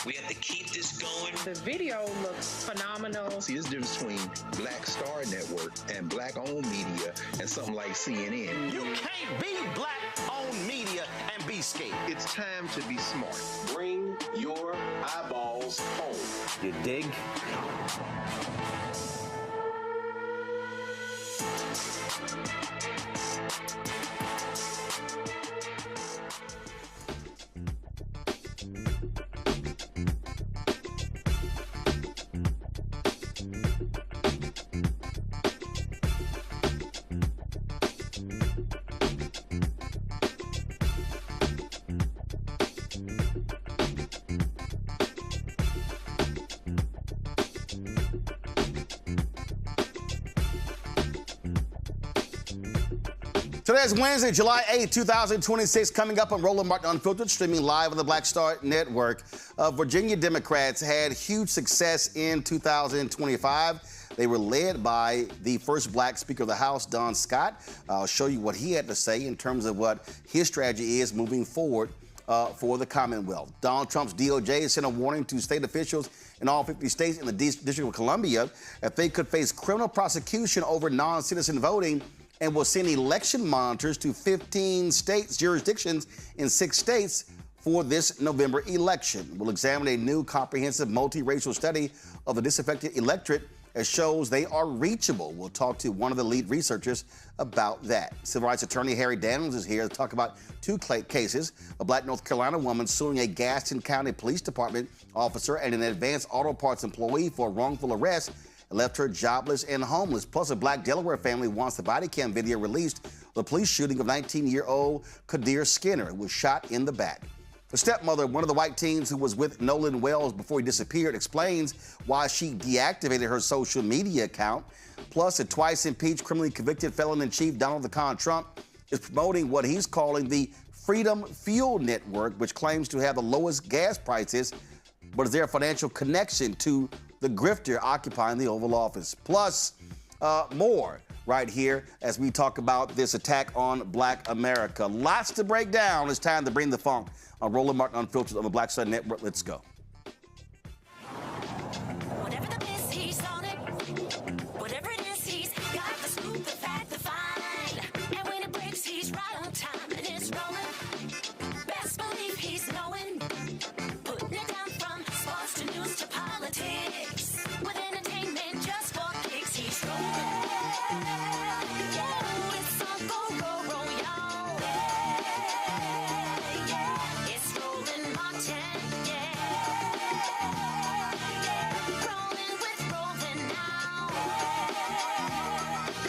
We have to keep this going. The video looks phenomenal. See, there's a difference between Black Star Network and black-owned media and something like CNN. You can't be black-owned media and be scared. It's time to be smart. Bring your eyeballs home. You dig? Today is Wednesday, July 8, 2026, coming up on Roland Unfiltered, streaming live on the Black Star Network. Virginia Democrats had huge success in 2025. They were led by the first black Speaker of the House, Don Scott. I'll show you what he had to say in terms of what his strategy is moving forward for the Commonwealth. Donald Trump's DOJ sent a warning to state officials in all 50 states and the District of Columbia that they could face criminal prosecution over non-citizen voting, and will send election monitors to 15 states, jurisdictions in 6 states for this November election. We'll examine a new comprehensive multiracial study of the disaffected electorate that shows they are reachable. We'll talk to one of the lead researchers about that. Civil rights attorney Harry Daniels is here to talk about 2 cases: a black North Carolina woman suing a Gaston County Police Department officer and an advanced auto parts employee for wrongful arrest. It left her jobless and homeless. Plus, a black Delaware family wants the body cam video released of the police shooting of 19-year-old Kadir Skinner, who was shot in the back. The stepmother, one of the white teens who was with Nolan Wells before he disappeared, explains why she deactivated her social media account. Plus, a twice impeached, criminally convicted felon-in-chief, Donald the Con Trump, is promoting what he's calling the Freedom Fuel Network, which claims to have the lowest gas prices. But is there a financial connection to the grifter occupying the Oval Office? Plus, more right here as we talk about this attack on Black America. Lots to break down. It's time to bring the funk on Roland Martin Unfiltered on the Black Star Network. Let's go. Whatever the piss, he's on it. Whatever it is, he's got the scoop, the fact, the fine. And when it breaks, he's right on time and it's rolling. Best believe he's knowing. Putting it down from sports to news to politics. With entertainment just for kicks, he's rolling. Yeah, it's on go, y'all. Yeah, it's Roland Martin, yeah. Rolling with Roland now.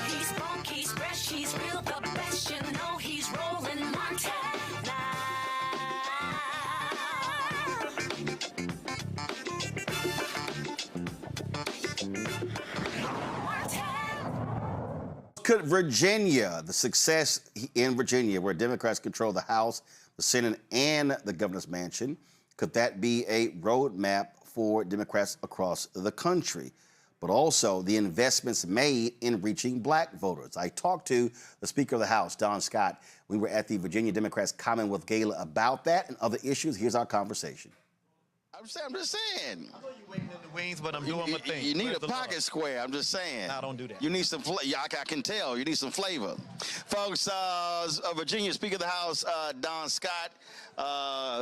He's funk, he's fresh, he's real, the best, you know he's Roland Martin now. Could Virginia, the success in Virginia, where Democrats control the House, the Senate, and the governor's mansion, could that be a roadmap for Democrats across the country? But also the investments made in reaching black voters. I talked to the Speaker of the House, Don Scott. We were at the Virginia Democrats Commonwealth Gala about that and other issues. Here's our conversation. I'm just saying. I know you're waiting in the wings, but I'm doing my thing. You need a pocket square. I'm just saying. No, don't do that. You need some flavor. I can tell. You need some flavor. Folks, Virginia Speaker of the House, Don Scott,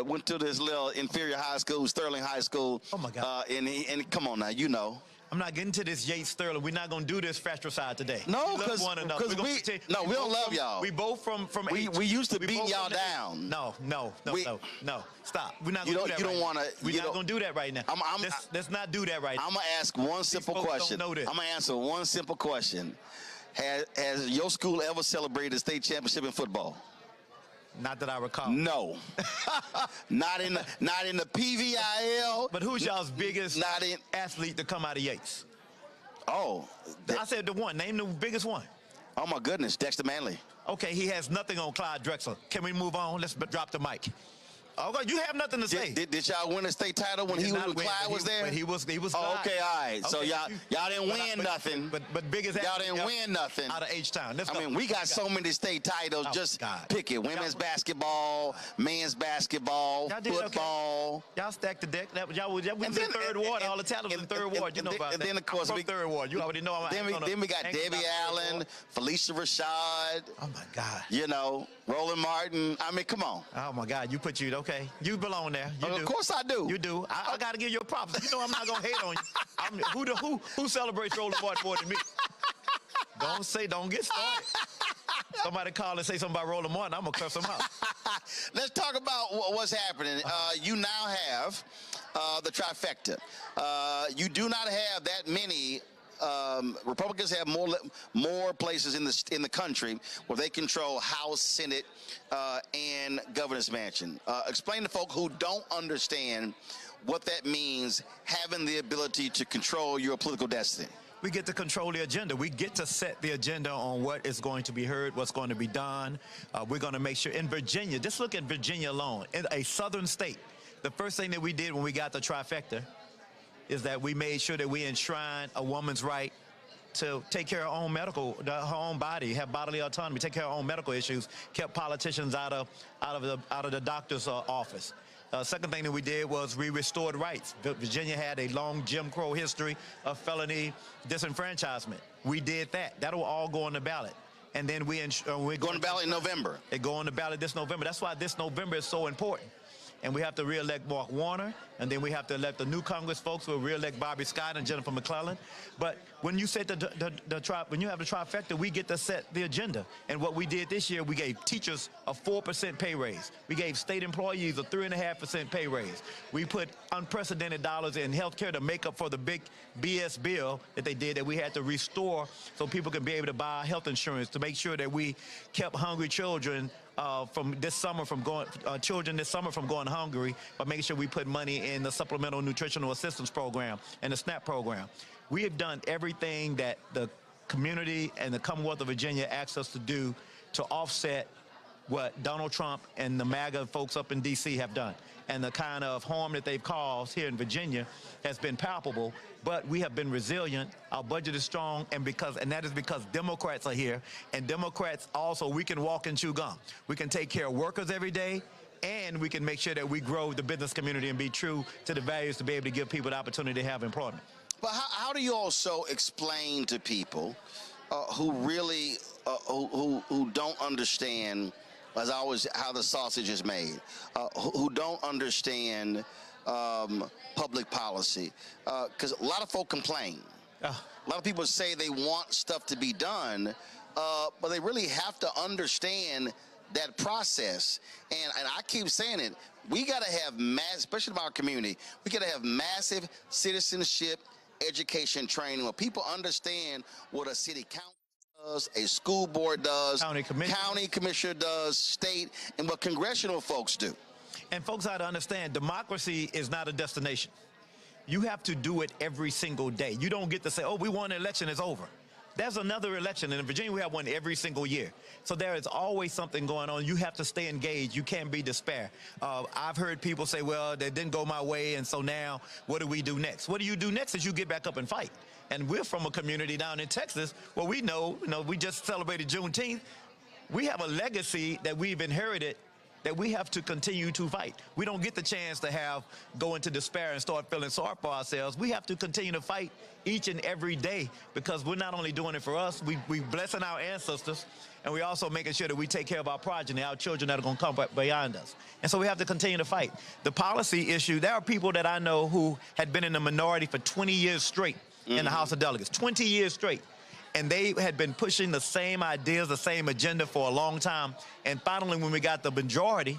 went to this little inferior high school, Sterling High School. Oh, my God. And come on now, you know. I'm not getting to this Yates Sterling. We're not going to do this fratricide today. No, because we don't love y'all. We both from we used to beat y'all down. No. Stop. We're not going to do that. You don't want to. We're not going to do that right now. Let's not do that right now. I'm going to ask one simple question. Don't know this. I'm going to answer one simple question. Has your school ever celebrated a state championship in football? Not that I recall. No. not in the PVIL. But who's y'all's biggest athlete to come out of Yates? Oh. I said the one. Name the biggest one. Oh, my goodness. Dexter Manley. Okay, he has nothing on Clyde Drexler. Can we move on? Let's drop the mic. You have nothing to say. Did y'all win a state title when Clyde was there? He was. Oh, okay, all right. So y'all didn't win nothing. But biggest y'all didn't win nothing out of H-Town. I mean, we got so many state titles. Just pick it: women's basketball, men's basketball, football. Y'all stacked the deck. Y'all was in the third ward. All the talent was in the third ward. You know about that. And then of course we third ward. You already know. Then we got Debbie Allen, Felicia Rashad. Oh my God. You know, Roland Martin. I mean, come on. Oh my God. Okay. You belong there. You do. Of course I do. You do. I got to give you props. You know I'm not gonna hate on you. Who celebrates Roland Martin more than me? Don't get started. Somebody call and say something about Roland Martin, I'm gonna curse them out. Let's talk about what's happening. You now have the trifecta. You do not have that many. Republicans have more places in the country where they control House, Senate, and governor's mansion. Explain to folk who don't understand what that means, having the ability to control your political destiny. We get to control the agenda. We get to set the agenda on what is going to be heard, what's going to be done. We're going to make sure in Virginia, just look at Virginia alone, in a southern state, the first thing that we did when we got the trifecta is that we made sure that we enshrine a woman's right to take care of her own body, have bodily autonomy, take care of her own medical issues, kept politicians out of the doctor's office. Second thing that we did was we restored rights. Virginia had a long Jim Crow history of felony disenfranchisement. We did that. That'll all go on the ballot. And then we're going to ballot in November. It go on the ballot this November. That's why this November is so important. And we have to re-elect Mark Warner, and then we have to elect the new Congress folks. We'll re-elect Bobby Scott and Jennifer McClellan. But when you set when you have the trifecta, we get to set the agenda. And what we did this year, we gave teachers a 4% pay raise. We gave state employees a 3.5% pay raise. We put unprecedented dollars in health care to make up for the big BS bill that they did that we had to restore so people can be able to buy health insurance, to make sure that we kept hungry children children this summer from going hungry, by making sure we put money in the Supplemental Nutritional Assistance Program and the SNAP program. We have done everything that the community and the Commonwealth of Virginia asked us to do to offset what Donald Trump and the MAGA folks up in D.C. have done. And the kind of harm that they've caused here in Virginia has been palpable, but we have been resilient. Our budget is strong, and that is because Democrats are here, and Democrats also, we can walk and chew gum. We can take care of workers every day, and we can make sure that we grow the business community and be true to the values to be able to give people the opportunity to have employment. But how do you also explain to people who really who don't understand, as always, how the sausage is made, who don't understand public policy? Because a lot of folk complain. A lot of people say they want stuff to be done, but they really have to understand that process. And I keep saying it, we got to have especially in our community, we got to have massive citizenship education training where people understand what a city council does, a school board does, county commissioner does, state, and what congressional folks do. And folks ought to understand, democracy is not a destination. You have to do it every single day. You don't get to say, oh, we won an election, it's over. There's another election, and in Virginia we have one every single year. So there is always something going on. You have to stay engaged. You can't be despair. I've heard people say, well, that didn't go my way, and so now what do we do next? What do you do next is you get back up and fight. And we're from a community down in Texas where we know, we just celebrated Juneteenth. We have a legacy that we've inherited that we have to continue to fight. We don't get the chance to go into despair and start feeling sorry for ourselves. We have to continue to fight each and every day, because we're not only doing it for us, we blessing our ancestors, and we're also making sure that we take care of our progeny, our children that are going to come beyond us. And so we have to continue to fight. The policy issue, there are people that I know who had been in the minority for 20 years straight in the House of Delegates, 20 years straight. And they had been pushing the same ideas, the same agenda for a long time. And finally, when we got the majority,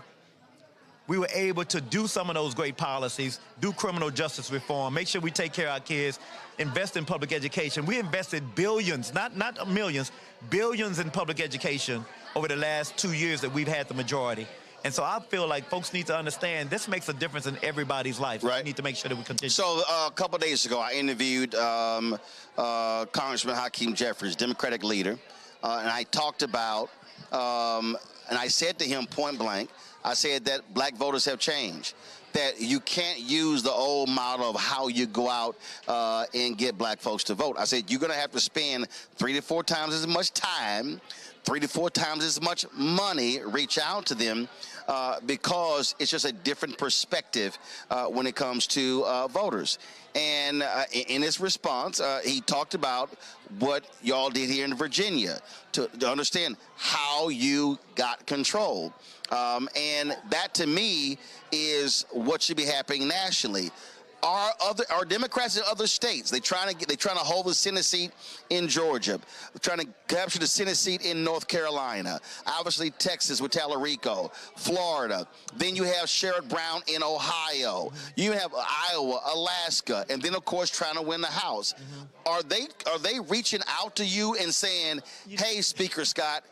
we were able to do some of those great policies, do criminal justice reform, make sure we take care of our kids, invest in public education. We invested billions, not millions, billions in public education over the last 2 years that we've had the majority. And so I feel like folks need to understand this makes a difference in everybody's life. Right. We need to make sure that we continue. So a couple of days ago, I interviewed Congressman Hakeem Jeffries, Democratic leader, and I talked about, and I said to him point blank, I said that black voters have changed, that you can't use the old model of how you go out and get black folks to vote. I said you're going to have to spend 3 to 4 times as much time, 3 to 4 times as much money, reach out to them, because it's just a different perspective when it comes to voters. And in his response, he talked about what y'all did here in Virginia to understand how you got control. And that, to me, is what should be happening nationally. Are Democrats in other states? They're trying to hold the Senate seat in Georgia. They're trying to capture the Senate seat in North Carolina. Obviously, Texas with Tallarico, Florida. Then you have Sherrod Brown in Ohio. You have Iowa, Alaska, and then of course trying to win the House. Are they reaching out to you and saying, "Hey, Speaker Scott,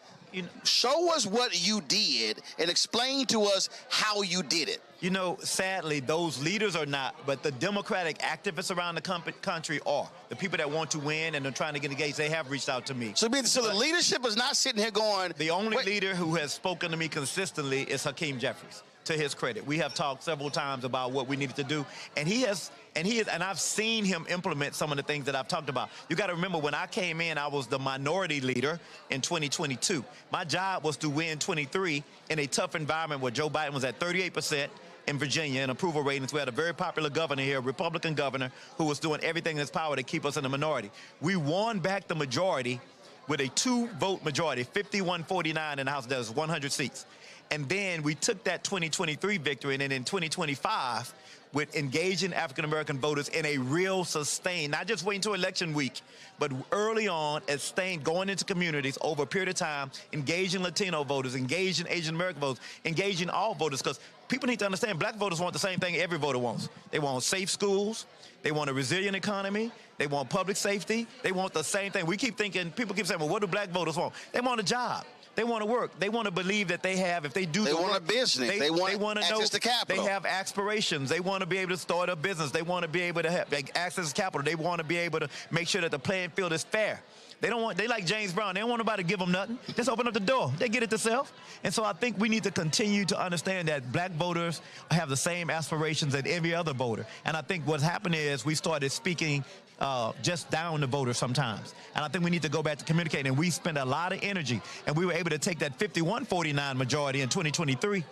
show us what you did and explain to us how you did it"? You know, sadly, those leaders are not, but the Democratic activists around the country are. The people that want to win and are trying to get engaged, they have reached out to me. So the leadership is not sitting here going... The only leader who has spoken to me consistently is Hakeem Jeffries, to his credit. We have talked several times about what we needed to do, and I've seen him implement some of the things that I've talked about. You got to remember, when I came in, I was the minority leader in 2022. My job was to win 23 in a tough environment where Joe Biden was at 38% in Virginia in approval ratings. We had a very popular governor here, a Republican governor, who was doing everything in his power to keep us in the minority. We won back the majority with a 2-vote majority, 51-49 in the House. That was 100 seats. And then we took that 2023 victory, and then in 2025, with engaging African-American voters in a real sustained, not just waiting until election week, but early on, going into communities over a period of time, engaging Latino voters, engaging Asian-American voters, engaging all voters, because people need to understand black voters want the same thing every voter wants. They want safe schools. They want a resilient economy. They want public safety. They want the same thing. People keep saying, well, what do black voters want? They want a job. They want to work. They want to believe that they have, if they do the work. They want a business. They want access to capital. They have aspirations. They want to be able to start a business. They want to be able to have access to capital. They want to be able to make sure that the playing field is fair. They like James Brown. They don't want nobody to give them nothing. Just open up the door. They get it themselves. And so I think we need to continue to understand that black voters have the same aspirations as every other voter. And I think what's happened is we started speaking just down the voters sometimes. And I think we need to go back to communicating. And we spent a lot of energy. And we were able to take that 51-49 majority in 2023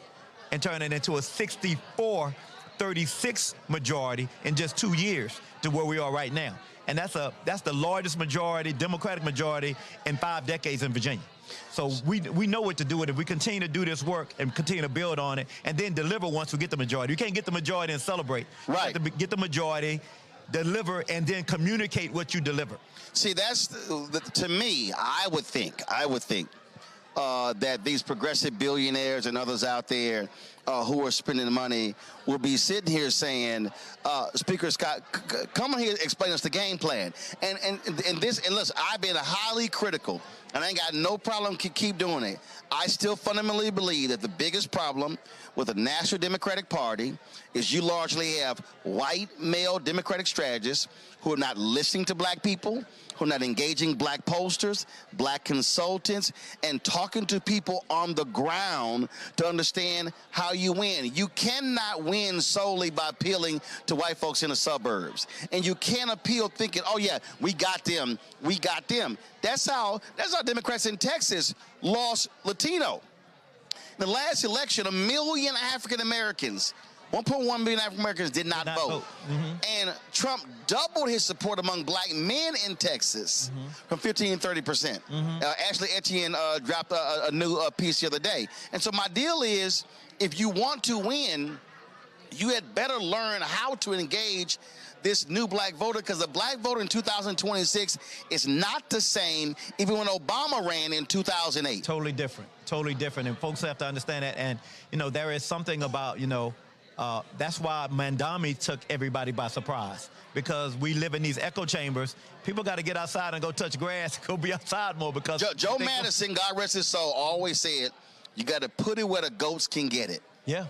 and turn it into a 64-36 majority in just 2 years to where we are right now. And that's the largest majority, Democratic majority, in 5 decades in Virginia. So we know what to do with it. We continue to do this work and continue to build on it and then deliver once we get the majority. You can't get the majority and celebrate. Right. You have to get the majority, deliver, and then communicate what you deliver. See, that's, to me, I would think that these progressive billionaires and others out there who are spending money will be sitting here saying, Speaker Scott, come on here and explain us the game plan. And listen, I've been highly critical, and I ain't got no problem keep doing it. I still fundamentally believe that the biggest problem with the National Democratic Party is you largely have white male Democratic strategists who are not listening to black people, who are not engaging black posters, black consultants, and talking to people on the ground to understand how you win. You cannot win solely by appealing to white folks in the suburbs. And you can't appeal thinking, oh yeah, we got them, we got them. That's how Democrats in Texas lost Latino. In the last election, 1 million African Americans, 1.1 million African Americans did not vote. And Trump doubled his support among black men in Texas from 15% to 30%. Ashley Etienne dropped a new piece the other day. And so my deal is, if you want to win, you had better learn how to engage this new black voter, because the black voter in 2026 is not the same even when Obama ran in 2008. Totally different. Totally different. And folks have to understand that. And, you know, there is something about, that's why Mandami took everybody by surprise, because we live in these echo chambers. People got to get outside and go touch grass, go be outside more, because Joe Madison, God rest his soul, always said, you got to put it where the goats can get it. Yeah.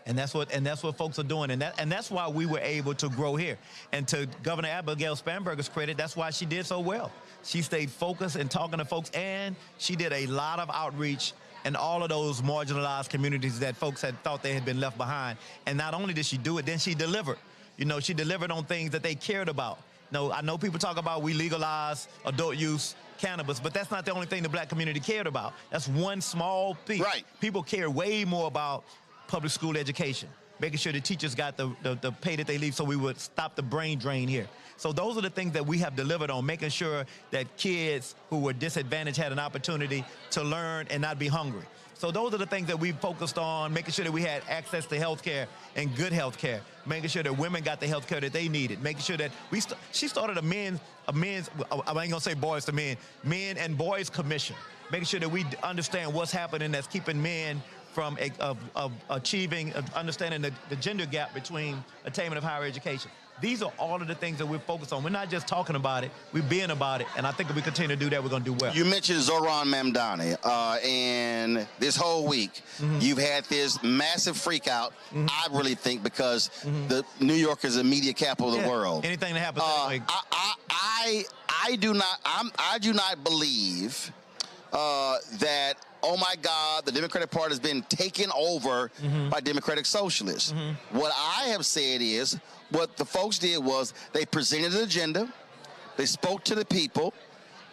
And that's what folks are doing. And that's why we were able to grow here. And to Governor Abigail Spanberger's credit, that's why she did so well. She stayed focused and talking to folks, and she did a lot of outreach in all of those marginalized communities that folks had thought they had been left behind. And not only did she do it, then she delivered. You know, she delivered on things that they cared about. No, I know people talk about we legalize adult use cannabis, but that's not the only thing the black community cared about. That's one small piece. Right. People care way more about public school education, making sure the teachers got the pay that they leave so we would stop the brain drain here. So those are the things that we have delivered on, making sure that kids who were disadvantaged had an opportunity to learn and not be hungry. So those are the things that we focused on, making sure that we had access to health care and good health care, making sure that women got the health care that they needed, making sure that she started a men's, I ain't gonna say boys to men and boys commission, making sure that we understand what's happening that's keeping men from achieving, understanding the gender gap between attainment of higher education. These are all of the things that we're focused on. We're not just talking about it, we're being about it, and I think if we continue to do that, we're going to do well. You mentioned Zohran Mamdani, and this whole week, you've had this massive freak out, I really think, because the New York is the media capital of the world. Anything that happens that way. I do not believe that, oh my God, the Democratic Party has been taken over by Democratic Socialists. What I have said is, what the folks did was they presented an agenda, they spoke to the people,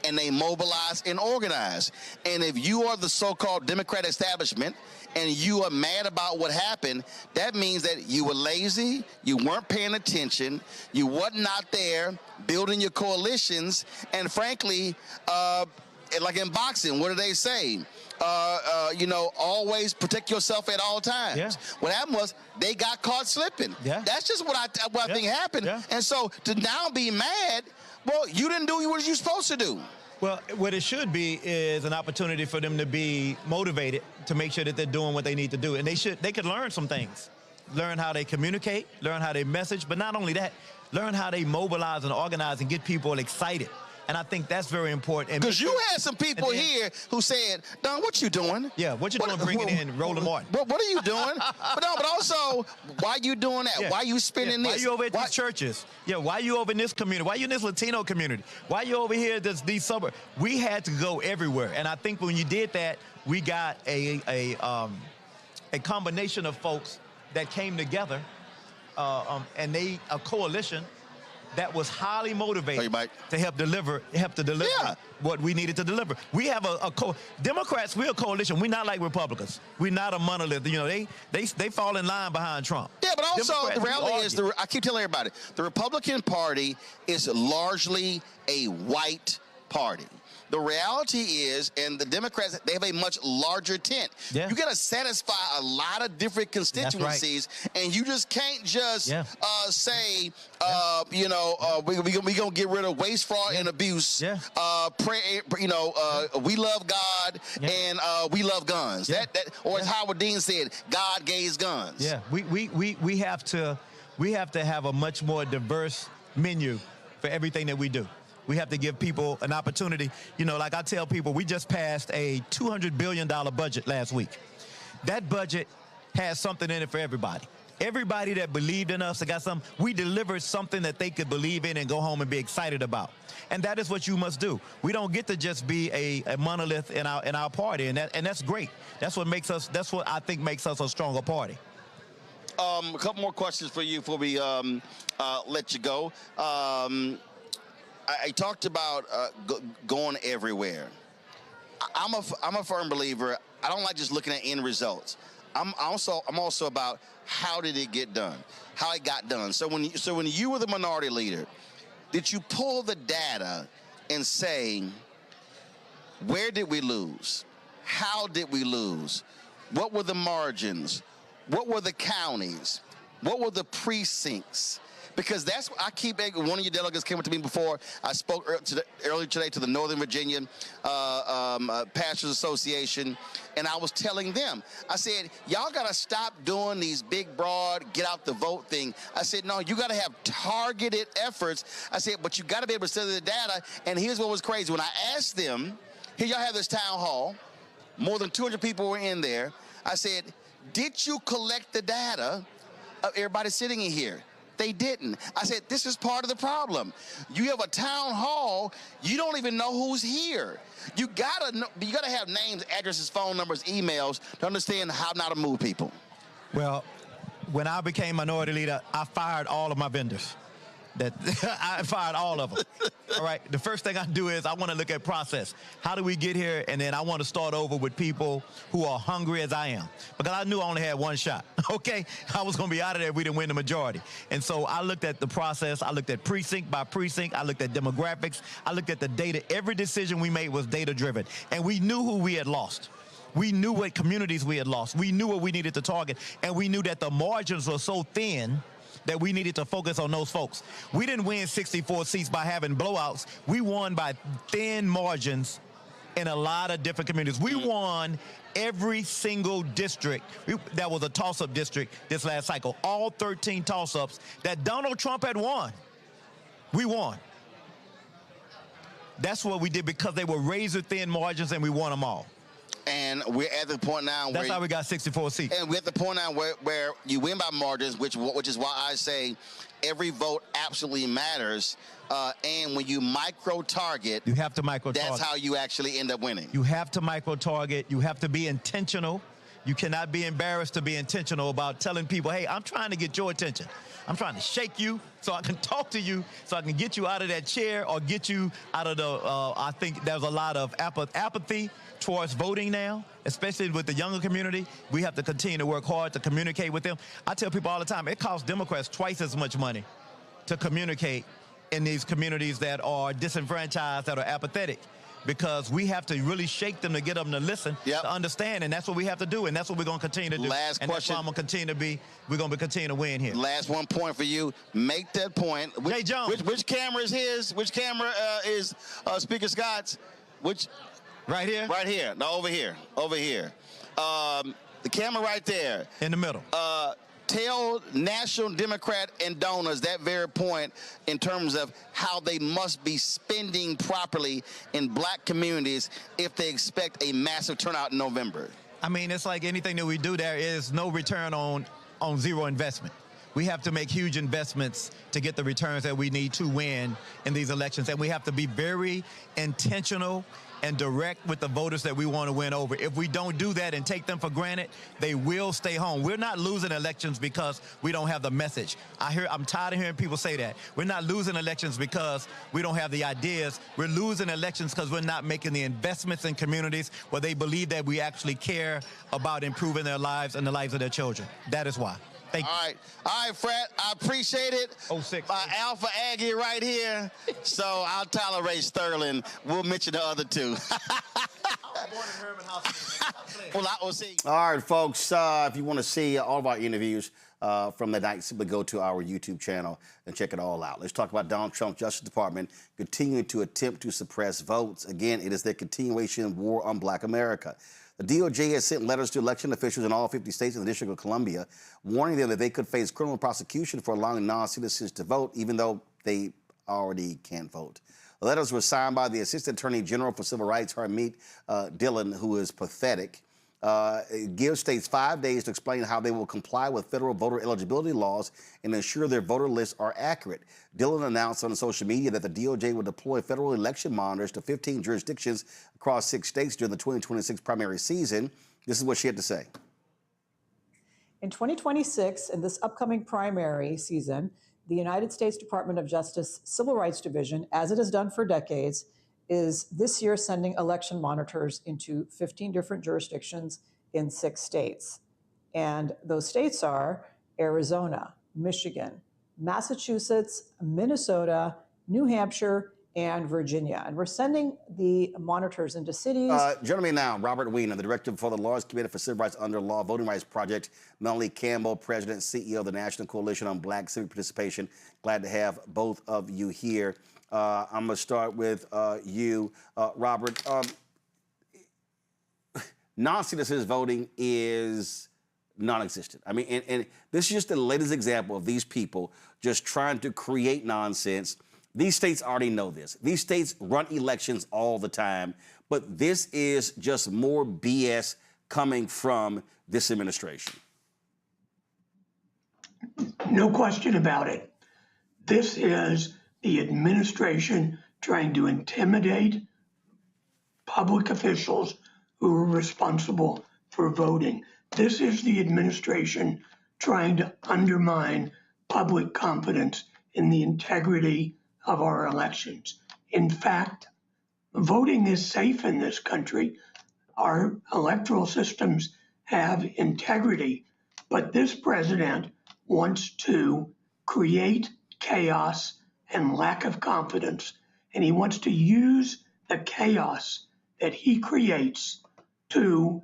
and they mobilized and organized. And if you are the so-called Democrat establishment and you are mad about what happened, that means that you were lazy, you weren't paying attention, you wasn't out there building your coalitions, and frankly, like in boxing, what do they say? You know, always protect yourself at all times. Yeah. What happened was they got caught slipping. Yeah. That's just what I think happened. Yeah. And so to now be mad, well, you didn't do what you're supposed to do. Well, what it should be is an opportunity for them to be motivated to make sure that they're doing what they need to do. And they could learn some things. Learn how they communicate, learn how they message, but not only that, learn how they mobilize and organize and get people excited. And I think that's very important. Because you had some people here who said, Don, what you doing? Yeah, what you doing bringing in Roland Martin? What are you doing? but also, why you doing that? Yeah. Why you spending this? Why you over at these churches? Yeah, why you over in this community? Why you in this Latino community? Why you over here at these suburbs? We had to go everywhere. And I think when you did that, we got a combination of folks that came together and a coalition that was highly motivated to help deliver what we needed to deliver. We have Democrats, we're a coalition. We're not like Republicans. We're not a monolith. You know, they fall in line behind Trump. Yeah, but also Democrats, the reality is, I keep telling everybody, the Republican Party is largely a white party. The reality is, and the Democrats, they have a much larger tent. Yeah. You got to satisfy a lot of different constituencies, and you just can't just say, you know, we're going to get rid of waste, fraud, and abuse. Yeah. We love God, and we love guns. Yeah. Or as Howard Dean said, God gave guns. Yeah, we have to have a much more diverse menu for everything that we do. We have to give people an opportunity. You know, like I tell people, we just passed a $200 billion budget last week. That budget has something in it for everybody. Everybody that believed in us, that got something, we delivered something that they could believe in and go home and be excited about. And that is what you must do. We don't get to just be a monolith in our party, and that's great. That's what I think makes us a stronger party. A couple more questions for you before we let you go. I talked about going everywhere. I'm a firm believer. I don't like just looking at end results. I'm also about how did it get done, how it got done. So when you were the minority leader, did you pull the data and say, where did we lose? How did we lose? What were the margins? What were the counties? What were the precincts? Because that's what I keep. One of your delegates came up to me before. I spoke earlier today to the Northern Virginia Pastors Association, and I was telling them, I said, y'all got to stop doing these big, broad, get out the vote thing. I said, no, you got to have targeted efforts. I said, but you got to be able to study the data. And here's what was crazy. When I asked them, here y'all have this town hall, more than 200 people were in there. I said, did you collect the data of everybody sitting in here? They didn't. I said, this is part of the problem. You have a town hall, you don't even know who's here. You gotta have names, addresses, phone numbers, emails to understand how not to move people. Well, when I became minority leader, I fired all of my vendors. I fired all of them. All right. The first thing I do is I want to look at process. How do we get here? And then I want to start over with people who are hungry as I am, because I knew I only had one shot. Okay. I was going to be out of there if we didn't win the majority. And so I looked at the process. I looked at precinct by precinct. I looked at demographics. I looked at the data. Every decision we made was data driven. And we knew who we had lost. We knew what communities we had lost. We knew what we needed to target. And we knew that the margins were so thin that we needed to focus on those folks. We didn't win 64 seats by having blowouts. We won by thin margins in a lot of different communities. We won every single district that was a toss-up district this last cycle. All 13 toss-ups that Donald Trump had won, we won. That's what we did, because they were razor-thin margins, and we won them all. And we're at the point now That's how we got 64 seats. And we're at the point now where you win by margins, which is why I say every vote absolutely matters. And when you micro-target, you have to micro-target. That's how you actually end up winning. You have to micro-target. You have to be intentional. You cannot be embarrassed to be intentional about telling people, hey, I'm trying to get your attention. I'm trying to shake you so I can talk to you, so I can get you out of that chair or get you out of the, I think there's a lot of apathy towards voting now, especially with the younger community. We have to continue to work hard to communicate with them. I tell people all the time, it costs Democrats twice as much money to communicate in these communities that are disenfranchised, that are apathetic, because we have to really shake them to get them to listen, to understand, and that's what we have to do, and that's what we're going to continue to do. Last and question. That's why I'm going to continue to be, we're going to continue to win here. Last one point for you. Make that point. Jay Jones. Which camera is his? Which camera is Speaker Scott's? Which? Right here? Right here. No, over here. Over here. The camera right there. In the middle. Tell National Democrat and donors that very point in terms of how they must be spending properly in black communities if they expect a massive turnout in November. I mean, it's like anything that we do, there is no return on zero investment. We have to make huge investments to get the returns that we need to win in these elections. And we have to be very intentional and direct with the voters that we want to win over. If we don't do that and take them for granted, they will stay home. We're not losing elections because we don't have the message. I'm tired of hearing people say that. We're not losing elections because we don't have the ideas. We're losing elections because we're not making the investments in communities where they believe that we actually care about improving their lives and the lives of their children. That is why. Thank you. All right, Fred, I appreciate it. 06. My Alpha Aggie right here. So I'll tolerate Sterling. We'll mention the other two. Well, I will see. All right, folks, if you want to see all of our interviews from the night, simply go to our YouTube channel and check it all out. Let's talk about Donald Trump's Justice Department continuing to attempt to suppress votes. Again, it is their continuation war on black America. The DOJ has sent letters to election officials in all 50 states and the District of Columbia, warning them that they could face criminal prosecution for allowing non-citizens to vote, even though they already can't vote. The letters were signed by the Assistant Attorney General for Civil Rights, Harmeet Dillon, who is pathetic. It gives states 5 days to explain how they will comply with federal voter eligibility laws and ensure their voter lists are accurate. Dillon announced on social media that the DOJ will deploy federal election monitors to 15 jurisdictions across 6 states during the 2026 primary season. This is what she had to say. In 2026, in this upcoming primary season, the United States Department of Justice Civil Rights Division, as it has done for decades, is this year sending election monitors into 15 different jurisdictions in 6 states. And those states are Arizona, Michigan, Massachusetts, Minnesota, New Hampshire, and Virginia. And we're sending the monitors into cities. Joining me now, Robert Weiner, the Director for the Lawyers Committee for Civil Rights Under Law Voting Rights Project, Melanie Campbell, President and CEO of the National Coalition on Black Civic Participation. Glad to have both of you here. I'm going to start with you, Robert. Non-citizens voting is non-existent. I mean, and this is just the latest example of these people just trying to create nonsense. These states already know this. These states run elections all the time, but this is just more BS coming from this administration. No question about it. This is the administration trying to intimidate public officials who are responsible for voting. This is the administration trying to undermine public confidence in the integrity of our elections. In fact, voting is safe in this country. Our electoral systems have integrity, but this president wants to create chaos and lack of confidence, and he wants to use the chaos that he creates to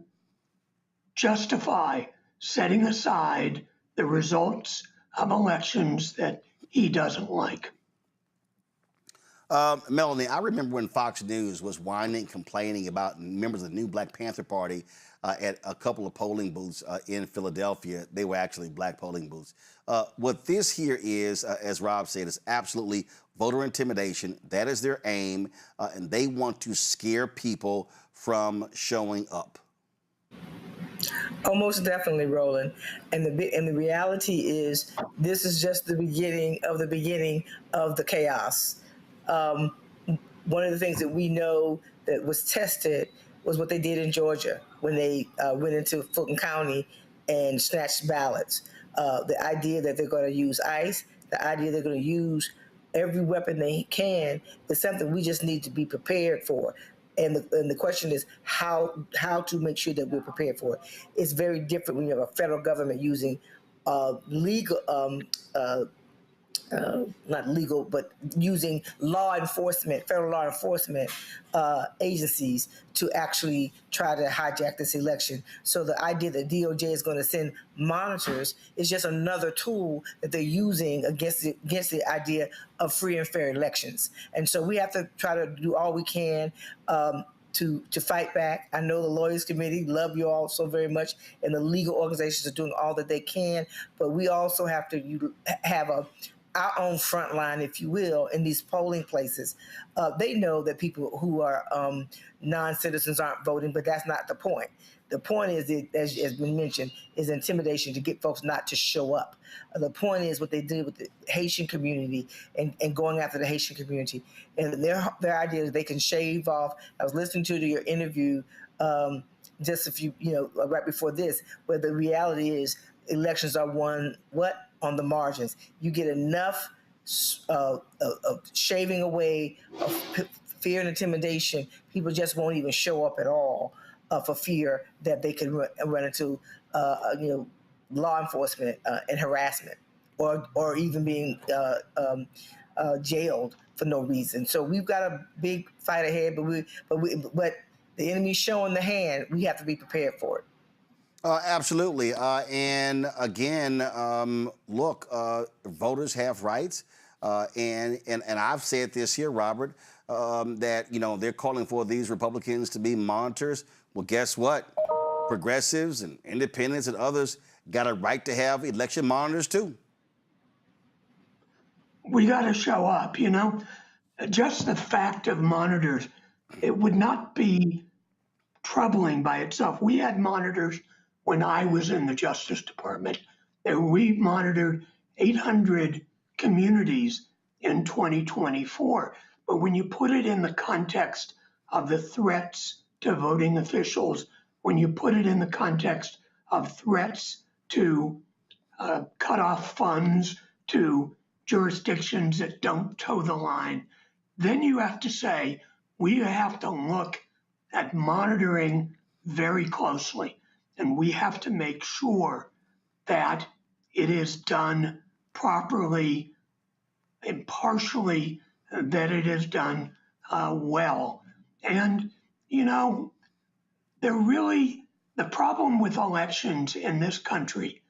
justify setting aside the results of elections that he doesn't like. Melanie, I remember when Fox News was whining, complaining about members of the new Black Panther Party at a couple of polling booths in Philadelphia. They were actually black polling booths. What this here is, as Rob said, is absolutely voter intimidation. That is their aim, and they want to scare people from showing up. Oh, most definitely, Roland. And the reality is, this is just the beginning of the chaos. One of the things that we know that was tested was what they did in Georgia when they went into Fulton County and snatched ballots. The idea that they're going to use ICE, the idea they're going to use every weapon they can, is something we just need to be prepared for. And the question is how to make sure that we're prepared for it. It's very different when you have a federal government using legal, not legal, but using law enforcement, federal law enforcement agencies to actually try to hijack this election. So the idea that DOJ is going to send monitors is just another tool that they're using against the idea of free and fair elections. And so we have to try to do all we can to fight back. I know the Lawyers Committee love you all so very much, and the legal organizations are doing all that they can, but we also have to have our own front line, if you will, in these polling places. They know that people who are non-citizens aren't voting, but that's not the point. The point is, as has been mentioned, is intimidation to get folks not to show up. The point is what they did with the Haitian community and going after the Haitian community. And their idea is they can shave off. I was listening to your interview just a few, right before this, where the reality is elections are won, on the margins. You get enough of shaving away of fear and intimidation, people just won't even show up at all for fear that they can run into law enforcement and harassment, or even being jailed for no reason. So we've got a big fight ahead, but the enemy's showing the hand. We have to be prepared for it. Absolutely. And again, look, voters have rights. And I've said this here, Robert, that, they're calling for these Republicans to be monitors. Well, guess what? Progressives and independents and others got a right to have election monitors, too. We got to show up, Just the fact of monitors, it would not be troubling by itself. We had monitors when I was in the Justice Department. We monitored 800 communities in 2024. But when you put it in the context of the threats to voting officials, when you put it in the context of threats to cut off funds to jurisdictions that don't toe the line, then you have to say, we have to look at monitoring very closely. And we have to make sure that it is done properly, impartially, that it is done well. And, the problem with elections in this country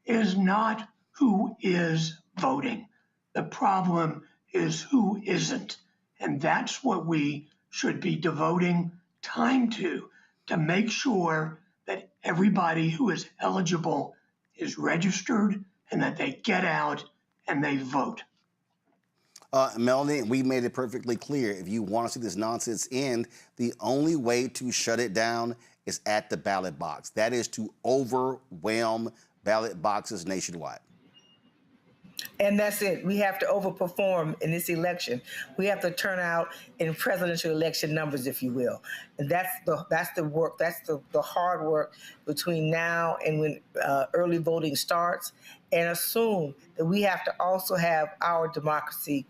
is not who is voting. The problem is who isn't. And that's what we should be devoting time to make sure that everybody who is eligible is registered and that they get out and they vote. Melanie, we made it perfectly clear. If you want to see this nonsense end, the only way to shut it down is at the ballot box. That is to overwhelm ballot boxes nationwide. And that's it. We have to overperform in this election. We have to turn out in presidential election numbers, if you will. And that's the work. That's the hard work between now and when early voting starts. And assume that we have to also have our democracy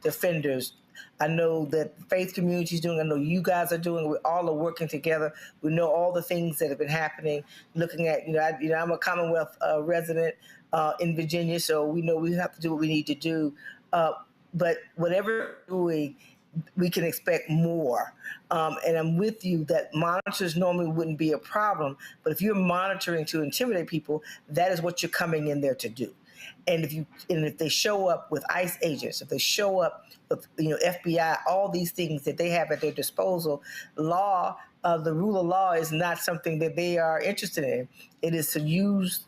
defenders. I know that the faith community is doing. I know you guys are doing. We all are working together. We know all the things that have been happening. Looking at, I'm a Commonwealth resident in Virginia, so we know we have to do what we need to do. But whatever we're doing, we can expect more. And I'm with you that monitors normally wouldn't be a problem, but if you're monitoring to intimidate people, that is what you're coming in there to do. And if they show up with ICE agents, if they show up with FBI, all these things that they have at their disposal, the rule of law is not something that they are interested in. It is to use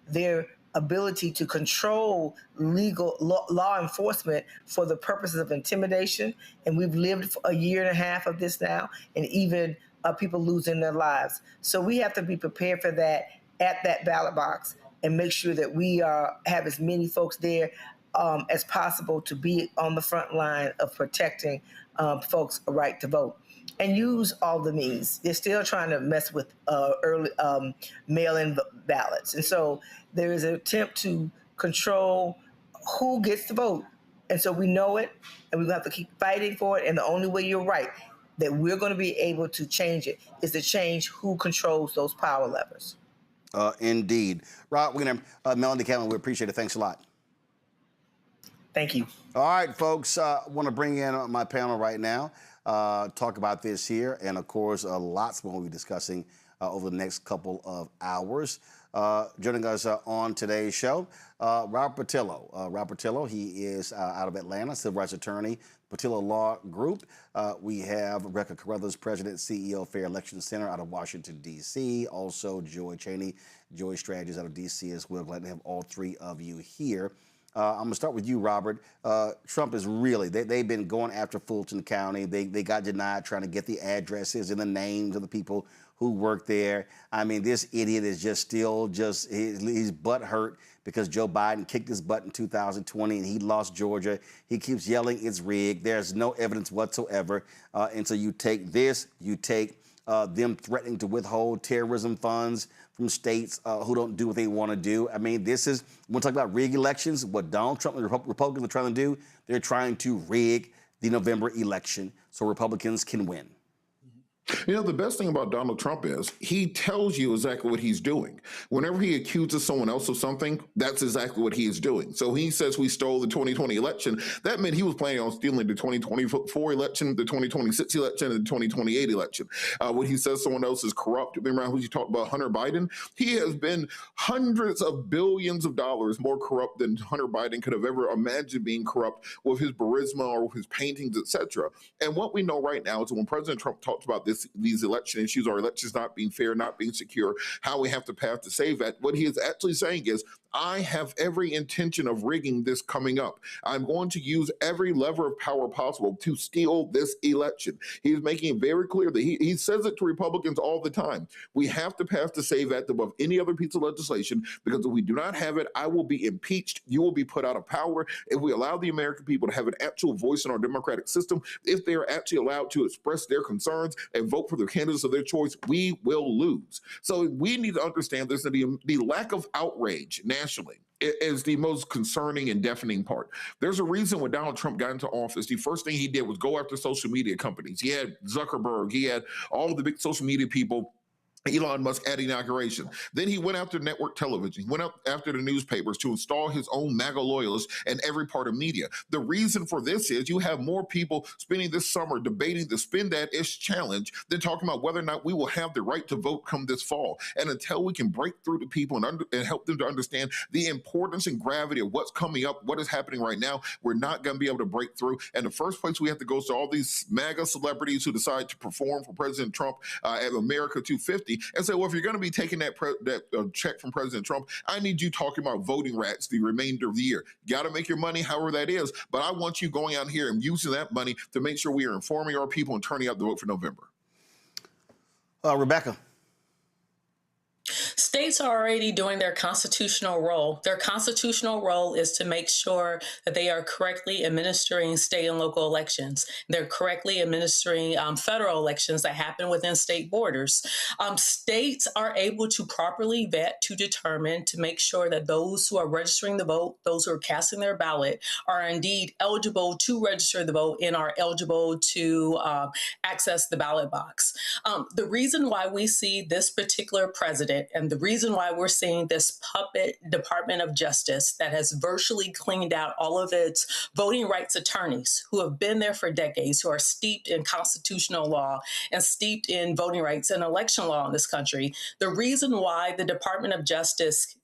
their ability to control legal law enforcement for the purposes of intimidation. And we've lived for a year and a half of this now, and even people losing their lives. So we have to be prepared for that at that ballot box and make sure that we have as many folks there as possible to be on the front line of protecting folks' right to vote. And use all the means. They're still trying to mess with early mail-in ballots. And so there is an attempt to control who gets to vote. And so we know it, and we're going to have to keep fighting for it. And the only way, you're right, that we're going to be able to change it is to change who controls those power levers. Indeed. Rob, we're going to, Melanie Cameron, we appreciate it. Thanks a lot. Thank you. All right, folks, I want to bring in my panel right now. Talk about this here, and of course, lots more we'll be discussing over the next couple of hours. Joining us on today's show, Rob Portillo. Rob Portillo, he is out of Atlanta, civil rights attorney, Portillo Law Group. We have Rebecca Carruthers, President, CEO, Fair Election Center out of Washington, D.C. Also, Joy Cheney, Joy Strategies out of D.C. as well. Glad to have all three of you here. I'm going to start with you, Robert. Trump is really, they've been going after Fulton County. They got denied trying to get the addresses and the names of the people who work there. I mean, this idiot is he's butthurt because Joe Biden kicked his butt in 2020 and he lost Georgia. He keeps yelling it's rigged. There's no evidence whatsoever. And so you take this, you take them threatening to withhold terrorism funds from states who don't do what they want to do. I mean, this is, when we talk about rig elections, what Donald Trump and the Republicans are trying to do, they're trying to rig the November election so Republicans can win. The best thing about Donald Trump is he tells you exactly what he's doing. Whenever he accuses someone else of something, that's exactly what he is doing. So he says we stole the 2020 election. That meant he was planning on stealing the 2024 election, the 2026 election, and the 2028 election. When he says someone else is corrupt, remember when you talked about Hunter Biden? He has been hundreds of billions of dollars more corrupt than Hunter Biden could have ever imagined being corrupt with his charisma or with his paintings, etc. And what we know right now is when President Trump talks about these election issues, or elections not being fair, not being secure, how we have to path to save that, what he is actually saying is, I have every intention of rigging this coming up. I'm going to use every lever of power possible to steal this election. He is making it very clear that he says it to Republicans all the time. We have to pass the SAVE Act above any other piece of legislation, because if we do not have it, I will be impeached. You will be put out of power. If we allow the American people to have an actual voice in our democratic system, if they are actually allowed to express their concerns and vote for the candidates of their choice, we will lose. So we need to understand this, the lack of outrage nationally is the most concerning and deafening part. There's a reason when Donald Trump got into office, the first thing he did was go after social media companies. He had Zuckerberg, he had all the big social media people, Elon Musk at inauguration. Then he went after network television. He went after the newspapers to install his own MAGA loyalists in every part of media. The reason for this is you have more people spending this summer debating the Spend That Ish challenge than talking about whether or not we will have the right to vote come this fall. And until we can break through to people and help them to understand the importance and gravity of what's coming up, what is happening right now, we're not going to be able to break through. And the first place we have to go is to all these MAGA celebrities who decide to perform for President Trump at America 250. And say, well, if you're going to be taking that check from President Trump, I need you talking about voting rights the remainder of the year. You got to make your money however that is, but I want you going out here and using that money to make sure we are informing our people and turning out the vote for November. Rebecca. States are already doing their constitutional role. Their constitutional role is to make sure that they are correctly administering state and local elections. They're correctly administering federal elections that happen within state borders. States are able to properly vet, to determine, to make sure that those who are registering the vote, those who are casting their ballot, are indeed eligible to register the vote and are eligible to access the ballot box. The reason why we see this particular president, and the reason why we're seeing this puppet Department of Justice that has virtually cleaned out all of its voting rights attorneys who have been there for decades, who are steeped in constitutional law and steeped in voting rights and election law in this country, the reason why the Department of Justice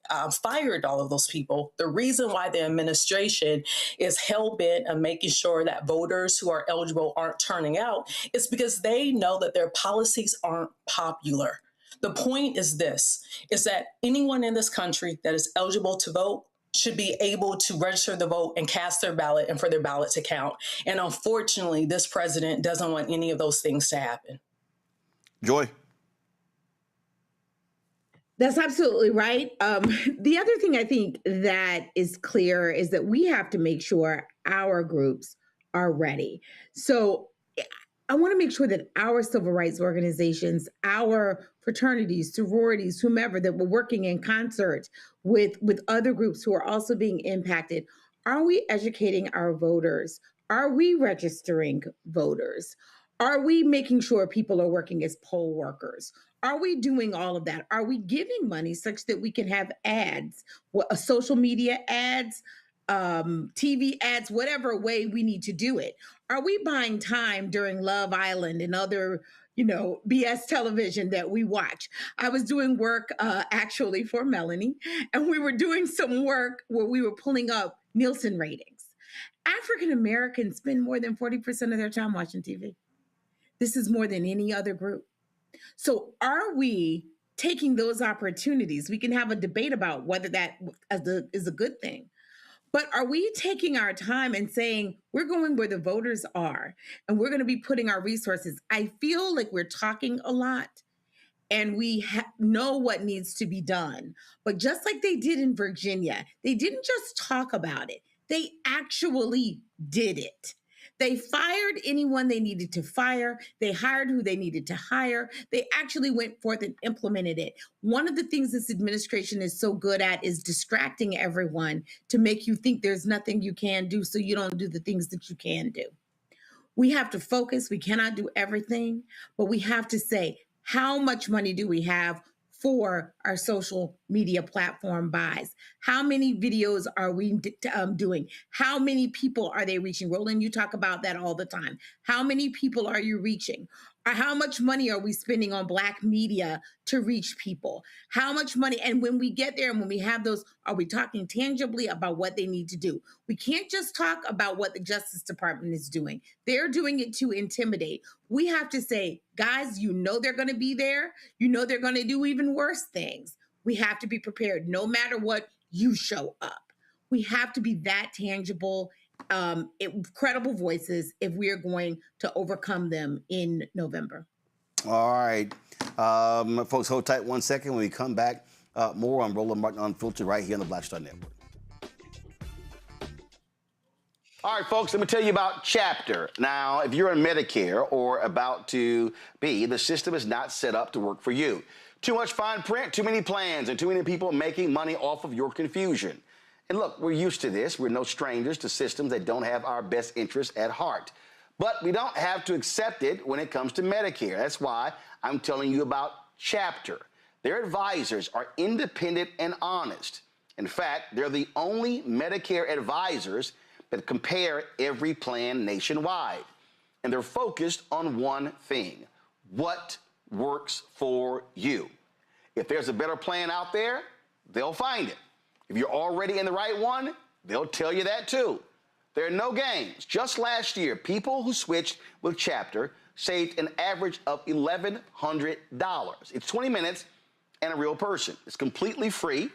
fired all of those people, the reason why the administration is hell-bent on making sure that voters who are eligible aren't turning out is because they know that their policies aren't popular. The point is this, is that anyone in this country that is eligible to vote should be able to register the vote and cast their ballot and for their ballot to count. And unfortunately, this president doesn't want any of those things to happen. Joy. That's absolutely right. The other thing I think that is clear is that we have to make sure our groups are ready. So I want to make sure that our civil rights organizations, our fraternities, sororities, whomever, that we're working in concert with other groups who are also being impacted. Are we educating our voters? Are we registering voters? Are we making sure people are working as poll workers? Are we doing all of that? Are we giving money such that we can have ads, social media ads, TV ads, whatever way we need to do it? Are we buying time during Love Island and other, BS television that we watch? I was doing work actually for Melanie, and we were doing some work where we were pulling up Nielsen ratings. African Americans spend more than 40% of their time watching TV. This is more than any other group. So are we taking those opportunities? We can have a debate about whether that is a good thing. But are we taking our time and saying, we're going where the voters are, and we're going to be putting our resources? I feel like we're talking a lot, and we know what needs to be done. But just like they did in Virginia, they didn't just talk about it. They actually did it. They fired anyone they needed to fire. They hired who they needed to hire. They actually went forth and implemented it. One of the things this administration is so good at is distracting everyone to make you think there's nothing you can do, so you don't do the things that you can do. We have to focus. We cannot do everything, but we have to say, how much money do we have for our social media platform buys? How many videos are we doing? How many people are they reaching? Roland, you talk about that all the time. How many people are you reaching? Or how much money are we spending on Black media to reach people? How much money? And when we get there and when we have those, are we talking tangibly about what they need to do? We can't just talk about what the Justice Department is doing. They're doing it to intimidate. We have to say, guys, they're going to be there. They're going to do even worse things. We have to be prepared no matter what. You show up. We have to be that tangible, credible voices if we are going to overcome them in November. All right. Folks, hold tight 1 second. When we come back, more on Roland Martin Unfiltered right here on the Black Star Network. All right, folks, let me tell you about Chapter. Now, if you're on Medicare or about to be, the system is not set up to work for you. Too much fine print, too many plans, and too many people making money off of your confusion. And look, we're used to this. We're no strangers to systems that don't have our best interests at heart. But we don't have to accept it when it comes to Medicare. That's why I'm telling you about Chapter. Their advisors are independent and honest. In fact, they're the only Medicare advisors that compare every plan nationwide. And they're focused on one thing: what works for you. If there's a better plan out there, they'll find it. If you're already in the right one, they'll tell you that too. There are no games. Just last year, people who switched with Chapter saved an average of $1,100. It's 20 minutes and a real person. It's completely free.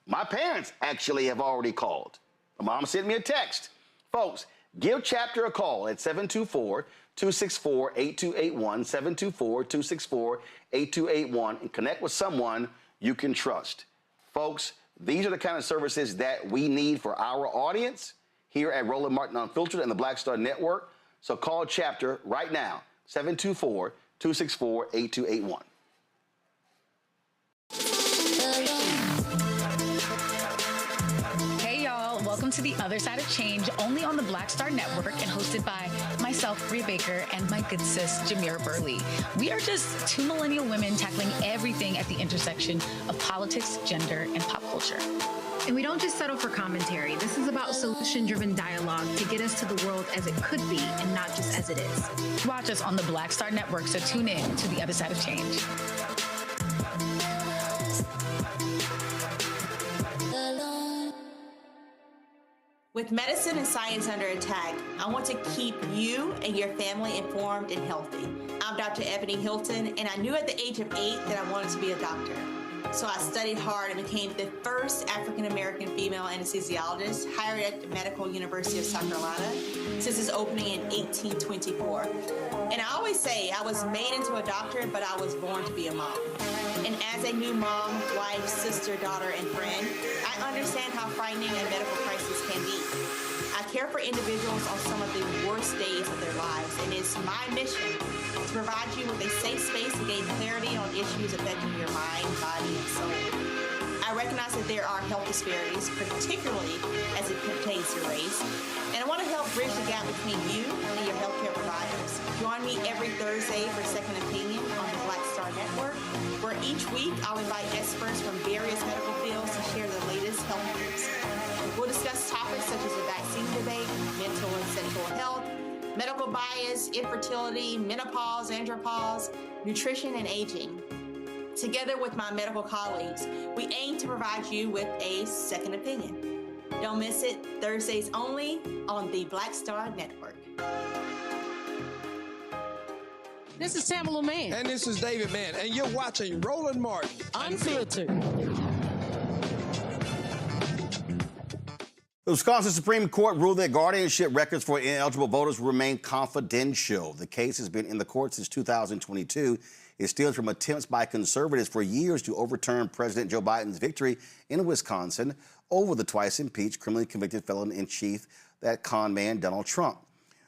My parents actually have already called. My mom sent me a text. Folks, Give Chapter a call at 724-264-8281, 724-264-8281, and connect with someone you can trust. Folks, these are the kind of services that we need for our audience here at Roland Martin Unfiltered and the Black Star Network. So call Chapter right now, 724-264-8281. Hey y'all, welcome to The Other Side of Change, only on the Black Star Network and hosted by myself, Bree Baker, and my good sis, Jameer Burley. We are just two millennial women tackling everything at the intersection of politics, gender, and pop culture. And we don't just settle for commentary. This is about solution-driven dialogue to get us to the world as it could be and not just as it is. Watch us on the Black Star Network, so tune in to The Other Side of Change. With medicine and science under attack, I want to keep you and your family informed and healthy. I'm Dr. Ebony Hilton, and I knew at the age of 8 that I wanted to be a doctor. So I studied hard and became the first African-American female anesthesiologist hired at the Medical University of South Carolina since its opening in 1824. And I always say I was made into a doctor, but I was born to be a mom. And as a new mom, wife, sister, daughter, and friend, I understand how frightening a medical crisis can be. I care for individuals on some of the worst days of their lives, and it's my mission to provide you with a safe space to gain clarity on issues affecting your mind, body, and soul. I recognize that there are health disparities, particularly as it pertains to race, and I want to help bridge the gap between you and your healthcare providers. Join me every Thursday for Second Opinion on the Black Star Network, where each week I'll invite experts from various medical fields to share the latest health news. We'll discuss topics such as the vaccine debate, mental and sexual health, medical bias, infertility, menopause, andropause, nutrition, and aging. Together with my medical colleagues, we aim to provide you with a second opinion. Don't miss it, Thursdays only on the Black Star Network. This is Tamala Mann. And this is David Mann. And you're watching Roland Martin Unfiltered. The Wisconsin Supreme Court ruled that guardianship records for ineligible voters remain confidential. The case has been in the court since 2022. It stems from attempts by conservatives for years to overturn President Joe Biden's victory in Wisconsin over the twice impeached, criminally convicted felon-in-chief, that con man Donald Trump.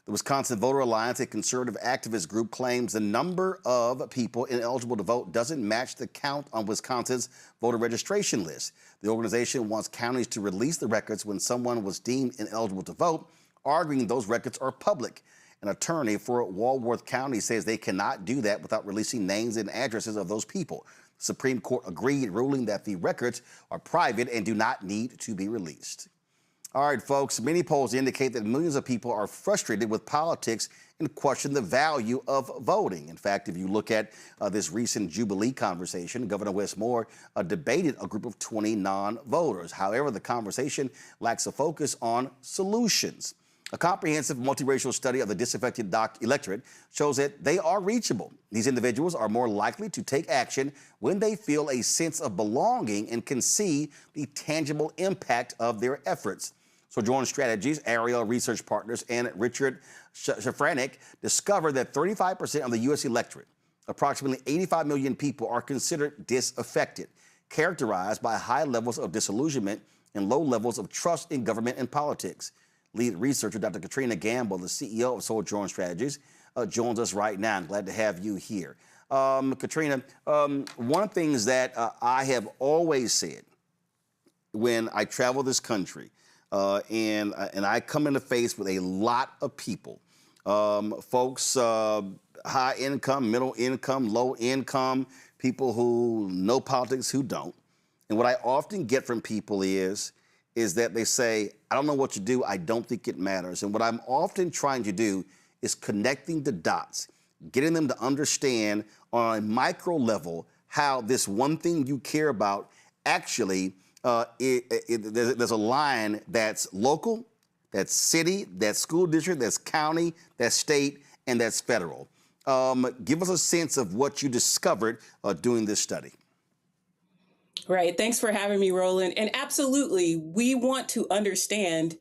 The Wisconsin Voter Alliance, a conservative activist group, claims the number of people ineligible to vote doesn't match the count on Wisconsin's voter registration list. The organization wants counties to release the records when someone was deemed ineligible to vote, arguing those records are public. An attorney for Walworth County says they cannot do that without releasing names and addresses of those people. The Supreme Court agreed, ruling that the records are private and do not need to be released. All right, folks, many polls indicate that millions of people are frustrated with politics and question the value of voting. In fact, if you look at this recent Jubilee conversation, Governor Wes Moore debated a group of 20 non-voters. However, the conversation lacks a focus on solutions. A comprehensive multiracial study of the disaffected electorate shows that they are reachable. These individuals are more likely to take action when they feel a sense of belonging and can see the tangible impact of their efforts. Sojourn Strategies, Ariel Research Partners, and Richard Shafranek discovered that 35% of the U.S. electorate, approximately 85 million people, are considered disaffected, characterized by high levels of disillusionment and low levels of trust in government and politics. Lead researcher Dr. Katrina Gamble, the CEO of Sojourn Strategies, joins us right now. I'm glad to have you here. Katrina, one of the things that I have always said when I travel this country, and I come into face with a lot of people, folks, high income, middle income, low income, people who know politics, who don't. And what I often get from people is that they say, I don't know what to do, I don't think it matters. And what I'm often trying to do is connecting the dots, getting them to understand on a micro level how this one thing you care about actually, there's a line that's local, that's city, that's school district, that's county, that's state, and that's federal. Give us a sense of what you discovered doing this study. Right. Thanks for having me, Roland. And absolutely, we want to understand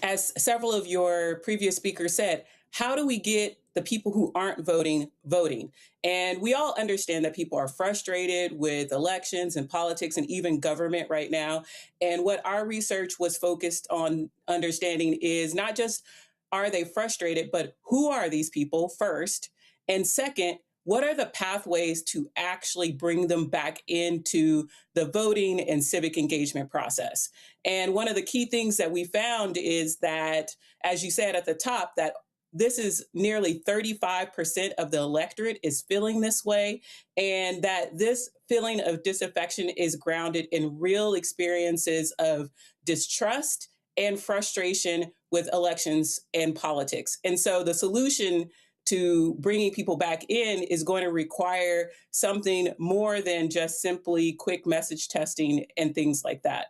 as several of your previous speakers said, how do we get the people who aren't voting voting? And we all understand that people are frustrated with elections and politics and even government right now. And what our research was focused on understanding is not just are they frustrated, but who are these people first? And second, what are the pathways to actually bring them back into the voting and civic engagement process? And one of the key things that we found is that, as you said at the top, that this is nearly 35% of the electorate is feeling this way, and that this feeling of disaffection is grounded in real experiences of distrust and frustration with elections and politics. And so the solution to bringing people back in is going to require something more than just simply quick message testing and things like that.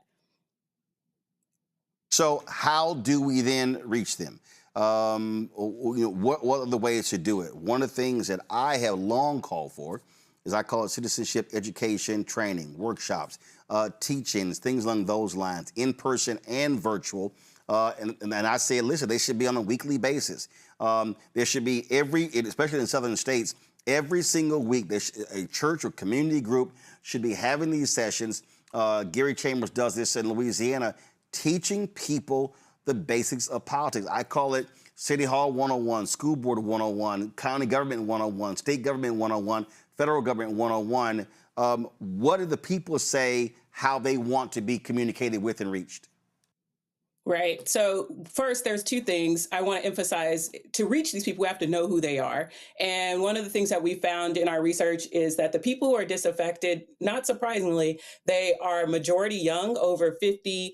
So how do we then reach them? What are the ways to do it? One of the things that I have long called for is I call it citizenship education training, workshops, teachings, things along those lines, in person and virtual. And I say, listen, they should be on a weekly basis. There should be especially in southern states, every single week, a church or community group should be having these sessions. Gary Chambers does this in Louisiana, teaching people the basics of politics. I call it City Hall 101, School Board 101, County Government 101, State Government 101, Federal Government 101. What do the people say how they want to be communicated with and reached? Right. So first, there's two things I want to emphasize. To reach these people, we have to know who they are. And one of the things that we found in our research is that the people who are disaffected, not surprisingly, they are majority young, over 52%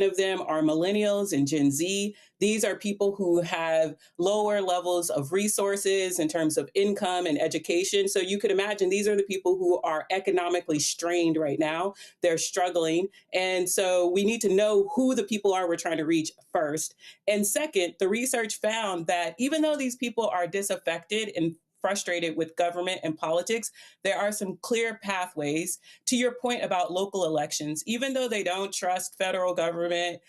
of them are millennials and Gen Z. These are people who have lower levels of resources in terms of income and education. So you could imagine these are the people who are economically strained right now. They're struggling. And so we need to know who the people are we're trying to reach first. And second, the research found that even though these people are disaffected and frustrated with government and politics, there are some clear pathways. To your point about local elections, even though they don't trust federal government,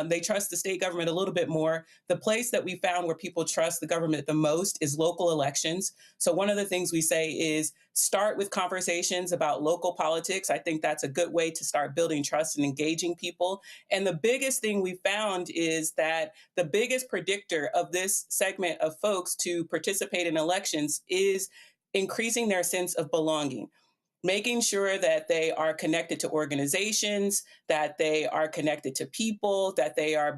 they trust the state government a little bit more. The place that we found where people trust the government the most is local elections. So one of the things we say is start with conversations about local politics. I think that's a good way to start building trust and engaging people. And the biggest thing we found is that the biggest predictor of this segment of folks to participate in elections is increasing their sense of belonging. Making sure that they are connected to organizations, that they are connected to people, that they are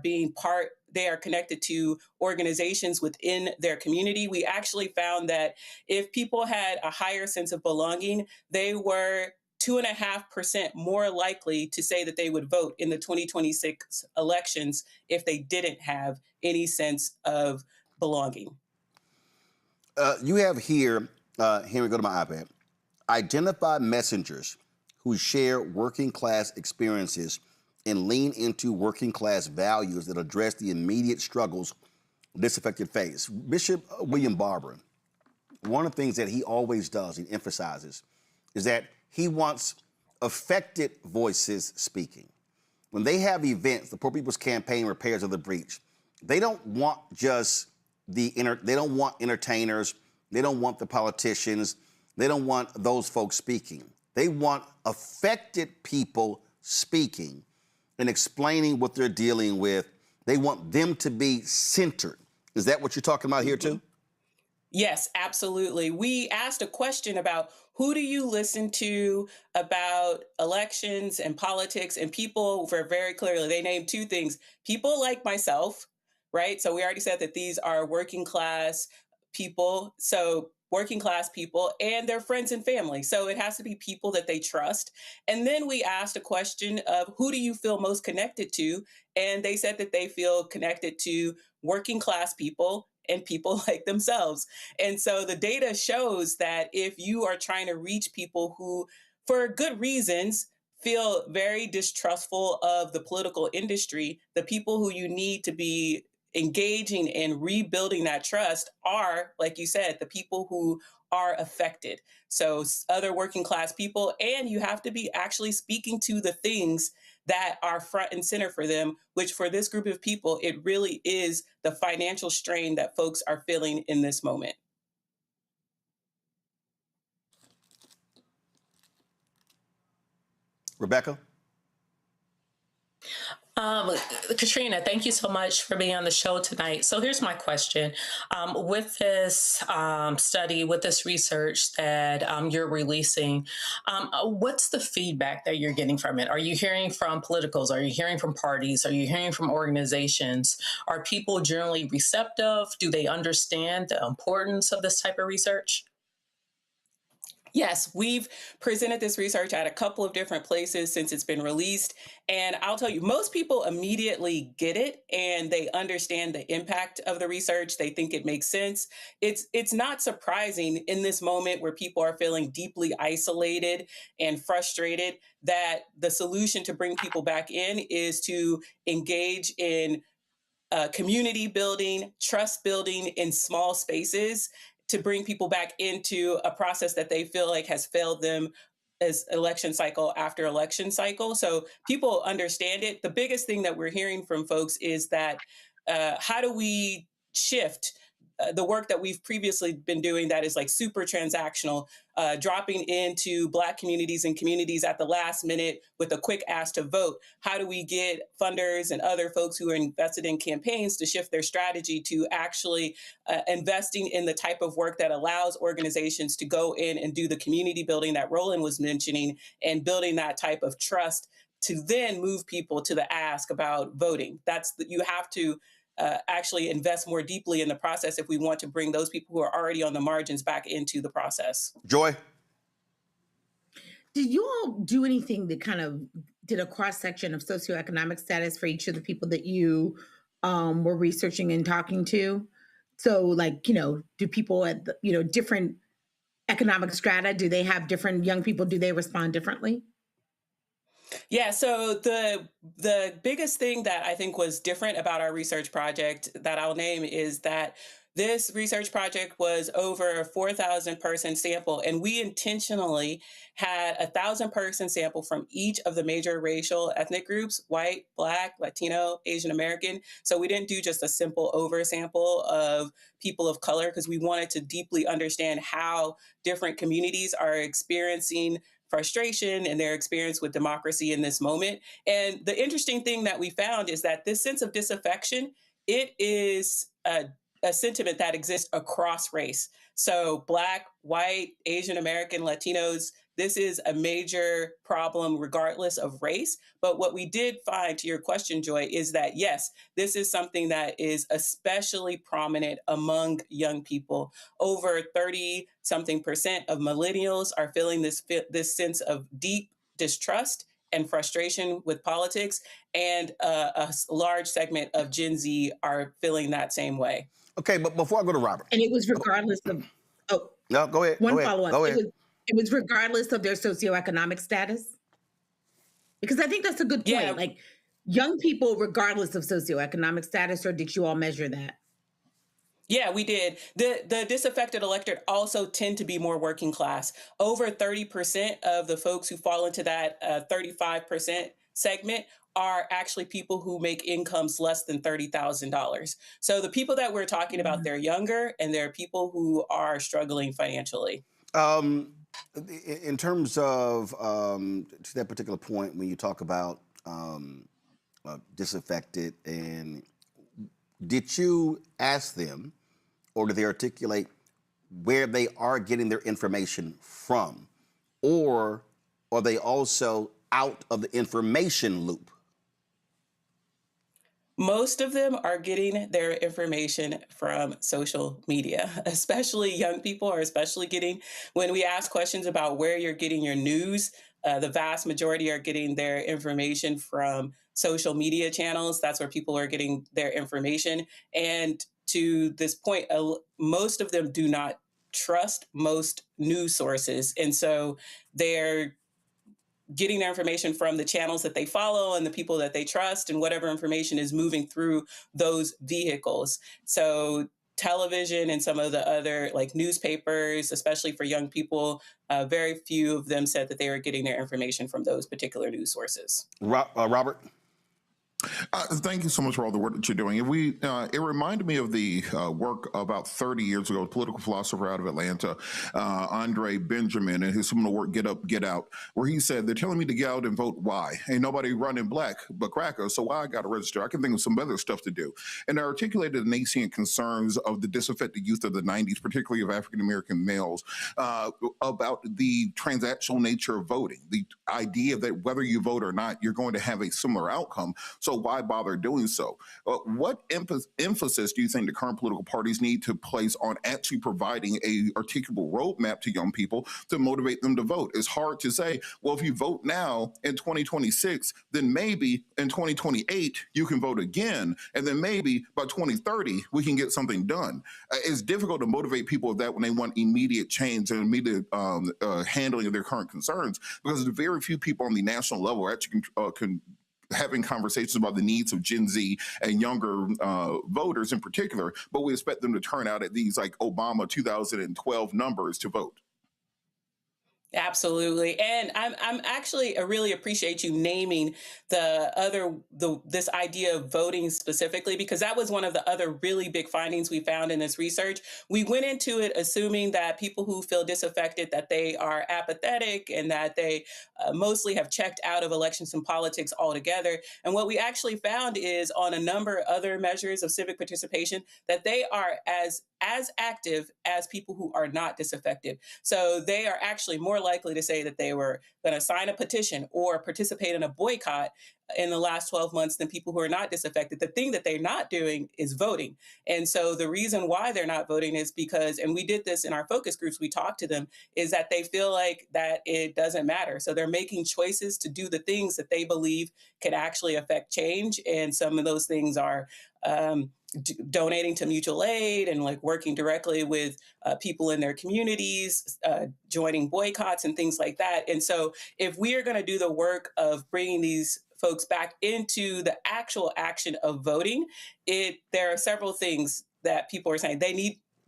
connected to organizations within their community. We actually found that if people had a higher sense of belonging, they were 2.5% more likely to say that they would vote in the 2026 elections if they didn't have any sense of belonging. You have here we go to my iPad. Identify messengers who share working class experiences and lean into working class values that address the immediate struggles disaffected face. Bishop William Barber, one of the things that he always does, he emphasizes, is that he wants affected voices speaking. When they have events, the Poor People's Campaign Repairs of the Breach, they don't want just they don't want entertainers, they don't want the politicians, they don't want those folks speaking. They want affected people speaking and explaining what they're dealing with. They want them to be centered. Is that what you're talking about here too? Yes, absolutely. We asked a question about who do you listen to about elections and politics, and people were very clearly, they named two things. People like myself, right? So we already said that these are working class people. So working class people and their friends and family. So it has to be people that they trust. And then we asked a question of who do you feel most connected to? And they said that they feel connected to working class people and people like themselves. And so the data shows that if you are trying to reach people who, for good reasons, feel very distrustful of the political industry, the people who you need to be engaging and rebuilding that trust are, like you said, the people who are affected. So other working class people, and you have to be actually speaking to the things that are front and center for them, which for this group of people, it really is the financial strain that folks are feeling in this moment. Rebecca? Katrina, thank you so much for being on the show tonight. So here's my question. With this study, with this research that you're releasing, what's the feedback that you're getting from it? Are you hearing from politicals? Are you hearing from parties? Are you hearing from organizations? Are people generally receptive? Do they understand the importance of this type of research? Yes, we've presented this research at a couple of different places since it's been released. And I'll tell you, most people immediately get it and they understand the impact of the research. They think it makes sense. It's not surprising in this moment where people are feeling deeply isolated and frustrated that the solution to bring people back in is to engage in community building, trust building in small spaces, to bring people back into a process that they feel like has failed them as election cycle after election cycle. So people understand it. The biggest thing that we're hearing from folks is that how do we shift the work that we've previously been doing that is like super transactional, dropping into Black communities and communities at the last minute with a quick ask to vote. How do we get funders and other folks who are invested in campaigns to shift their strategy to actually investing in the type of work that allows organizations to go in and do the community building that Roland was mentioning and building that type of trust to then move people to the ask about voting. You have to actually invest more deeply in the process if we want to bring those people who are already on the margins back into the process. Joy? Did you all do anything that kind of did a cross-section of socioeconomic status for each of the people that you were researching and talking to? So like, do people at, different economic strata, do they have different young people, do they respond differently? Yeah, so the biggest thing that I think was different about our research project that I'll name is that this research project was over a 4,000 person sample, and we intentionally had 1,000 person sample from each of the major racial ethnic groups: white, Black, Latino, Asian American. So we didn't do just a simple oversample of people of color because we wanted to deeply understand how different communities are experiencing frustration and their experience with democracy in this moment. And the interesting thing that we found is that this sense of disaffection, it is a sentiment that exists across race. So Black, white, Asian American, Latinos, this is a major problem regardless of race. But what we did find, to your question, Joy, is that yes, this is something that is especially prominent among young people. Over 30-something% of millennials are feeling this sense of deep distrust and frustration with politics, and a large segment of Gen Z are feeling that same way. Okay, but before I go to Robert. And it was regardless of, no, go ahead. One go ahead, follow-up. Go ahead. It was regardless of their socioeconomic status? Because I think that's a good point. Yeah. Like young people, regardless of socioeconomic status, or did you all measure that? Yeah, we did. The disaffected electorate also tend to be more working class. Over 30% of the folks who fall into that 35% segment are actually people who make incomes less than $30,000. So the people that we're talking about, they're younger, and they're people who are struggling financially. In terms of to that particular point, when you talk about disaffected, and did you ask them, or did they articulate where they are getting their information from, or are they also out of the information loop? Most of them are getting their information from social media, especially young people are especially getting, when we ask questions about where you're getting your news, the vast majority are getting their information from social media channels. That's where people are getting their information. And to this point, most of them do not trust most news sources. And so they're getting their information from the channels that they follow and the people that they trust, and whatever information is moving through those vehicles. So television and some of the other like newspapers, especially for young people, very few of them said that they were getting their information from those particular news sources. Robert? Thank you so much for all the work that you're doing. It reminded me of the work about 30 years ago, a political philosopher out of Atlanta, Andre Benjamin, and his seminal work, Get Up, Get Out, where he said, they're telling me to get out and vote. Why? Ain't nobody running black but crackers, so why I got to register? I can think of some other stuff to do. And I articulated the nascent concerns of the disaffected youth of the 90s, particularly of African-American males, about the transactional nature of voting, the idea that whether you vote or not, you're going to have a similar outcome. So why bother doing so? What emphasis do you think the current political parties need to place on actually providing a articulable roadmap to young people to motivate them to vote? It's hard to say, well, if you vote now in 2026, then maybe in 2028 you can vote again, and then maybe by 2030 we can get something done. It's difficult to motivate people with that when they want immediate change and immediate handling of their current concerns, because there's very few people on the national level actually having conversations about the needs of Gen Z and younger voters in particular, but we expect them to turn out at these like Obama 2012 numbers to vote. Absolutely. And I'm actually, I really appreciate you naming this idea of voting specifically, because that was one of the other really big findings we found in this research. We went into it assuming that people who feel disaffected, that they are apathetic and that they mostly have checked out of elections and politics altogether. And what we actually found is on a number of other measures of civic participation, that they are as active as people who are not disaffected. So they are actually more likely to say that they were going to sign a petition or participate in a boycott in the last 12 months than people who are not disaffected. The thing that they're not doing is voting. And so the reason why they're not voting is because, and we did this in our focus groups, we talked to them, is that they feel like that it doesn't matter. So they're making choices to do the things that they believe can actually affect change. And some of those things are donating to mutual aid and like working directly with people in their communities, joining boycotts and things like that. And so if we are going to do the work of bringing these folks back into the actual action of voting, there are several things that people are saying.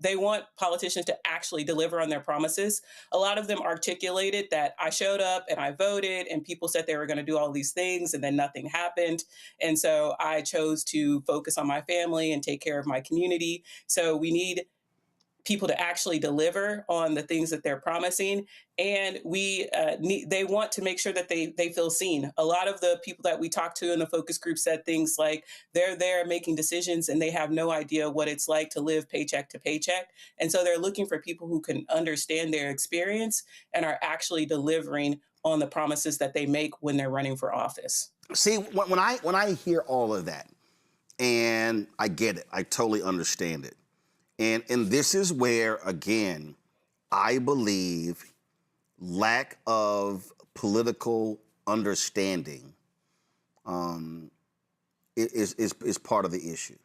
They want politicians to actually deliver on their promises. A lot of them articulated that I showed up and I voted and people said they were going to do all these things and then nothing happened. And so I chose to focus on my family and take care of my community. So we need people to actually deliver on the things that they're promising. And they want to make sure that they feel seen. A lot of the people that we talked to in the focus group said things like they're there making decisions and they have no idea what it's like to live paycheck to paycheck. And so they're looking for people who can understand their experience and are actually delivering on the promises that they make when they're running for office. See, when I hear all of that, and I get it, I totally understand it. And this is where, again, I believe lack of political understanding is part of the issue.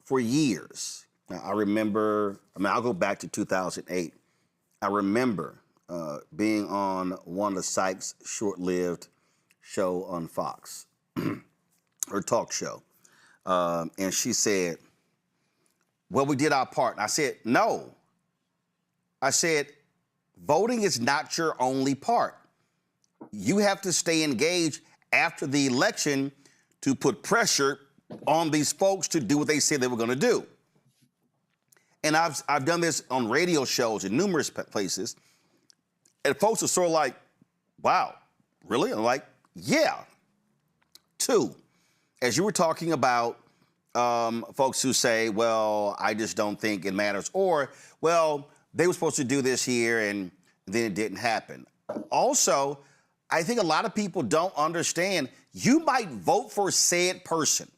For years, I'll go back to 2008. I remember being on Wanda Sykes' short-lived show on Fox, her talk show, and she said, well, we did our part. And I said, no. I said, voting is not your only part. You have to stay engaged after the election to put pressure on these folks to do what they said they were going to do. And I've done this on radio shows in numerous places. And folks are sort of like, wow, really? I'm like, yeah. Two, as you were talking about folks who say, well, I just don't think it matters. Or, well, they were supposed to do this here and then it didn't happen. Also, I think a lot of people don't understand, you might vote for said person.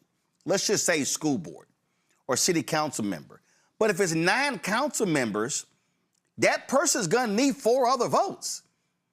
Let's just say school board or city council member. But if it's 9 council members, that person's gonna need 4 other votes.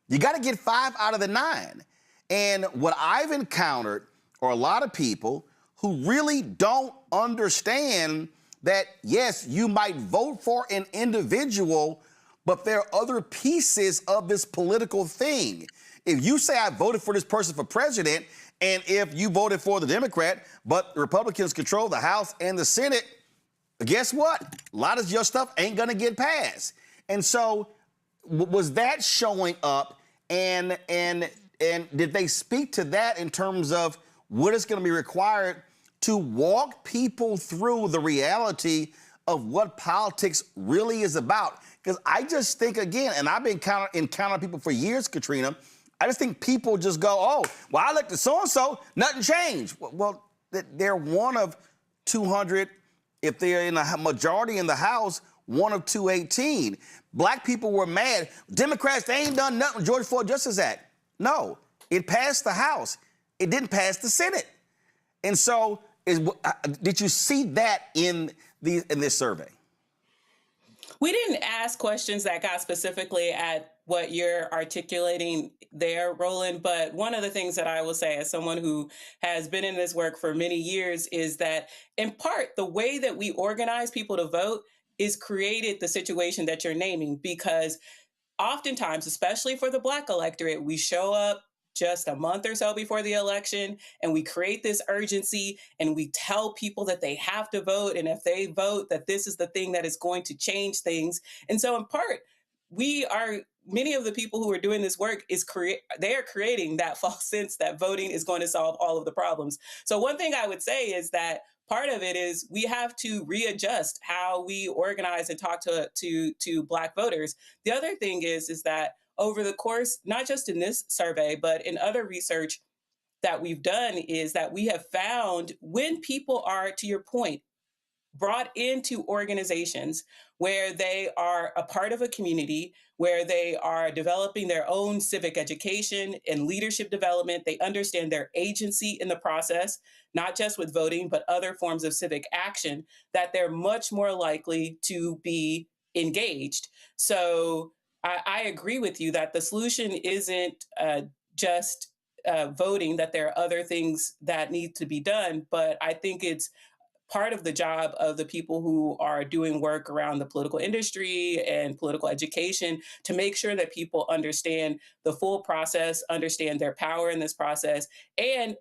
You gotta get 5 out of the 9. And what I've encountered are a lot of people who really don't understand that, yes, you might vote for an individual, but there are other pieces of this political thing. If you say I voted for this person for president, and if you voted for the Democrat, but the Republicans control the House and the Senate, guess what? A lot of your stuff ain't gonna get passed. And so was that showing up, and did they speak to that in terms of what is gonna be required to walk people through the reality of what politics really is about? Because I just think, again, and I've been encountering people for years, Katrina, I just think people just go, oh, well, I elected so-and-so, nothing changed. Well, they're one of 200, if they're in a majority in the House, one of 218. Black people were mad. Democrats, they ain't done nothing with George Floyd Justice Act. No, it passed the House. It didn't pass the Senate. And so, did you see that in this survey? We didn't ask questions that got specifically at what you're articulating there, Roland. But one of the things that I will say as someone who has been in this work for many years is that, in part, the way that we organize people to vote is created the situation that you're naming, because oftentimes, especially for the Black electorate, we show up just a month or so before the election, and we create this urgency, and we tell people that they have to vote, and if they vote, that this is the thing that is going to change things. And so, in part, many of the people who are doing this work they are creating that false sense that voting is going to solve all of the problems. So one thing I would say is that part of it is we have to readjust how we organize and talk to Black voters. The other thing is that over the course, not just in this survey, but in other research that we've done, is that we have found when people are, to your point, brought into organizations where they are a part of a community, where they are developing their own civic education and leadership development, they understand their agency in the process, not just with voting, but other forms of civic action, that they're much more likely to be engaged. So I agree with you that the solution isn't just voting, that there are other things that need to be done, but I think it's part of the job of the people who are doing work around the political industry and political education to make sure that people understand the full process, understand their power in this process, and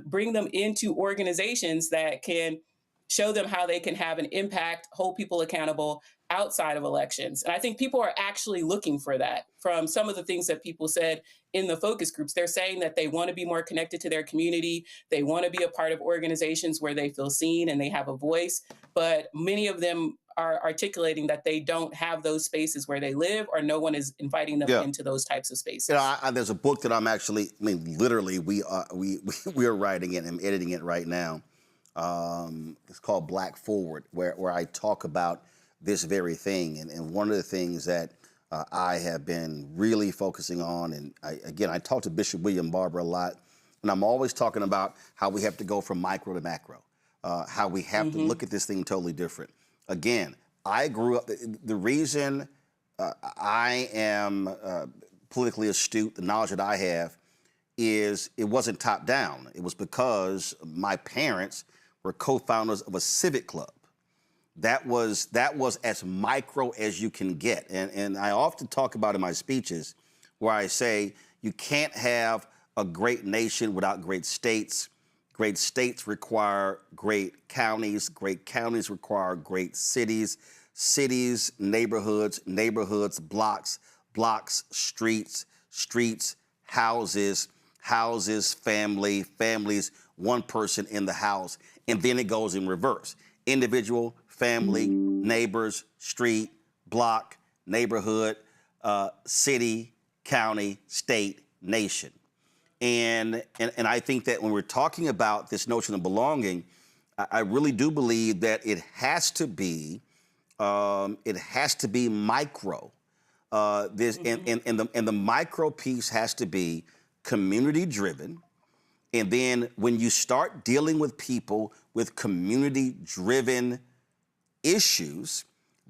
bring them into organizations that can show them how they can have an impact, hold people accountable outside of elections. And I think people are actually looking for that. From some of the things that people said in the focus groups, they're saying that they want to be more connected to their community. They want to be a part of organizations where they feel seen and they have a voice. But many of them are articulating that they don't have those spaces where they live, or no one is inviting them into those types of spaces. You know, there's a book that I'm actually, literally, we are writing it and editing it right now. It's called Black Forward, where I talk about this very thing. And one of the things that I have been really focusing on, and I talk to Bishop William Barber a lot, and I'm always talking about how we have to go from micro to macro, how we have to look at this thing totally different. Again, I grew up, the reason I am politically astute, the knowledge that I have, is it wasn't top down. It was because my parents were co-founders of a civic club. That was as micro as you can get. And I often talk about in my speeches where I say you can't have a great nation without great states. Great states require great counties require great cities. Cities, neighborhoods, blocks, streets, houses, families, one person in the house. And then it goes in reverse. Individual, family, neighbors, street, block, neighborhood, city, county, state, nation. And I think that when we're talking about this notion of belonging, I really do believe that it has to be micro. And the micro piece has to be community driven. And then when you start dealing with people with community driven issues,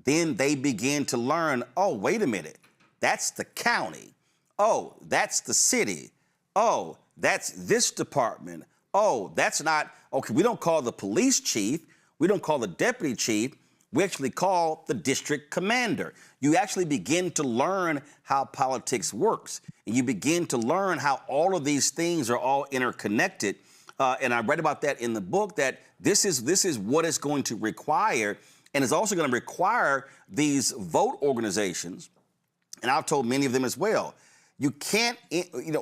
then they begin to learn, oh, wait a minute, that's the county. Oh, that's the city. Oh, that's this department. Oh, that's not, okay, we don't call the police chief. We don't call the deputy chief. We actually call the district commander. You actually begin to learn how politics works. And you begin to learn how all of these things are all interconnected. And I read about that in the book, that this is what it's going to require And it's also going to require these vote organizations, and I've told many of them as well, you can't,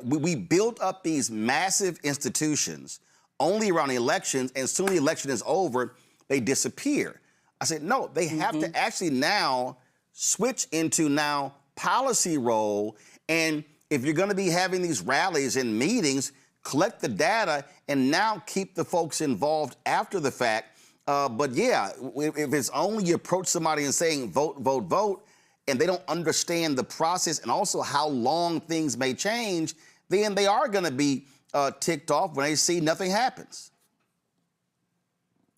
we built up these massive institutions only around the elections, and soon the election is over, they disappear. I said, no, they have to actually now switch into now policy role. And if you're going to be having these rallies and meetings, collect the data and now keep the folks involved after the fact. But yeah, if it's only you approach somebody and saying vote, vote, vote, and they don't understand the process and also how long things may change, then they are going to be ticked off when they see nothing happens.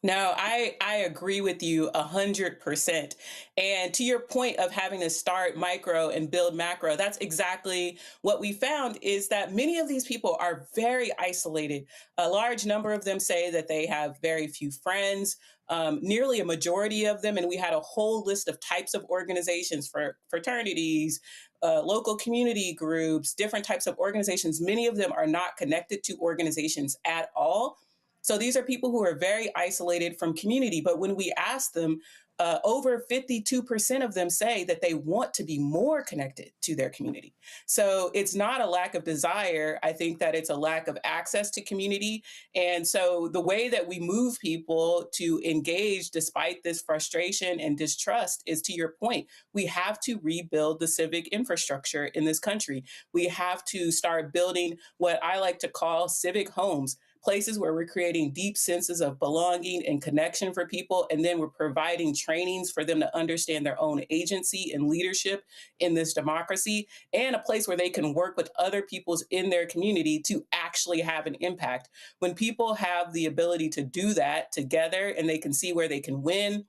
No, I agree with you 100%. And to your point of having to start micro and build macro, that's exactly what we found is that many of these people are very isolated. A large number of them say that they have very few friends, nearly a majority of them. And we had a whole list of types of organizations for fraternities, local community groups, different types of organizations. Many of them are not connected to organizations at all. So these are people who are very isolated from community. But when we ask them, over 52% of them say that they want to be more connected to their community. So it's not a lack of desire. I think that it's a lack of access to community. And so the way that we move people to engage despite this frustration and distrust is, to your point, we have to rebuild the civic infrastructure in this country. We have to start building what I like to call civic homes, places where we're creating deep senses of belonging and connection for people. And then we're providing trainings for them to understand their own agency and leadership in this democracy, and a place where they can work with other peoples in their community to actually have an impact. When people have the ability to do that together and they can see where they can win,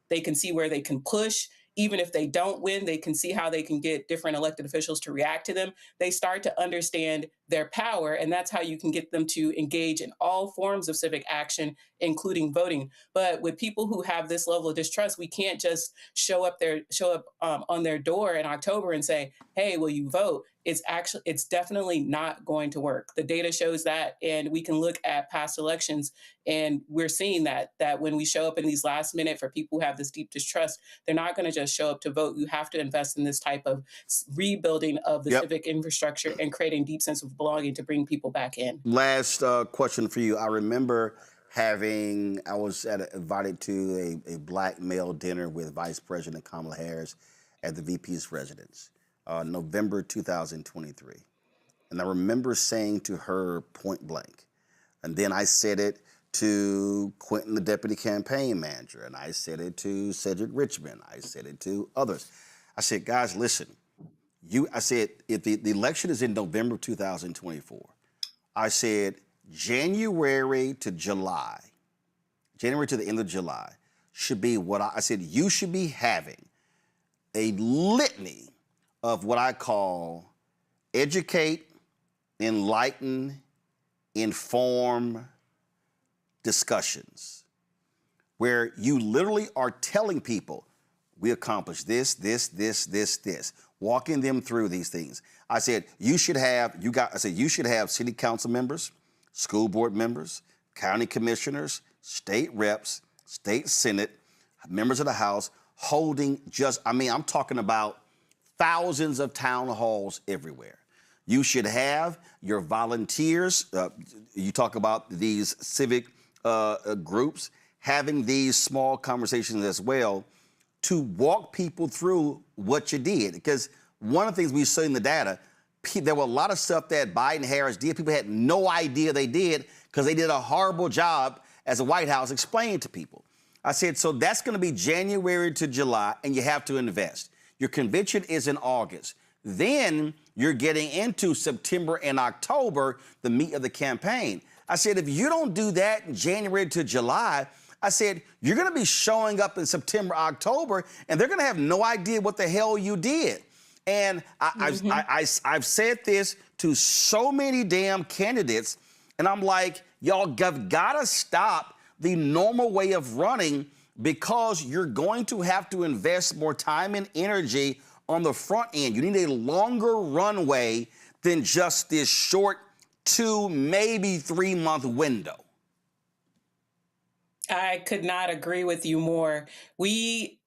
they can see where they can push. Even if they don't win, they can see how they can get different elected officials to react to them. They start to understand their power, and that's how you can get them to engage in all forms of civic action, including voting. But with people who have this level of distrust, we can't just show up on their door in October and say, "Hey, will you vote?" It's definitely not going to work. The data shows that, and we can look at past elections, and we're seeing that when we show up in these last minute for people who have this deep distrust, they're not going to just show up to vote. You have to invest in this type of rebuilding of the civic infrastructure and creating deep sense of belonging to bring people back in. Last question for you. I remember I was invited to a black male dinner with Vice President Kamala Harris at the VP's residence. November 2023. And I remember saying to her point blank, and then I said it to Quentin, the deputy campaign manager, and I said it to Cedric Richmond, I said it to others. I said, guys, listen, I said, if the election is in November 2024, I said, January to the end of July should be I said, you should be having a litany of what I call educate, enlighten, inform discussions, where you literally are telling people, we accomplished this, walking them through these things. I said, you should have city council members, school board members, county commissioners, state reps, state senate, members of the House, holding I'm talking about thousands of town halls everywhere. You should have your volunteers. You talk about these civic groups having these small conversations as well to walk people through what you did. Because one of the things we saw in the data, there were a lot of stuff that Biden Harris did. People had no idea they did because they did a horrible job as a White House explaining to people. I said, so that's going to be January to July, and you have to invest. Your convention is in August. Then you're getting into September and October, the meat of the campaign. I said, if you don't do that in January to July, I said, you're going to be showing up in September, October, and they're going to have no idea what the hell you did. And I've said this to so many damn candidates, and I'm like, y'all have got to stop the normal way of running, because you're going to have to invest more time and energy on the front end. You need a longer runway than just this short 2, maybe 3 month window. I could not agree with you more. We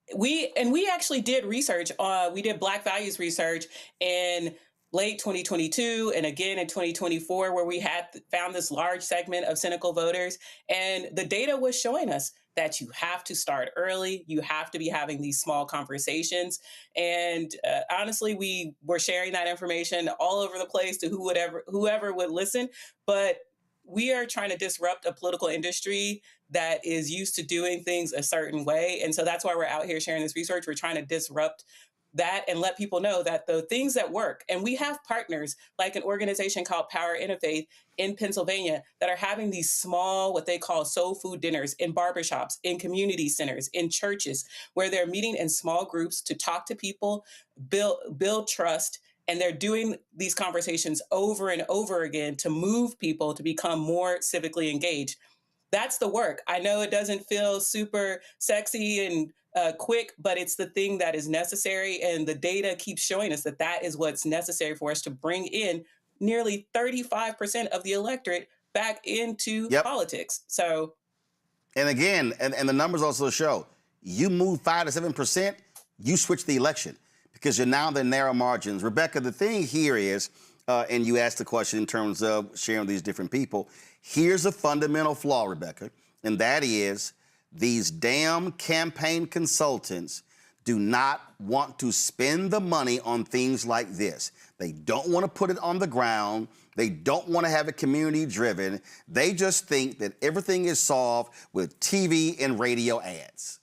actually did research. We did Black values research in late 2022 and again in 2024, where we had found this large segment of cynical voters, and the data was showing us that you have to start early. You have to be having these small conversations. And honestly, we were sharing that information all over the place to whoever would listen. But we are trying to disrupt a political industry that is used to doing things a certain way. And so that's why we're out here sharing this research. We're trying to disrupt that and let people know that the things that work, and we have partners like an organization called Power Interfaith in Pennsylvania that are having these small, what they call soul food dinners in barbershops, in community centers, in churches, where they're meeting in small groups to talk to people, build trust. And they're doing these conversations over and over again to move people to become more civically engaged. That's the work. I know it doesn't feel super sexy and quick, but it's the thing that is necessary. And the data keeps showing us that that is what's necessary for us to bring in nearly 35% of the electorate back into politics. So, and again, and the numbers also show, you move 5 to 7%, you switch the election because you're now in the narrow margins. Rebecca, the thing here is, and you asked the question in terms of sharing with these different people, here's a fundamental flaw, Rebecca, and that is these damn campaign consultants do not want to spend the money on things like this. They don't want to put it on the ground. They don't want to have it community driven. They just think that everything is solved with TV and radio ads.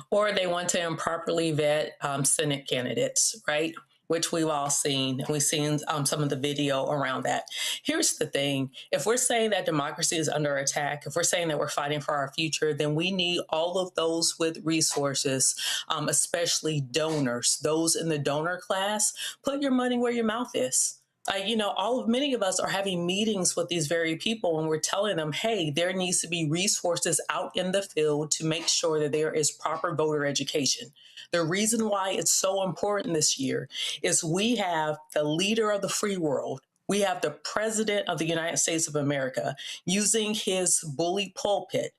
Or they want to improperly vet Senate candidates, right? Which we've all seen. We've seen some of the video around that. Here's the thing. If we're saying that democracy is under attack, if we're saying that we're fighting for our future, then we need all of those with resources, especially donors, those in the donor class. Put your money where your mouth is. Many of us are having meetings with these very people and we're telling them, hey, there needs to be resources out in the field to make sure that there is proper voter education. The reason why it's so important this year is we have the leader of the free world. We have the president of the United States of America using his bully pulpit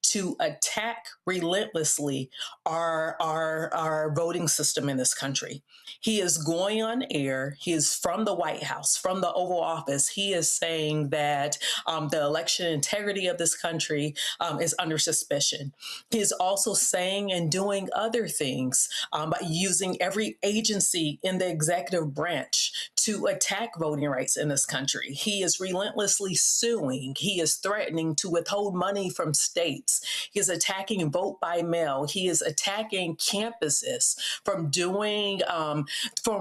to attack relentlessly our voting system in this country. He is going on air. He is from the White House, from the Oval Office. He is saying that the election integrity of this country is under suspicion. He is also saying and doing other things by using every agency in the executive branch to attack voting rights in this country. He is relentlessly suing. He is threatening to withhold money from states. He is attacking vote by mail. He is attacking campuses from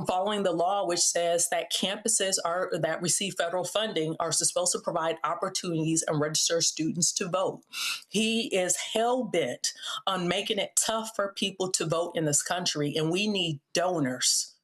following the law, which says that campuses that receive federal funding are supposed to provide opportunities and register students to vote. He is hell-bent on making it tough for people to vote in this country, and we need donors.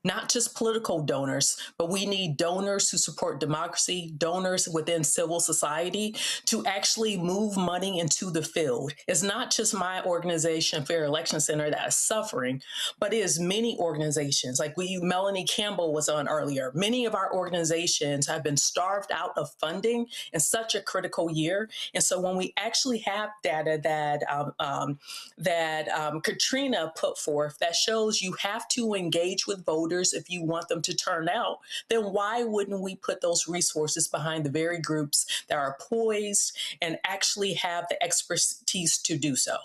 Not just political donors, but we need donors who support democracy, donors within civil society to actually move money into the field. It's not just my organization, Fair Election Center, that is suffering, but it is many organizations. Like Melanie Campbell was on earlier. Many of our organizations have been starved out of funding in such a critical year. And so when we actually have data that Katrina put forth that shows you have to engage with voters if you want them to turn out, then why wouldn't we put those resources behind the very groups that are poised and actually have the expertise to do so?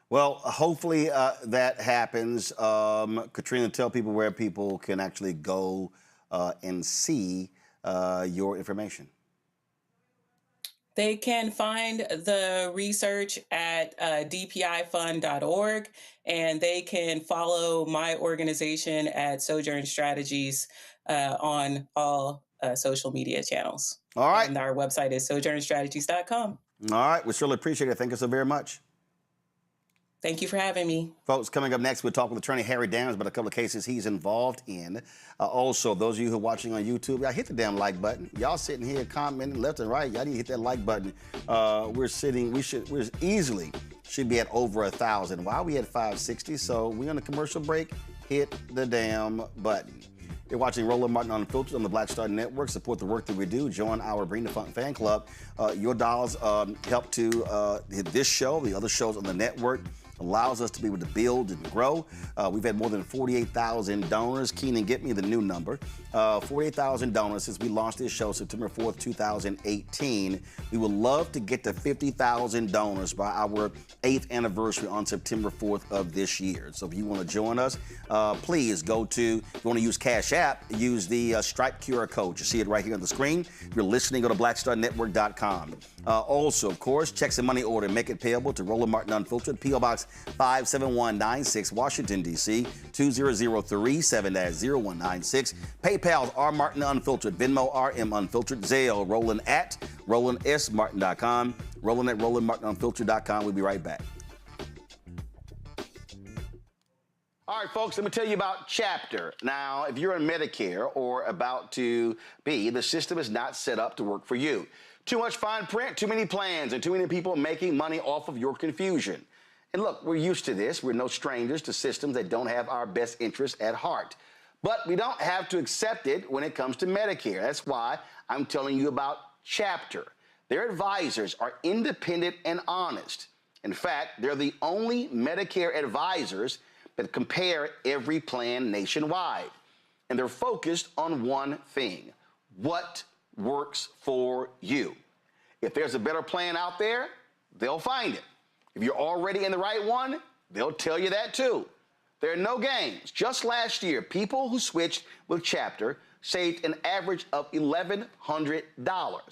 Well, hopefully that happens. Katrina, tell people where people can actually go and see your information. They can find the research at dpifund.org, and they can follow my organization at Sojourn Strategies on all social media channels. All right. And our website is sojournstrategies.com. All right. We surely appreciate it. Thank you so very much. Thank you for having me. Folks, coming up next, we'll talk with attorney Harry Downs about a couple of cases he's involved in. Also, those of you who are watching on YouTube, y'all hit the damn like button. Y'all sitting here commenting left and right. Y'all need to hit that like button. We easily should be at over 1,000. Why are we at 560? So we're on a commercial break. Hit the damn button. You're watching Roland Martin Unfiltered on the Black Star Network. Support the work that we do. Join our Bring the Funk fan club. Your dollars help to hit this show, the other shows on the network. Allows us to be able to build and grow. We've had more than 48,000 donors. Keenan, get me the new number. 48,000 donors since we launched this show September 4th, 2018. We would love to get to 50,000 donors by our 8th anniversary on September 4th of this year. So if you want to join us, please go to, if you want to use Cash App, use the Stripe QR code. You see it right here on the screen. If you're listening, go to blackstarnetwork.com. Also, of course, checks and money order. Make it payable to Roland Martin Unfiltered, P.O. Box 57196, Washington, D.C. 20037-0196. PayPal's R Martin Unfiltered, Venmo RM Unfiltered, Zelle Roland at RolandSMartin.com, Roland at RolandMartinUnfiltered.com. We'll be right back. All right, folks, let me tell you about Chapter. Now, if you're on Medicare or about to be, the system is not set up to work for you. Too much fine print, too many plans, and too many people making money off of your confusion. And look, we're used to this. We're no strangers to systems that don't have our best interests at heart. But we don't have to accept it when it comes to Medicare. That's why I'm telling you about Chapter. Their advisors are independent and honest. In fact, they're the only Medicare advisors that compare every plan nationwide. And they're focused on one thing: what works for you. If there's a better plan out there, they'll find it. If you're already in the right one, they'll tell you that too. There are no games. Just last year, people who switched with Chapter saved an average of $1,100.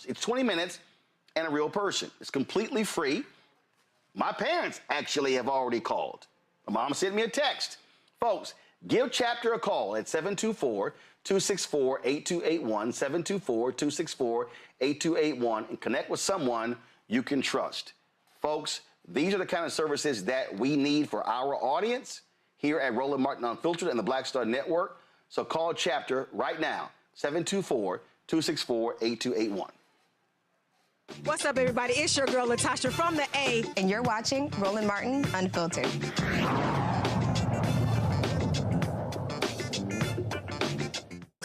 It's 20 minutes and a real person. It's completely free. My parents actually have already called. My mom sent me a text. Folks, give Chapter a call at 724-264-8281, 724-264-8281, and connect with someone you can trust. Folks, these are the kind of services that we need for our audience here at Roland Martin Unfiltered and the Black Star Network. So call Chapter right now, 724-264-8281. What's up, everybody? It's your girl, Latasha from the A. And you're watching Roland Martin Unfiltered.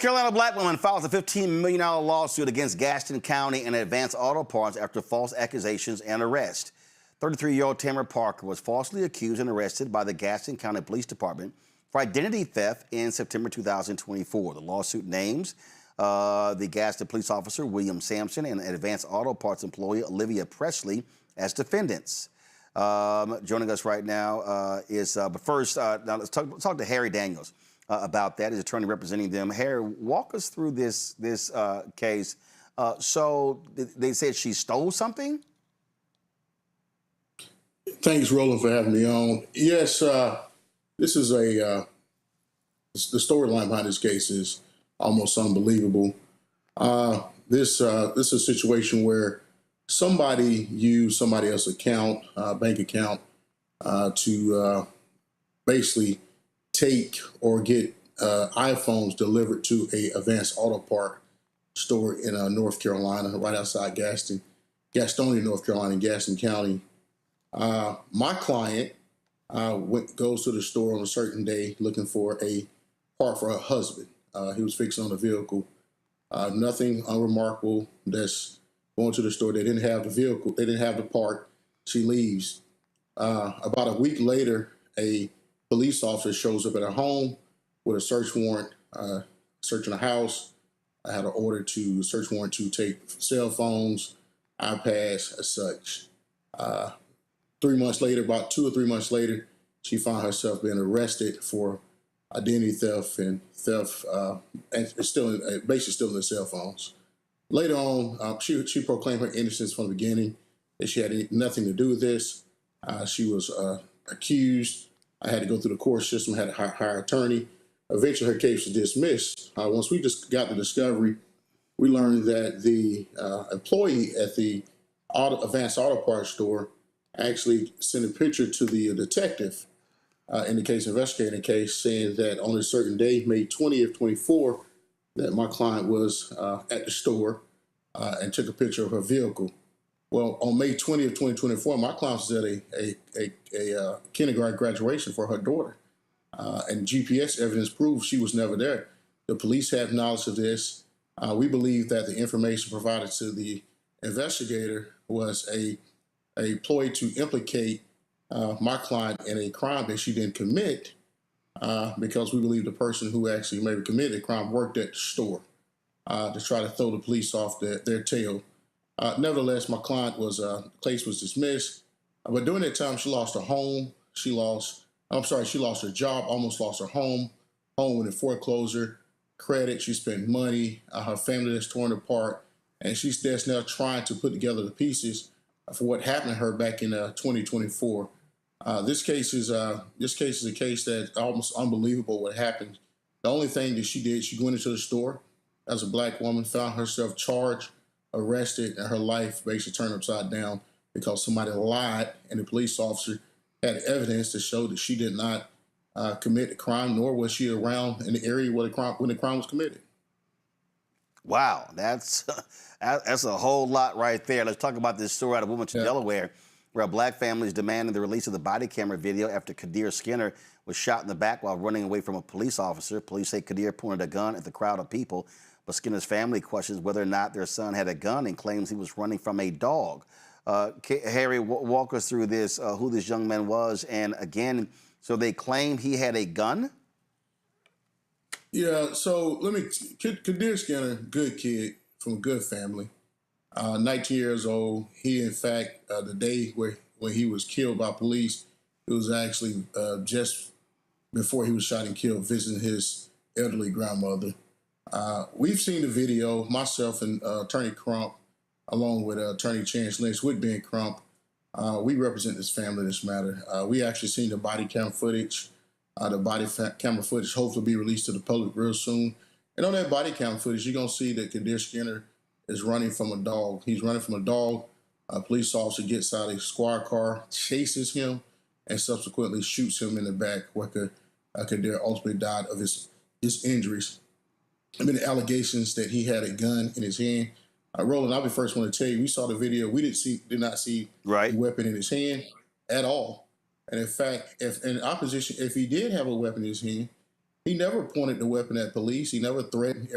Carolina black woman files a $15 million lawsuit against Gaston County and Advance Auto Parts after false accusations and arrest. 33-year-old Tamara Parker was falsely accused and arrested by the Gaston County Police Department for identity theft in September 2024. The lawsuit names the Gaston police officer, William Sampson, and Advance Auto Parts employee, Olivia Presley, as defendants. Joining us right now but first, now let's talk to Harry Daniels about that, his attorney representing them. Harry, walk us through this case. So they said she stole something? Thanks, Roland, for having me on. Yes, this is the storyline behind this case is almost unbelievable. This is a situation where somebody used somebody else's account, bank account, to basically take or get iPhones delivered to a Advanced Auto Part store in North Carolina, right outside Gastonia, North Carolina, in Gaston County. My client goes to the store on a certain day looking for a part for her husband. He was fixing on a vehicle. Nothing unremarkable. That's going to the store. They didn't have the vehicle. They didn't have the part. She leaves. About a week later, a police officer shows up at her home with a search warrant, searching a house. I had an order to search warrant to take cell phones, iPads, as such. 3 months later, about 2 or 3 months later, she found herself being arrested for identity theft and theft, and basically stealing the cell phones. Later on, she proclaimed her innocence from the beginning, that she had nothing to do with this. She was accused. I had to go through the court system, had to hire an attorney. Eventually, her case was dismissed. Once we just got the discovery, we learned that the employee at the Advanced Auto Parts store actually sent a picture to the detective in the case, investigating the case, saying that on a certain day, May 20th, 24, that my client was at the store and took a picture of her vehicle. Well, on May 20th, 2024, my client was at a kindergarten graduation for her daughter. And GPS evidence proved she was never there. The police have knowledge of this. We believe that the information provided to the investigator was a ploy to implicate my client in a crime that she didn't commit, because we believe the person who actually maybe committed the crime worked at the store to try to throw the police off their tail. Nevertheless, my client case was dismissed. But during that time, she lost her home. She lost her job, almost lost her home went in foreclosure, credit. She spent money, her family is torn apart, and she's just now trying to put together the pieces for what happened to her back in 2024. This case is a case that's almost unbelievable what happened. The only thing that she did, she went into the store as a black woman, found herself charged, arrested, and her life basically turned upside down because somebody lied, and the police officer had evidence to show that she did not commit the crime, nor was she around in the area when the crime was committed. Wow, that's a whole lot right there. Let's talk about this story out of Wilmington, Delaware, where a black family is demanding the release of the body camera video after Kadir Skinner was shot in the back while running away from a police officer. Police say Kadir pointed a gun at the crowd of people, but Skinner's family questions whether or not their son had a gun and claims he was running from a dog. Harry, walk us through this, who this young man was, and again, so they claim he had a gun? Yeah, so Kadir Skinner, good kid from a good family, 19 years old. He, in fact, the day when he was killed by police, it was actually just before he was shot and killed, visiting his elderly grandmother. We've seen the video, myself and Attorney Crump, along with Attorney Chance Lynch with Ben Crump. We represent this family in this matter. We actually seen the body cam footage. The body camera footage hopefully be released to the public real soon. And on that body cam footage, you're going to see that Kadir Skinner is running from a dog. He's running from a dog. A police officer gets out of a squad car, chases him, and subsequently shoots him in the back, where Kadir ultimately died of his injuries. I mean, the allegations that he had a gun in his hand. Roland, I'll be first one to tell you, we saw the video. We did not see a weapon in his hand at all. And in fact, if in opposition, if he did have a weapon in his hand, he never pointed the weapon at police. He never threatened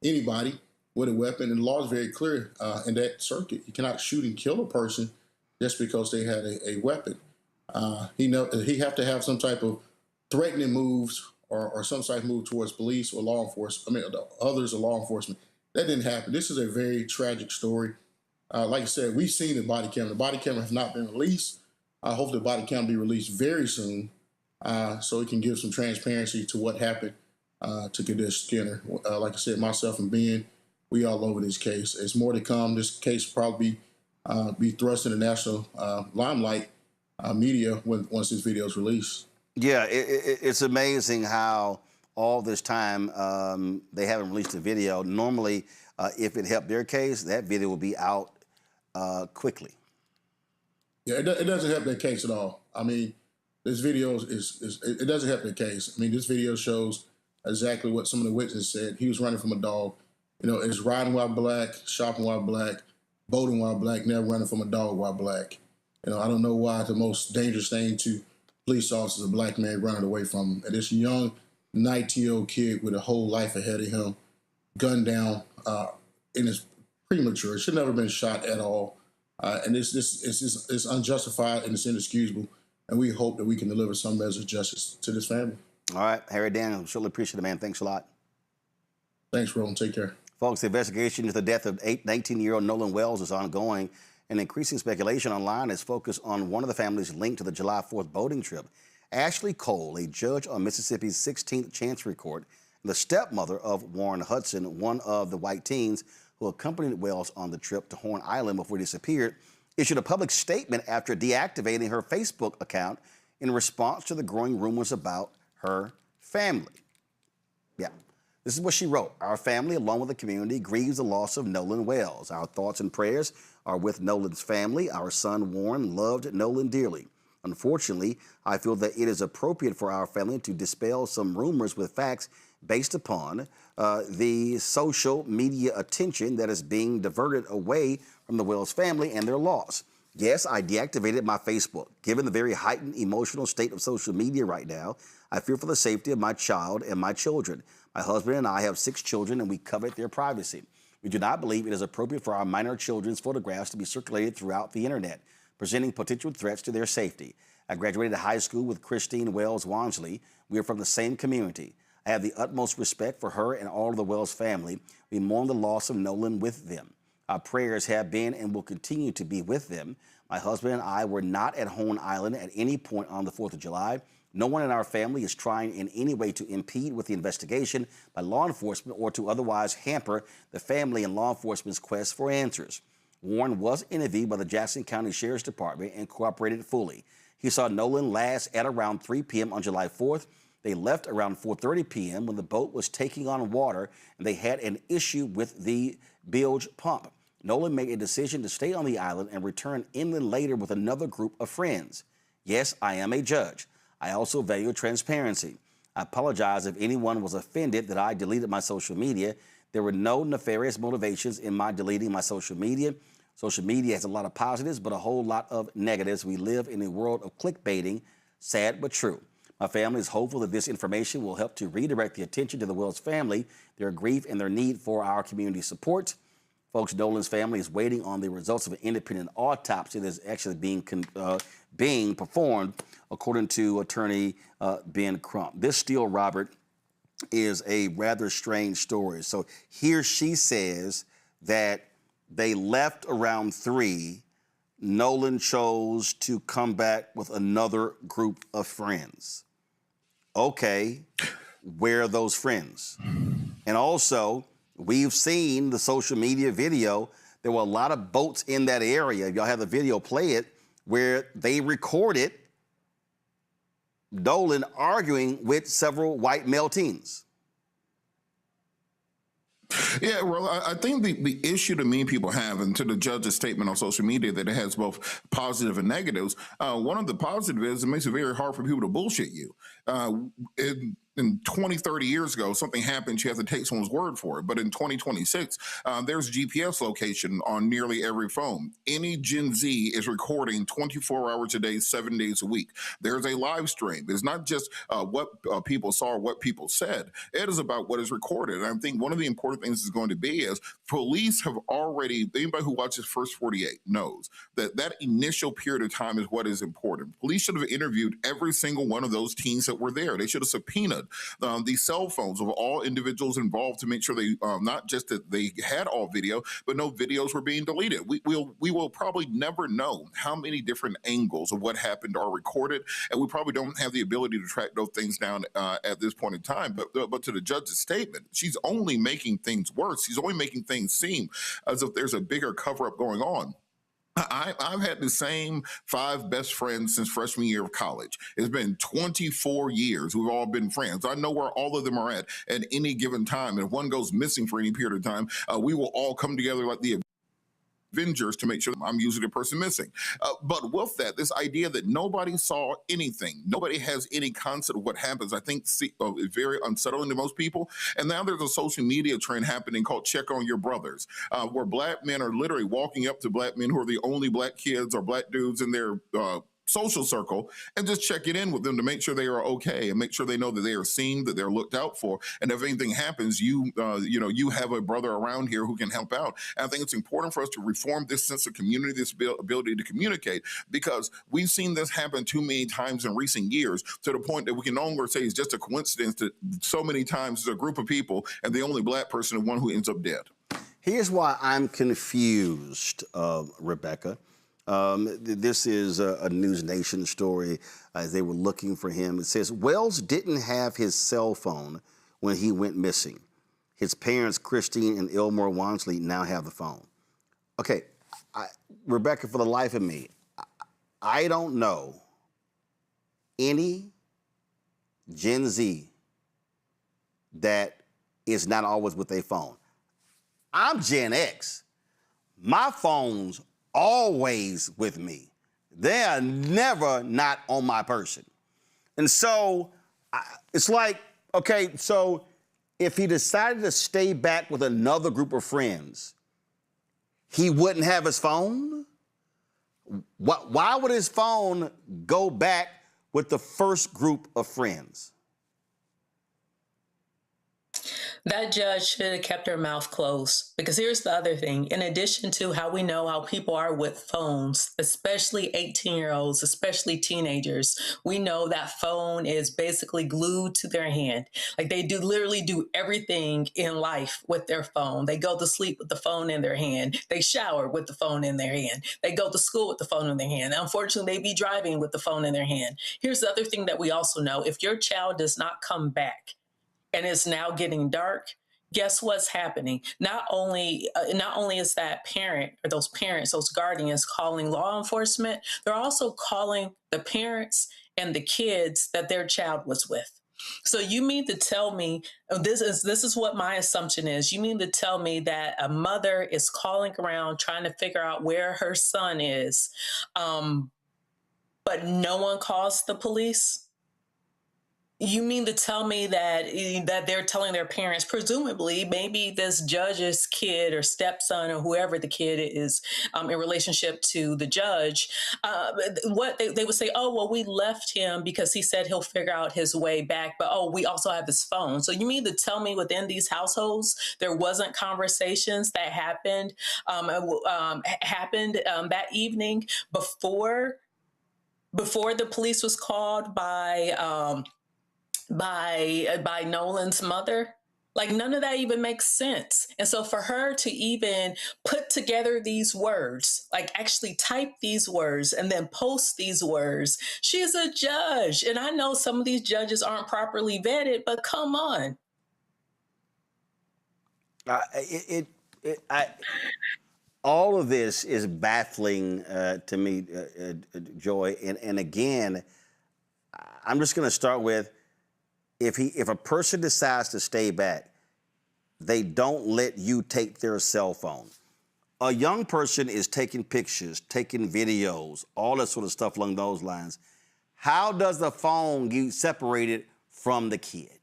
anybody with a weapon. And the law is very clear in that circuit. You cannot shoot and kill a person just because they had a weapon. He have to have some type of threatening moves or some type of move towards police or law enforcement. I mean, others or law enforcement. That didn't happen. This is a very tragic story. Like I said, we've seen the body camera. The body camera has not been released. I hope the body camera be released very soon so it can give some transparency to what happened to Kadir Skinner. Like I said, myself and Ben, we all over this case. There's more to come. This case will probably be thrust in the national limelight media once this video is released. Yeah, it's amazing how all this time they haven't released the video. Normally, if it helped their case, that video will be out quickly. Yeah, it doesn't help their case at all. I mean, this video it doesn't help their case. I mean, this video shows exactly what some of the witnesses said. He was running from a dog. You know, it's riding while black, shopping while black, boating while black, never running from a dog while black. You know, I don't know why the most dangerous thing to police officers is a black man running away from him. And this young 19-year-old kid with a whole life ahead of him, gunned down, and is premature. Should never been shot at all. And it's unjustified and it's inexcusable. And we hope that we can deliver some measure of justice to this family. All right, Harry Daniel, surely appreciate it, man. Thanks a lot. Thanks, Roland. Take care. Folks, the investigation into the death of 19-year-old Nolan Wells is ongoing, and increasing speculation online is focused on one of the families linked to the July 4th boating trip. Ashley Cole, a judge on Mississippi's 16th Chancery Court, the stepmother of Warren Hudson, one of the white teens who accompanied Wells on the trip to Horn Island before he disappeared, issued a public statement after deactivating her Facebook account in response to the growing rumors about her family. Yeah, this is what she wrote. Our family, along with the community, grieves the loss of Nolan Wells. Our thoughts and prayers are with Nolan's family. Our son, Warren, loved Nolan dearly. Unfortunately, I feel that it is appropriate for our family to dispel some rumors with facts based upon the social media attention that is being diverted away from the Wells family and their loss. Yes, I deactivated my Facebook. Given the very heightened emotional state of social media right now, I fear for the safety of my child and my children. My husband and I have 6 children, and we covet their privacy. We do not believe it is appropriate for our minor children's photographs to be circulated throughout the internet, presenting potential threats to their safety. I graduated high school with Christine Wells Wansley. We are from the same community. I have the utmost respect for her and all of the Wells family. We mourn the loss of Nolan with them. Our prayers have been and will continue to be with them. My husband and I were not at Hone Island at any point on the 4th of July. No one in our family is trying in any way to impede with the investigation by law enforcement or to otherwise hamper the family and law enforcement's quest for answers. Warren was interviewed by the Gaston County Sheriff's Department and cooperated fully. He saw Nolan last at around 3 p.m. on July 4th. They left around 4:30 p.m. when the boat was taking on water and they had an issue with the bilge pump. Nolan made a decision to stay on the island and return inland later with another group of friends. Yes, I am a judge. I also value transparency. I apologize if anyone was offended that I deleted my social media. There were no nefarious motivations in my deleting my social media. Social media has a lot of positives, but a whole lot of negatives. We live in a world of clickbaiting, sad but true. My family is hopeful that this information will help to redirect the attention to the Wells family, their grief, and their need for our community support. Folks, Nolan's family is waiting on the results of an independent autopsy that is actually being performed, according to attorney Ben Crump. This still, Robert, is a rather strange story. So here she says that they left around 3. Nolan chose to come back with another group of friends. Okay, where are those friends? And also, we've seen the social media video. There were a lot of boats in that area. If y'all have the video, play it, where they recorded Nolan arguing with several white male teens. Yeah, well, I think the issue to me people have, and to the judge's statement on social media that it has both positive and negatives, one of the positive is it makes it very hard for people to bullshit you. In 20, 30 years ago, something happens, you have to take someone's word for it. But in 2026, there's GPS location on nearly every phone. Any Gen Z is recording 24 hours a day, 7 days a week. There's a live stream. It's not just what people saw or what people said. It is about what is recorded. And I think one of the important things is going to be is police have already, anybody who watches First 48 knows that that initial period of time is what is important. Police should have interviewed every single one of those teens that were there. They should have subpoenaed the cell phones of all individuals involved to make sure they, not just that they had all video, but no videos were being deleted. We will probably never know how many different angles of what happened are recorded, and we probably don't have the ability to track those things down at this point in time. But to the judge's statement, she's only making things worse. She's only making things seem as if there's a bigger cover-up going on. I've had the same 5 best friends since freshman year of college. It's been 24 years. We've all been friends. I know where all of them are at any given time. And if one goes missing for any period of time, we will all come together like the Avengers to make sure I'm usually the person missing. But with that, this idea that nobody saw anything, nobody has any concept of what happens, I think is very unsettling to most people. And now there's a social media trend happening called Check on Your Brothers, where black men are literally walking up to black men who are the only black kids or black dudes in their social circle and just checking in with them to make sure they are okay and make sure they know that they are seen, that they're looked out for. And if anything happens, you have a brother around here who can help out. And I think it's important for us to reform this sense of community, this ability to communicate, because we've seen this happen too many times in recent years to the point that we can no longer say it's just a coincidence that so many times there's a group of people and the only black person is one who ends up dead. Here's why I'm confused, Rebecca. This is a News Nation story as they were looking for him. It says, Wells didn't have his cell phone when he went missing. His parents, Christine and Elmore Wansley, now have the phone. Okay, Rebecca, for the life of me, I don't know any Gen Z that is not always with a phone. I'm Gen X. My phone's always with me. They are never not on my person. And so it's like, okay, so if he decided to stay back with another group of friends, he wouldn't have his phone? Why would his phone go back with the first group of friends? That judge should have kept her mouth closed. Because here's the other thing. In addition to how we know how people are with phones, especially 18-year-olds, especially teenagers, we know that phone is basically glued to their hand. Like they literally do everything in life with their phone. They go to sleep with the phone in their hand. They shower with the phone in their hand. They go to school with the phone in their hand. Unfortunately, they be driving with the phone in their hand. Here's the other thing that we also know. If your child does not come back, and it's now getting dark, guess what's happening? Not only is that parent or those parents, those guardians calling law enforcement, they're also calling the parents and the kids that their child was with. So you mean to tell me, this is what my assumption is, you mean to tell me that a mother is calling around trying to figure out where her son is, but no one calls the police? You mean to tell me that they're telling their parents, presumably maybe this judge's kid or stepson or whoever the kid is in relationship to the judge, what they would say, oh, well, we left him because he said he'll figure out his way back, but oh, we also have his phone. So you mean to tell me within these households there wasn't conversations that happened that evening before the police was called by Nolan's mother? Like, none of that even makes sense. And so for her to even put together these words, like actually type these words and then post these words, she's a judge. And I know some of these judges aren't properly vetted, but come on. All of this is baffling to me, Joy. And again, I'm just going to start with, if a person decides to stay back, they don't let you take their cell phone. A young person is taking pictures, taking videos, all that sort of stuff along those lines. How does the phone get separated from the kid?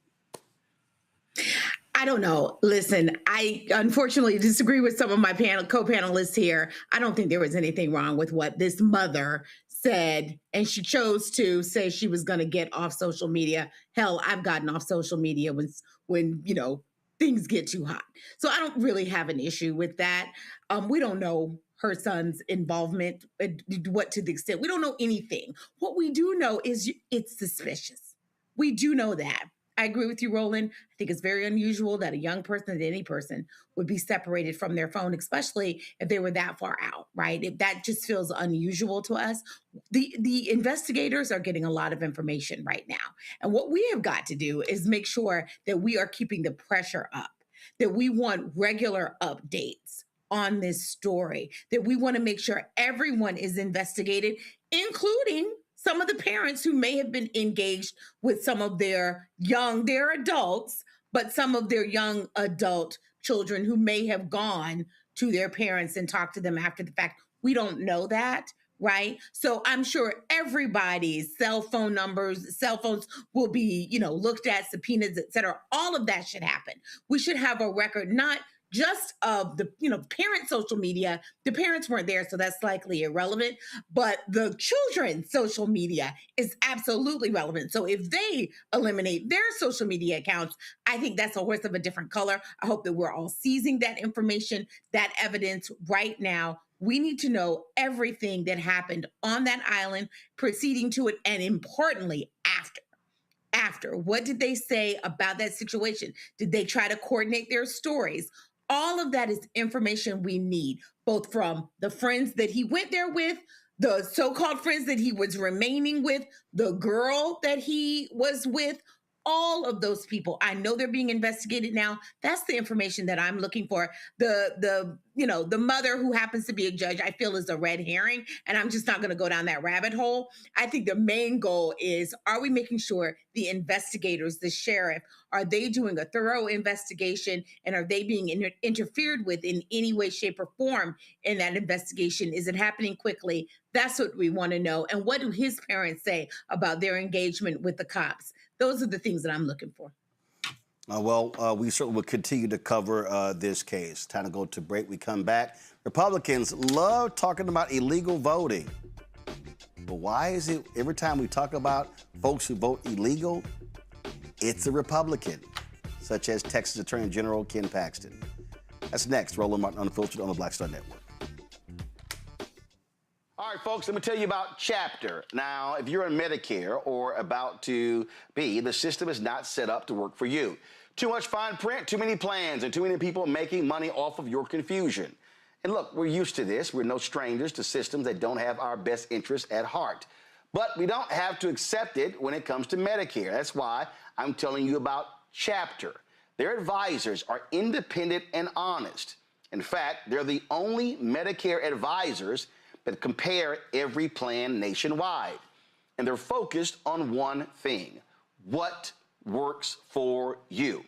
I don't know. Listen, I unfortunately disagree with some of my co-panelists here. I don't think there was anything wrong with what this mother said, and she chose to say she was going to get off social media. Hell, I've gotten off social media when things get too hot. So I don't really have an issue with that. We don't know her son's involvement, what to the extent. We don't know anything. What we do know is it's suspicious. We do know that. I agree with you, Roland. I think it's very unusual that a young person, any person, would be separated from their phone, especially if they were that far out, right? That just feels unusual to us. The investigators are getting a lot of information right now. And what we have got to do is make sure that we are keeping the pressure up, that we want regular updates on this story, that we want to make sure everyone is investigated, including some of the parents who may have been engaged with some of they're adults, but some of their young adult children who may have gone to their parents and talked to them after the fact. We don't know that, right? So I'm sure everybody's cell phones will be, looked at, subpoenas, et cetera. All of that should happen. We should have a record, not just of the, parent social media. The parents weren't there, so that's likely irrelevant, but the children's social media is absolutely relevant. So if they eliminate their social media accounts, I think that's a horse of a different color. I hope that we're all seizing that information, that evidence right now. We need to know everything that happened on that island, proceeding to it, and importantly, after. What did they say about that situation? Did they try to coordinate their stories? All of that is information we need, both from the friends that he went there with, the so-called friends that he was remaining with, the girl that he was with, all of those people. I know they're being investigated now. That's the information that I'm looking for. The mother who happens to be a judge, I feel is a red herring, and I'm just not going to go down that rabbit hole. I think the main goal is, are we making sure the investigators, the sheriff, are they doing a thorough investigation, and are they being interfered with in any way, shape, or form in that investigation? Is it happening quickly? That's what we want to know. And what do his parents say about their engagement with the cops? Those are the things that I'm looking for. We certainly will continue to cover this case. Time to go to break. We come back. Republicans love talking about illegal voting. But why is it every time we talk about folks who vote illegal, it's a Republican, such as Texas Attorney General Ken Paxton? That's next. Roland Martin Unfiltered on the Black Star Network. All right, folks, let me tell you about Chapter. Now, if you're on Medicare or about to be, the system is not set up to work for you. Too much fine print, too many plans, and too many people making money off of your confusion. And look, we're used to this. We're no strangers to systems that don't have our best interests at heart. But we don't have to accept it when it comes to Medicare. That's why I'm telling you about Chapter. Their advisors are independent and honest. In fact, they're the only Medicare advisors that compare every plan nationwide. And they're focused on one thing: what works for you.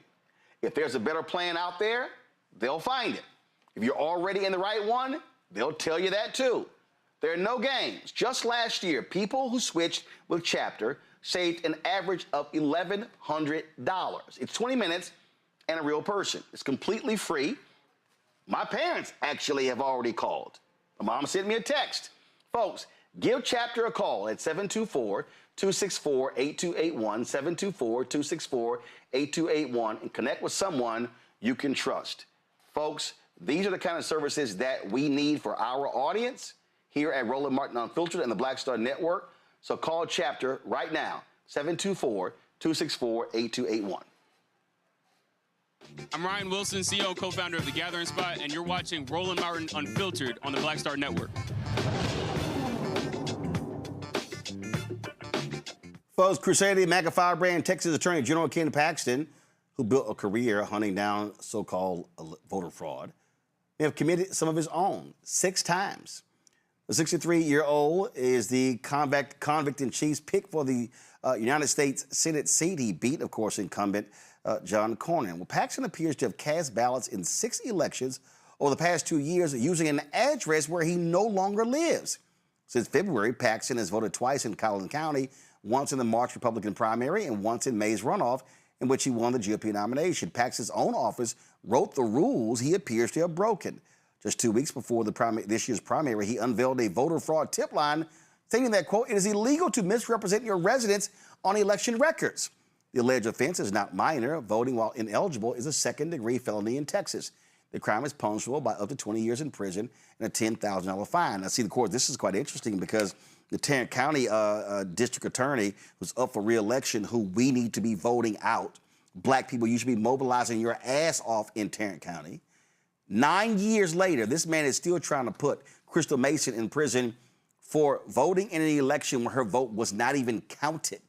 If there's a better plan out there, they'll find it. If you're already in the right one, they'll tell you that too. There are no games. Just last year, people who switched with Chapter saved an average of $1,100. It's 20 minutes and a real person. It's completely free. My parents actually have already called. My mom sent me a text. Folks, give Chapter a call at 724-264-8281, 724-264-8281, and connect with someone you can trust. Folks, these are the kind of services that we need for our audience here at Roland Martin Unfiltered and the Black Star Network. So call Chapter right now, 724-264-8281. I'm Ryan Wilson, CEO and co-founder of The Gathering Spot, and you're watching Roland Martin Unfiltered on the Black Star Network. Folks, crusading MAGA firebrand Texas Attorney General Ken Paxton, who built a career hunting down so-called voter fraud, may have committed some of his own 6 times. The 63-year-old is the convict-in-chief's pick for the United States Senate seat. He beat, of course, incumbent John Cornyn. Well, Paxton appears to have cast ballots in 6 elections over the past 2 years using an address where he no longer lives. Since February, Paxton has voted twice in Gaston County, once in the March Republican primary and once in May's runoff, in which he won the GOP nomination. Paxton's own office wrote the rules he appears to have broken. Just 2 weeks before this year's primary, he unveiled a voter fraud tip line, stating that, quote, "It is illegal to misrepresent your residence on election records." The alleged offense is not minor. Voting while ineligible is a second-degree felony in Texas. The crime is punishable by up to 20 years in prison and a $10,000 fine. Now, see, the court, this is quite interesting because the Tarrant County district attorney who's up for re-election, who we need to be voting out. Black people, you should be mobilizing your ass off in Tarrant County. 9 years later, this man is still trying to put Crystal Mason in prison for voting in an election where her vote was not even counted.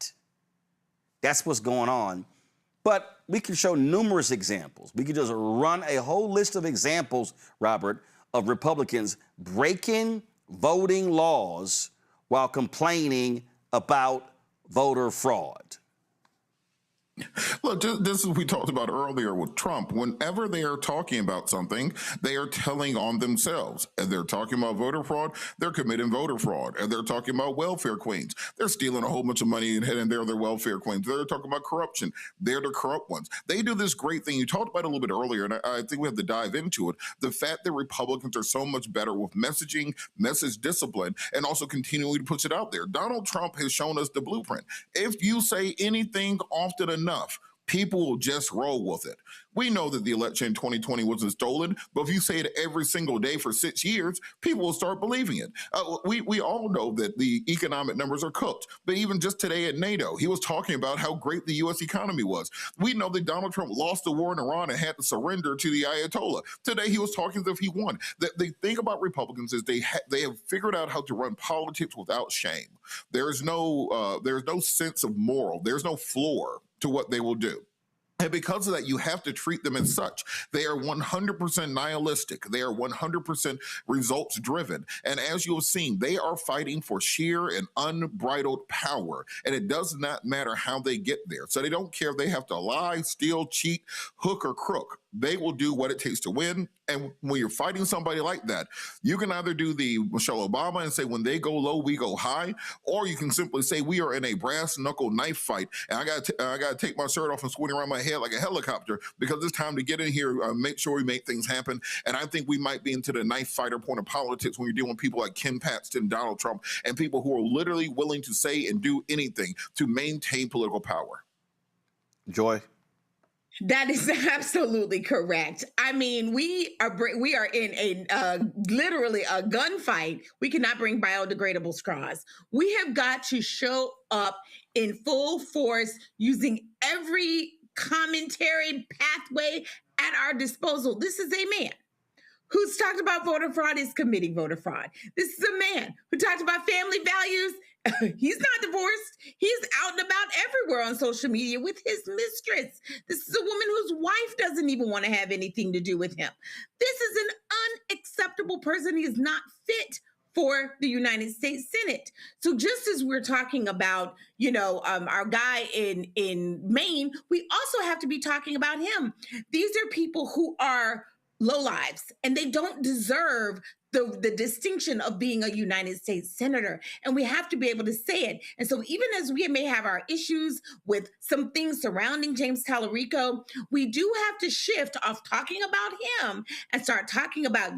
That's what's going on. But we can show numerous examples. We could just run a whole list of examples, Robert, of Republicans breaking voting laws while complaining about voter fraud. Look, this is what we talked about earlier with Trump. Whenever they are talking about something, they are telling on themselves. And they're talking about voter fraud, they're committing voter fraud. And they're talking about welfare queens. They're stealing a whole bunch of money and heading there, they're welfare queens. They're talking about corruption. They're the corrupt ones. They do this great thing. You talked about it a little bit earlier, and I think we have to dive into it. The fact that Republicans are so much better with messaging, message discipline, and also continuing to push it out there. Donald Trump has shown us the blueprint. If you say anything often enough, people will just roll with it. We know that the election in 2020 wasn't stolen, but if you say it every single day for 6 years, people will start believing it. We all know that the economic numbers are cooked, but even just today at NATO, he was talking about how great the U.S. economy was. We know that Donald Trump lost the war in Iran and had to surrender to the Ayatollah. Today, he was talking as if he won. The thing about Republicans is they have figured out how to run politics without shame. There's no sense of moral. There's no floor to what they will do. And because of that, you have to treat them as such. They are 100% nihilistic. They are 100% results driven. And as you have seen, they are fighting for sheer and unbridled power. And it does not matter how they get there. So they don't care if they have to lie, steal, cheat, hook, or crook. they will do what it takes to win. And when you're fighting somebody like that, you can either do the Michelle Obama and say, when they go low, we go high, or you can simply say, we are in a brass knuckle knife fight, and I got to take my shirt off and swing around my head like a helicopter because it's time to get in here, make sure we make things happen. And I think we might be into the knife fighter point of politics when you're dealing with people like Ken Paxton, Donald Trump, and people who are literally willing to say and do anything to maintain political power. Joy? That is absolutely correct. I mean, we are in a literally a gunfight. We cannot bring biodegradable straws. We have got to show up in full force using every commentary pathway at our disposal. This is a man who's talked about voter fraud, is committing voter fraud. This is a man who talked about family values. He's not divorced. He's out and about everywhere on social media with his mistress. This is a woman whose wife doesn't even want to have anything to do with him. This is an unacceptable person. He is not fit for the United States Senate. So just as we're talking about, our guy in Maine, we also have to be talking about him. These are people who are lowlives, and they don't deserve the distinction of being a United States senator. And we have to be able to say it. And so even as we may have our issues with some things surrounding James Tallarico, we do have to shift off talking about him and start talking about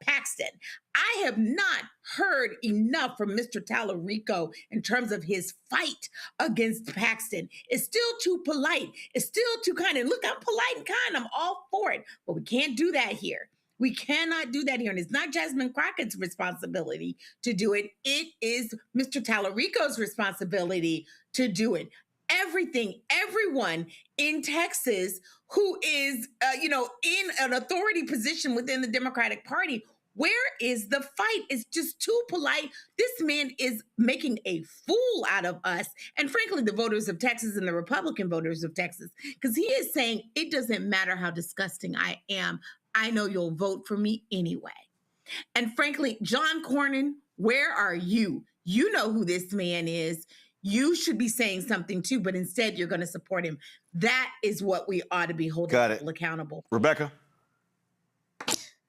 Paxton. I have not heard enough from Mr. Tallarico in terms of his fight against Paxton. It's still too polite. It's still too kind. And look, I'm polite and kind. I'm all for it. But we can't do that here. We cannot do that here. And it's not Jasmine Crockett's responsibility to do it. It is Mr. Tallarico's responsibility to do it. Everyone in Texas who is, in an authority position within the Democratic Party, where is the fight? It's just too polite. This man is making a fool out of us. And frankly, the voters of Texas and the Republican voters of Texas, because he is saying, it doesn't matter how disgusting I am. I know you'll vote for me anyway. And frankly, John Cornyn, where are you? You know who this man is. You should be saying something too, but instead you're going to support him. That is what we ought to be holding people accountable. Rebecca?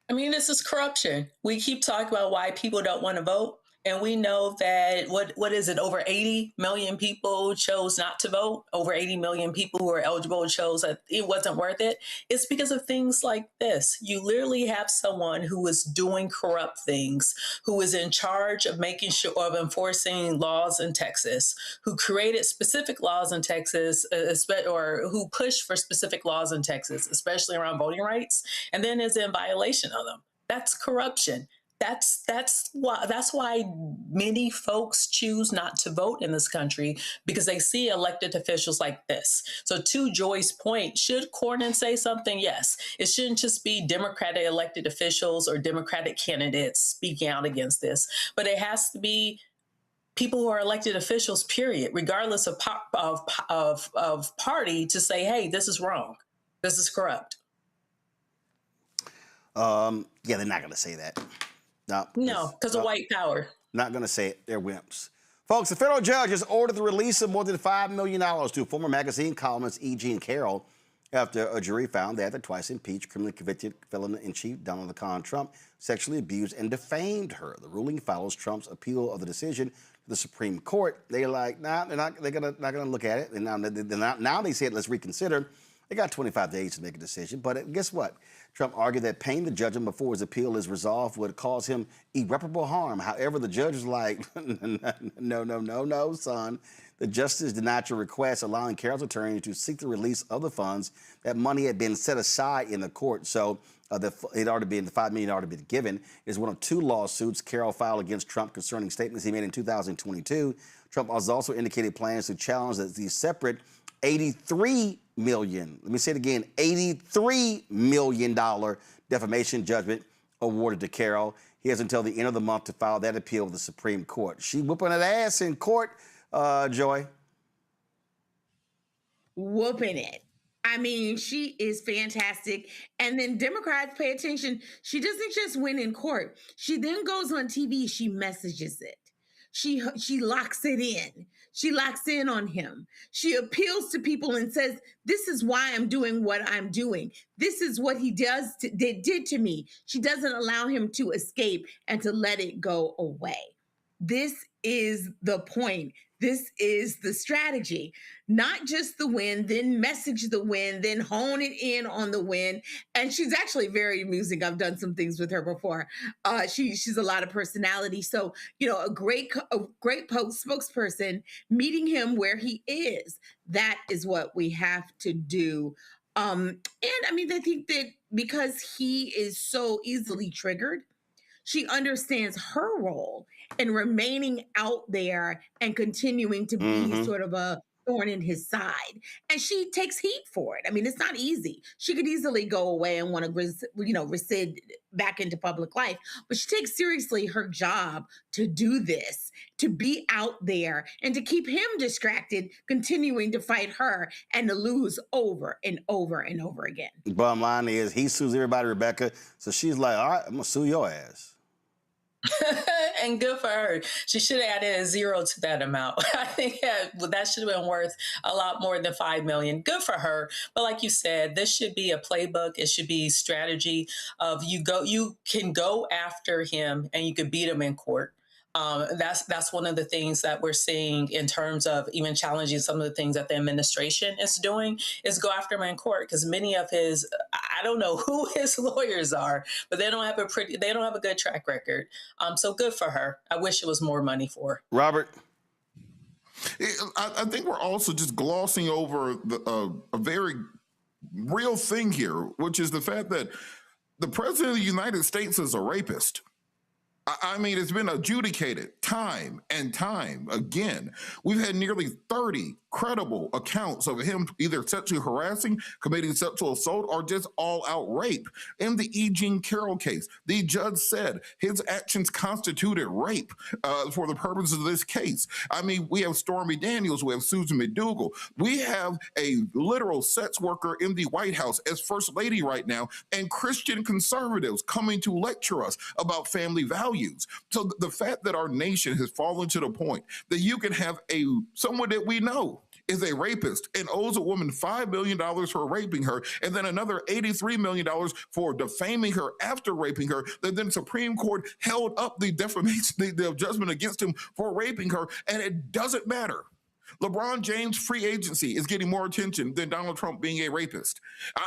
I mean, this is corruption. We keep talking about why people don't want to vote. And we know that, what is it, over 80 million people chose not to vote. Over 80 million people who are eligible chose that it wasn't worth it. It's because of things like this. You literally have someone who is doing corrupt things, who is in charge of making sure of enforcing laws in Texas, who created specific laws in Texas, or who pushed for specific laws in Texas, especially around voting rights, and then is in violation of them. That's corruption. That's why many folks choose not to vote in this country, because they see elected officials like this. So to Joy's point, should Cornyn say something? Yes. It shouldn't just be Democratic elected officials or Democratic candidates speaking out against this, but it has to be people who are elected officials, period, regardless of party, to say, hey, this is wrong. This is corrupt. Yeah, they're not going to say that. No, because of white power. Not going to say it. They're wimps. Folks, a federal judge has ordered the release of more than $5 million to former magazine columnist E. Jean Carroll after a jury found that the twice impeached, criminally convicted felon-in-chief Donald Trump sexually abused and defamed her. The ruling follows Trump's appeal of the decision to the Supreme Court. They're like, nah, they're not gonna look at it. And now they said, let's reconsider. They got 25 days to make a decision. But guess what? Trump argued that paying the judgment before his appeal is resolved would cause him irreparable harm. However, the judge was like, no, son. The justice denied your request, allowing Carroll's attorney to seek the release of the funds. That money had been set aside in the court, so the $5 million already been given. It's one of two lawsuits Carroll filed against Trump concerning statements he made in 2022. Trump has also indicated plans to challenge the separate $83 million. Let me say it again: $83 million defamation judgment awarded to Carroll. He has until the end of the month to file that appeal with the Supreme Court. She whooping that ass in court, Joy. Whooping it. I mean, she is fantastic. And then Democrats, pay attention. She doesn't just win in court. She then goes on TV. She messages it. She locks it in. She locks in on him. She appeals to people and says, this is why I'm doing what I'm doing. This is what he did to me. She doesn't allow him to escape and to let it go away. This is the point. This is the strategy. Not just the win, then message the win, then hone it in on the win. And she's actually very amusing. I've done some things with her before. She's a lot of personality. So, a great spokesperson, meeting him where he is. That is what we have to do. And I mean, I think that because he is so easily triggered, she understands her role in remaining out there and continuing to be sort of a thorn in his side. And she takes heat for it. I mean, it's not easy. She could easily go away and want to, rescind back into public life, but she takes seriously her job to do this, to be out there and to keep him distracted, continuing to fight her and to lose over and over and over again. The bottom line is he sues everybody, Rebecca. So she's like, all right, I'm going to sue your ass. And good for her. She should have added a 0 to that amount. I think that should have been worth a lot more than $5 million. Good for her. But like you said, this should be a playbook. It should be strategy of you can go after him and you can beat him in court. That's one of the things that we're seeing in terms of even challenging some of the things that the administration is doing is go after him in court, because many of I don't know who his lawyers are, but they don't have a good track record. So good for her. I wish it was more money for her. Robert? I think we're also just glossing over a very real thing here, which is the fact that the president of the United States is a rapist. I mean, it's been adjudicated time and time again. We've had nearly 30 credible accounts of him either sexually harassing, committing sexual assault, or just all-out rape. In the E. Jean Carroll case, the judge said his actions constituted rape for the purposes of this case. I mean, we have Stormy Daniels, we have Susan McDougal. We have a literal sex worker in the White House as First Lady right now, and Christian conservatives coming to lecture us about family values. So the fact that our nation has fallen to the point that you can have someone that we know is a rapist and owes a woman $5 million for raping her, and then another $83 million for defaming her after raping her, that then Supreme Court held up the defamation, the judgment against him for raping her, and it doesn't matter. LeBron James' free agency is getting more attention than Donald Trump being a rapist.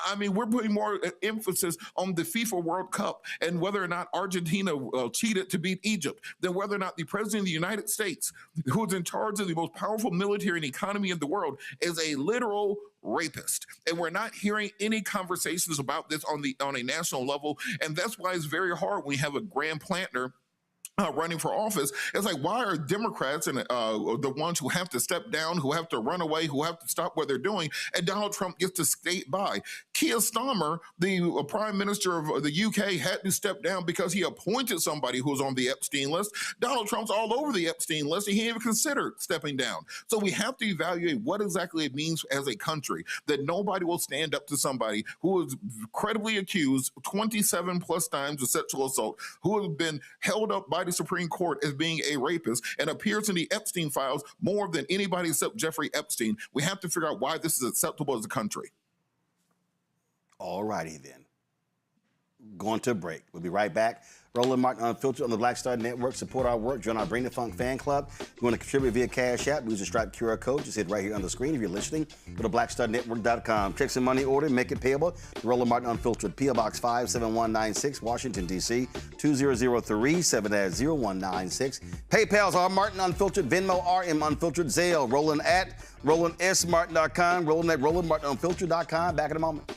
I mean, we're putting more emphasis on the FIFA World Cup and whether or not Argentina cheated to beat Egypt than whether or not the president of the United States, who is in charge of the most powerful military and economy in the world, is a literal rapist. And we're not hearing any conversations about this on a national level. And that's why it's very hard when you have a Graham Plantner running for office. It's like, why are Democrats and the ones who have to step down, who have to run away, who have to stop what they're doing, and Donald Trump gets to skate by? Keir Starmer, the Prime Minister of the UK, had to step down because he appointed somebody who was on the Epstein list. Donald Trump's all over the Epstein list, and he didn't even consider stepping down. So we have to evaluate what exactly it means as a country that nobody will stand up to somebody who is credibly accused 27 plus times of sexual assault, who has been held up by the Supreme Court as being a rapist and appears in the Epstein files more than anybody except Jeffrey Epstein. We have to figure out why this is acceptable as a country. All righty then. Going to a break. We'll be right back. Roland Martin Unfiltered on the Black Star Network. Support our work. Join our Bring the Funk fan club. If you want to contribute via Cash App, use the Stripe QR code. Just hit right here on the screen. If you're listening, go to blackstarnetwork.com. Checks and money order. Make it payable to Roland Martin Unfiltered. P.O. Box 57196, Washington, D.C. 2003 70196. PayPal's R Martin Unfiltered. Venmo RM Unfiltered. Zelle. Roland at RolandSMartin.com. Roland at RolandMartinUnfiltered.com. Back in a moment.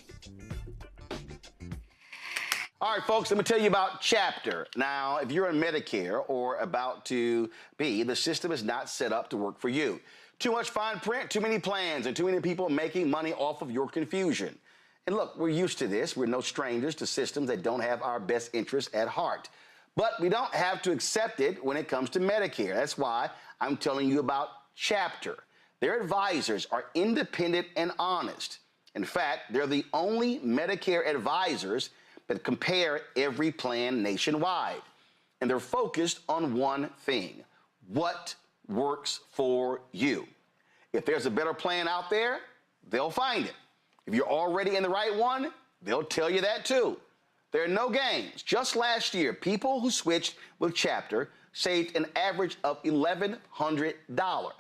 All right, folks, let me tell you about Chapter. Now, if you're on Medicare or about to be, the system is not set up to work for you. Too much fine print, too many plans, and too many people making money off of your confusion. And look, we're used to this. We're no strangers to systems that don't have our best interests at heart. But we don't have to accept it when it comes to Medicare. That's why I'm telling you about Chapter. Their advisors are independent and honest. In fact, they're the only Medicare advisors that compare every plan nationwide. And they're focused on one thing: what works for you. If there's a better plan out there, they'll find it. If you're already in the right one, they'll tell you that too. There are no games. Just last year, people who switched with Chapter saved an average of $1,100.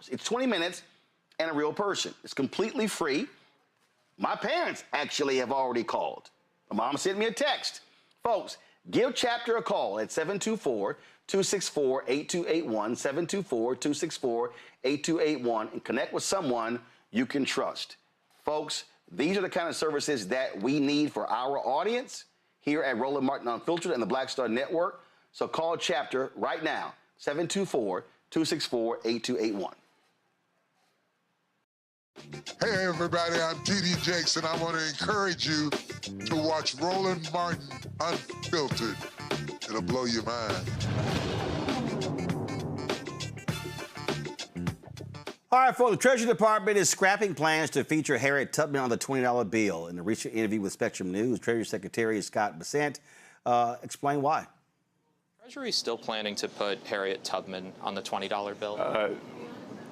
It's 20 minutes and a real person. It's completely free. My parents actually have already called. My mom sent me a text. Folks, give Chapter a call at 724-264-8281, 724-264-8281, and connect with someone you can trust. Folks, these are the kind of services that we need for our audience here at Roland Martin Unfiltered and the Black Star Network. So call Chapter right now, 724-264-8281. Hey everybody, I'm TD Jakes, and I want to encourage you to watch Roland Martin Unfiltered. It'll blow your mind. All right, folks, the Treasury Department is scrapping plans to feature Harriet Tubman on the $20 bill. In a recent interview with Spectrum News, Treasury Secretary Scott Bessent explained why. Treasury is still planning to put Harriet Tubman on the $20 bill?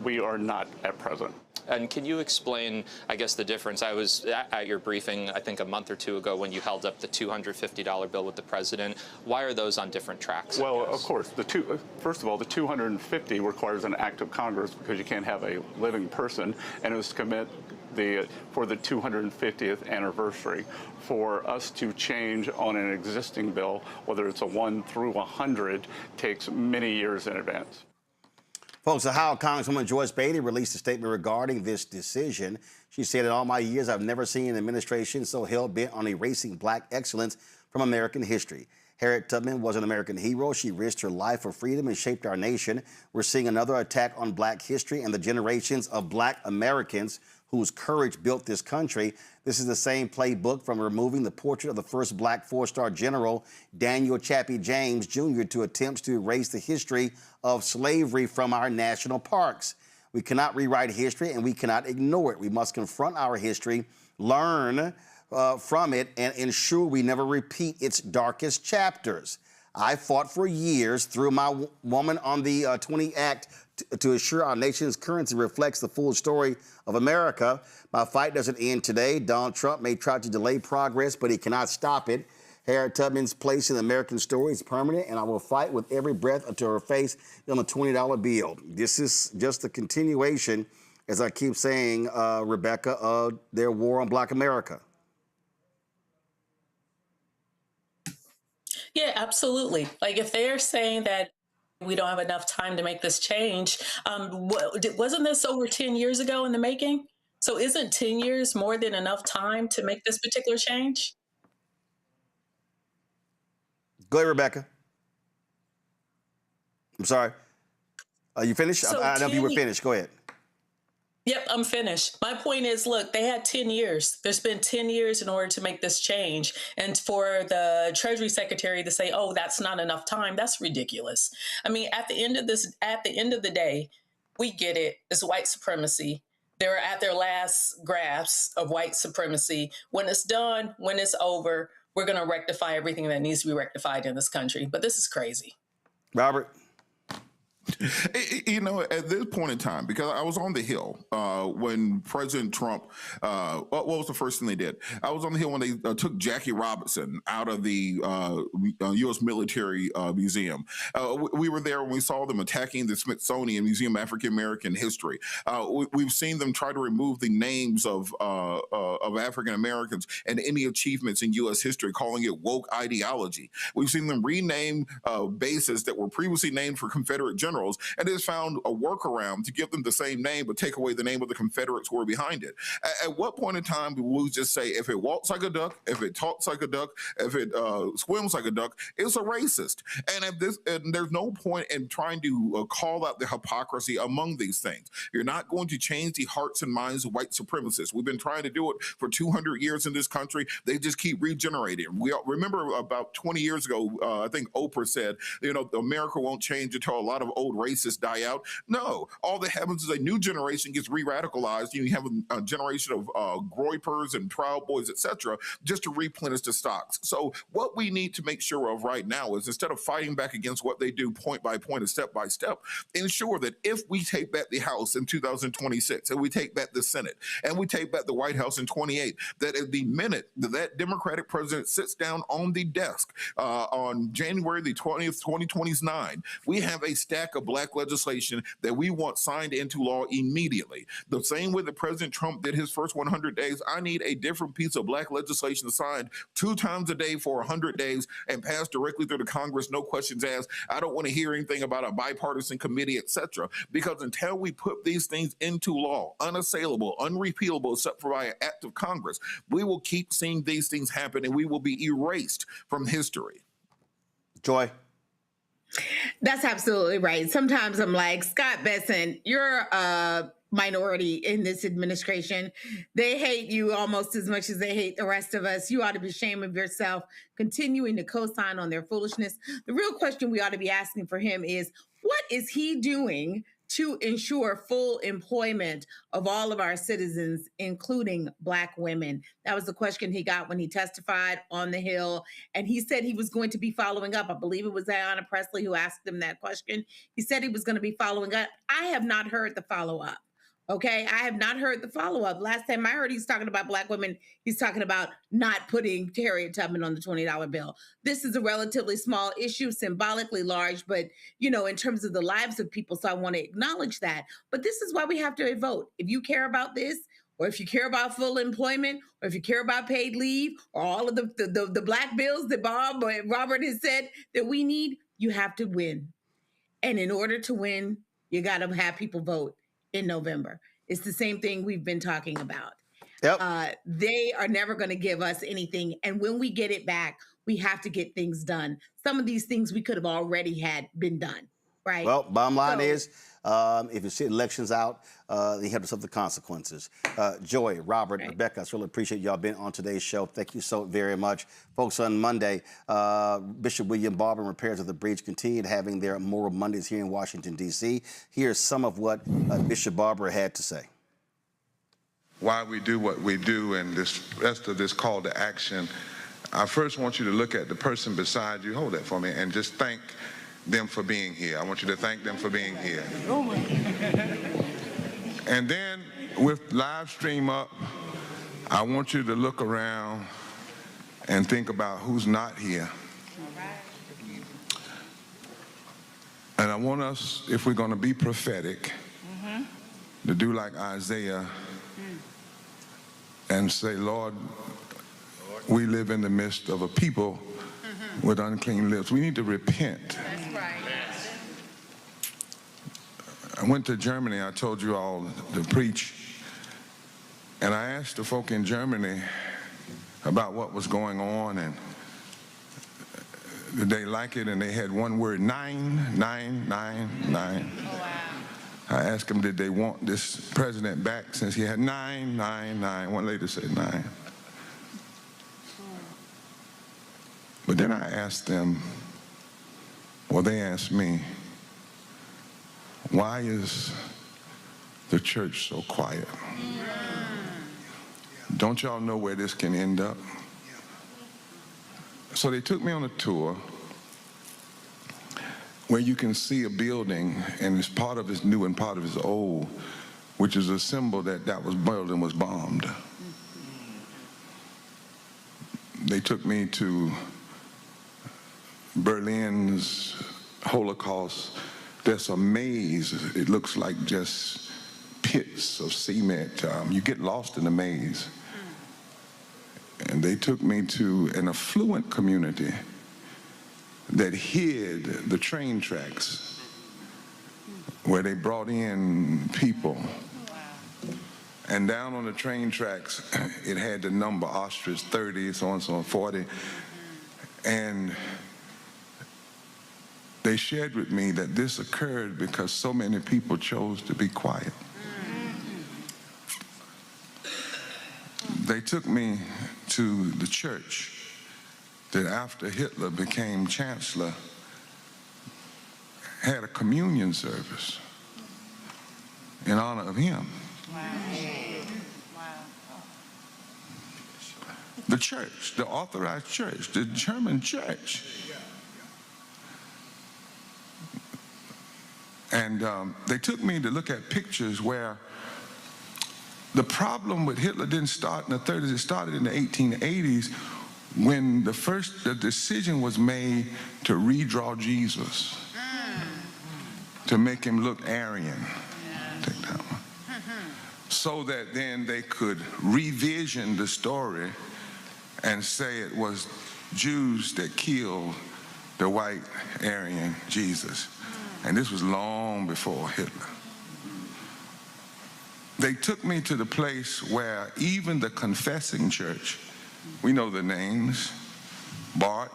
We are not at present. And can you explain, I guess, the difference? I was at your briefing, I think, a month or two ago when you held up the $250 bill with the president. Why are those on different tracks? Well, of course, first of all, the 250 requires an act of Congress because you can't have a living person, and it was to commit for the 250th anniversary. For us to change on an existing bill, whether it's a 1 through 100, takes many years in advance. Folks, Ohio Congresswoman Joyce Beatty released a statement regarding this decision. She said, in all my years, I've never seen an administration so hell-bent on erasing black excellence from American history. Harriet Tubman was an American hero. She risked her life for freedom and shaped our nation. We're seeing another attack on black history and the generations of black Americans whose courage built this country. This is the same playbook from removing the portrait of the first black four-star general, Daniel Chappie James Jr., to attempts to erase the history of slavery from our national parks. We cannot rewrite history, and we cannot ignore it. We must confront our history, learn from it, and ensure we never repeat its darkest chapters. I fought for years through my Woman on the 20 Act to ensure our nation's currency reflects the full story of America. My fight doesn't end today. Donald Trump may try to delay progress, but he cannot stop it. Harriet Tubman's place in the American story is permanent, and I will fight with every breath until her face on the $20 bill. This is just a continuation, as I keep saying, Rebecca, of their war on Black America. Yeah, absolutely. Like if they're saying that we don't have enough time to make this change, wasn't this over 10 years ago in the making? So isn't 10 years more than enough time to make this particular change? Go ahead, Rebecca. I'm sorry. You finished? So I know you were finished. Go ahead. Yep, I'm finished. My point is, look, they had 10 years. There's been 10 years in order to make this change. And for the Treasury Secretary to say, oh, that's not enough time, that's ridiculous. I mean, at the end of the day, we get it. It's white supremacy. They're at their last grasp of white supremacy. When it's done, when it's over, we're going to rectify everything that needs to be rectified in this country. But this is crazy. Robert? You know, at this point in time, because I was on the Hill when President Trump, what was the first thing they did? I was on the Hill when they took Jackie Robinson out of the U.S. Military Museum. We were there when we saw them attacking the Smithsonian Museum of African American History. We've seen them try to remove the names of African Americans and any achievements in U.S. history, calling it woke ideology. We've seen them rename bases that were previously named for Confederate generals, and has found a workaround to give them the same name but take away the name of the Confederates who were behind it. At what point in time do we just say, if it walks like a duck, if it talks like a duck, if it swims like a duck, it's a racist? And there's no point in trying to call out the hypocrisy among these things. You're not going to change the hearts and minds of white supremacists. We've been trying to do it for 200 years in this country. They just keep regenerating. We remember about 20 years ago, I think Oprah said, you know, America won't change until a lot of old racists die out. No, all that happens is a new generation gets re-radicalized. You have a generation of groypers and Proud Boys, etc., just to replenish the stocks. So what we need to make sure of right now is, instead of fighting back against what they do point by point and step by step, ensure that if we take back the House in 2026 and we take back the Senate and we take back the White House in 28, that at the minute that Democratic president sits down on the desk on January the 20th, 2029, we have a stack of black legislation that we want signed into law immediately. The same way that President Trump did his first 100 days, I need a different piece of black legislation signed 2 times a day for 100 days and passed directly through the Congress, no questions asked. I don't want to hear anything about a bipartisan committee, etc., because until we put these things into law, unassailable, unrepealable, except for by an act of Congress, we will keep seeing these things happen and we will be erased from history. Joy. That's absolutely right. Sometimes I'm like, Scott Besson, you're a minority in this administration. They hate you almost as much as they hate the rest of us. You ought to be ashamed of yourself, continuing to co-sign on their foolishness. The real question we ought to be asking for him is, what is he doing to ensure full employment of all of our citizens, including Black women? That was the question he got when he testified on the Hill. And he said he was going to be following up. I believe it was Ayanna Pressley who asked him that question. He said he was going to be following up. I have not heard the follow-up. Okay, I have not heard the follow-up. Last time I heard he's talking about Black women, he's talking about not putting Harriet Tubman on the $20 bill. This is a relatively small issue, symbolically large, but, you know, in terms of the lives of people, so I want to acknowledge that. But this is why we have to vote. If you care about this, or if you care about full employment, or if you care about paid leave, or all of the Black bills that Bob or Robert has said that we need, you have to win. And in order to win, you got to have people vote in November. It's the same thing we've been talking about. Yep. They are never going to give us anything. And when we get it back, we have to get things done. Some of these things we could have already had been done, right? Well, bottom line is, if you see elections out, you have to suffer the consequences. Joy, Robert, Rebecca, I really appreciate y'all being on today's show. Thank you so very much. Folks, on Monday, Bishop William Barber and Repairs of the Breach continued having their Moral Mondays here in Washington, D.C. Here's some of what Bishop Barber had to say. Why we do what we do and this rest of this call to action, I first want you to look at the person beside you, hold that for me, and just thank them for being here. I want you to thank them for being here. And then with live stream up, I want you to look around and think about who's not here. And I want us, if we're going to be prophetic, to do like Isaiah and say, Lord, we live in the midst of a people with unclean lips. We need to repent. That's right. I went to Germany, I told you all, to preach, and I asked the folk in Germany about what was going on, and did they like it, and they had one word, 999. Oh, wow. I asked them, did they want this president back since he had 999? One lady said 9. But then I asked them, well, they asked me, why is the church so quiet? Don't y'all know where this can end up? So they took me on a tour where you can see a building, and it's part of it's new and part of it's old, which is a symbol that that building was bombed. They took me to Berlin's Holocaust. There's a maze. It looks like just pits of cement. You get lost in the maze. And they took me to an affluent community that hid the train tracks, where they brought in people. And down on the train tracks, it had the number ostrich 30, so on and so on, 40. And they shared with me that this occurred because so many people chose to be quiet. They took me to the church that after Hitler became chancellor had a communion service in honor of him. The church, the authorized church, the German church. And they took me to look at pictures where the problem with Hitler didn't start in the 30s, it started in the 1880s when the decision was made to redraw Jesus, to make him look Aryan. Take that one. So that then they could revision the story and say it was Jews that killed the white Aryan Jesus. And this was long before Hitler. They took me to the place where even the confessing church, we know the names, Bart,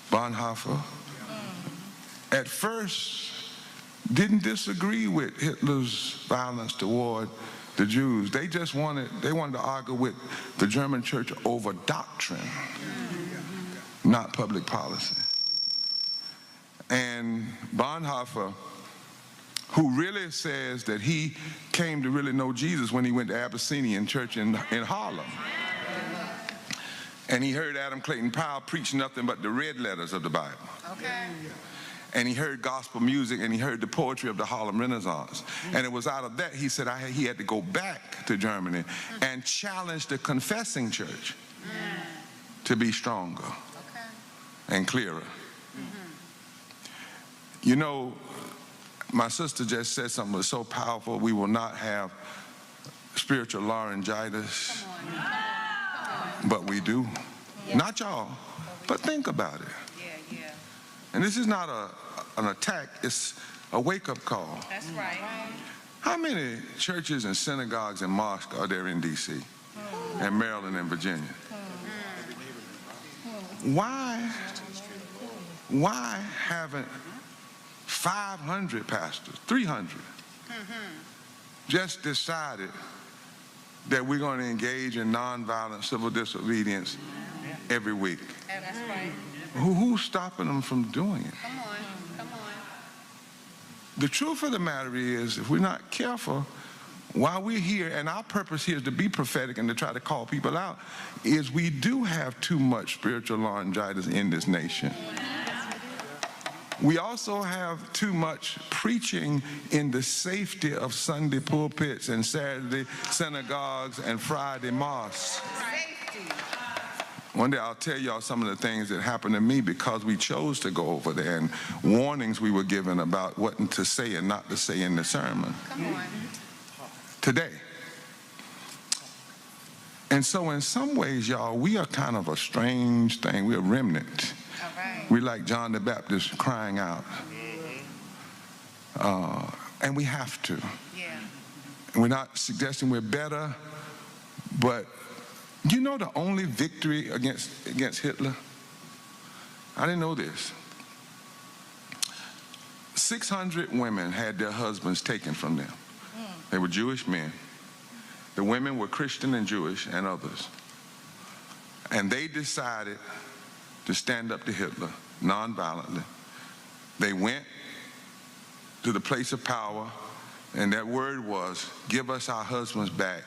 Bonhoeffer, at first didn't disagree with Hitler's violence toward the Jews. They just wanted to argue with the German church over doctrine, not public policy. And Bonhoeffer, who really says that he came to really know Jesus when he went to Abyssinian Church in Harlem. And he heard Adam Clayton Powell preach nothing but the red letters of the Bible. Okay. And he heard gospel music, and he heard the poetry of the Harlem Renaissance. And it was out of that, he said, he had to go back to Germany and challenge the confessing church to be stronger and clearer. You know, my sister just said something that was so powerful. We will not have spiritual laryngitis, but we do. Not y'all, but think about it. And this is not an attack, it's a wake-up call. That's right. How many churches and synagogues and mosques are there in D.C. and Maryland and Virginia? Why haven't 500 pastors, 300, just decided that we're going to engage in nonviolent civil disobedience every week? That's right. Who's stopping them from doing it? Come on. The truth of the matter is, if we're not careful, while we're here, and our purpose here is to be prophetic and to try to call people out, is we do have too much spiritual laryngitis in this nation. We also have too much preaching in the safety of Sunday pulpits and Saturday synagogues and Friday mosques. One day I'll tell y'all some of the things that happened to me because we chose to go over there, and warnings we were given about what to say and not to say in the sermon. Come on. Today. And so in some ways, y'all, we are kind of a strange thing. We're a remnant. All right. We're like John the Baptist crying out. And we have to. Yeah. And we're not suggesting we're better, but you know the only victory against Hitler? I didn't know this. 600 women had their husbands taken from them. They were Jewish men. The women were Christian and Jewish and others. And they decided to stand up to Hitler nonviolently. They went to the place of power, and that word was, give us our husbands back.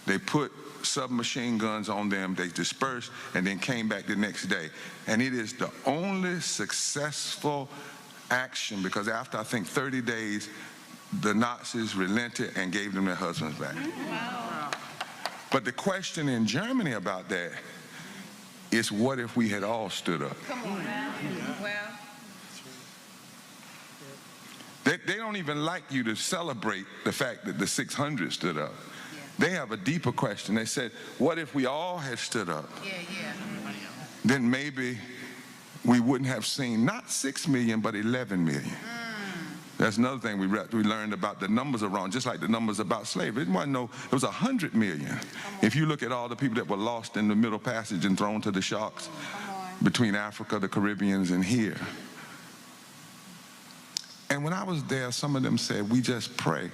They put submachine guns on them, they dispersed, and then came back the next day. And it is the only successful action, because after, I think, 30 days, the Nazis relented and gave them their husbands back. Wow. But the question in Germany about that is, what if we had all stood up? Come on. Well. They don't even like you to celebrate the fact that the 600 stood up. They have a deeper question. They said, what if we all had stood up? Then maybe we wouldn't have seen not 6 million, but 11 million. That's another thing we learned about. The numbers are wrong, just like the numbers about slavery. It was 100 million. If you look at all the people that were lost in the Middle Passage and thrown to the sharks between Africa, the Caribbeans, and here. And when I was there, some of them said, we just pray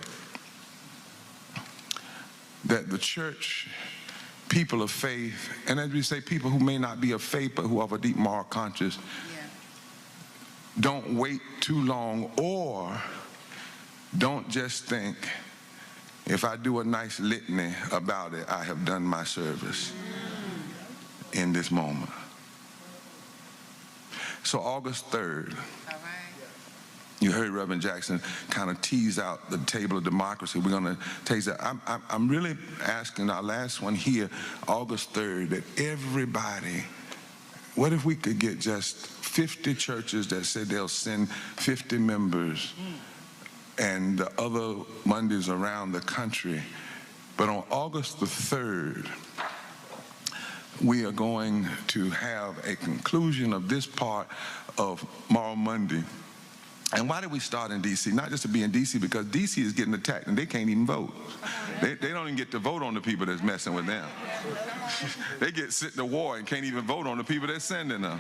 that the church people of faith, and as we say, people who may not be of faith but who have a deep moral conscience, don't wait too long, or don't just think, if I do a nice litany about it, I have done my service in this moment. So August 3rd, you heard Reverend Jackson kind of tease out the table of democracy. We're going to tease that. I'm really asking our last one here, August 3rd, that everybody, what if we could get just 50 churches that said they'll send 50 members and the other Mondays around the country. But on August the 3rd, we are going to have a conclusion of this part of Moral Monday. And why did we start in D.C.? Not just to be in D.C., because D.C. is getting attacked and they can't even vote. They don't even get to vote on the people that's messing with them. They get sent to war and can't even vote on the people that's sending them.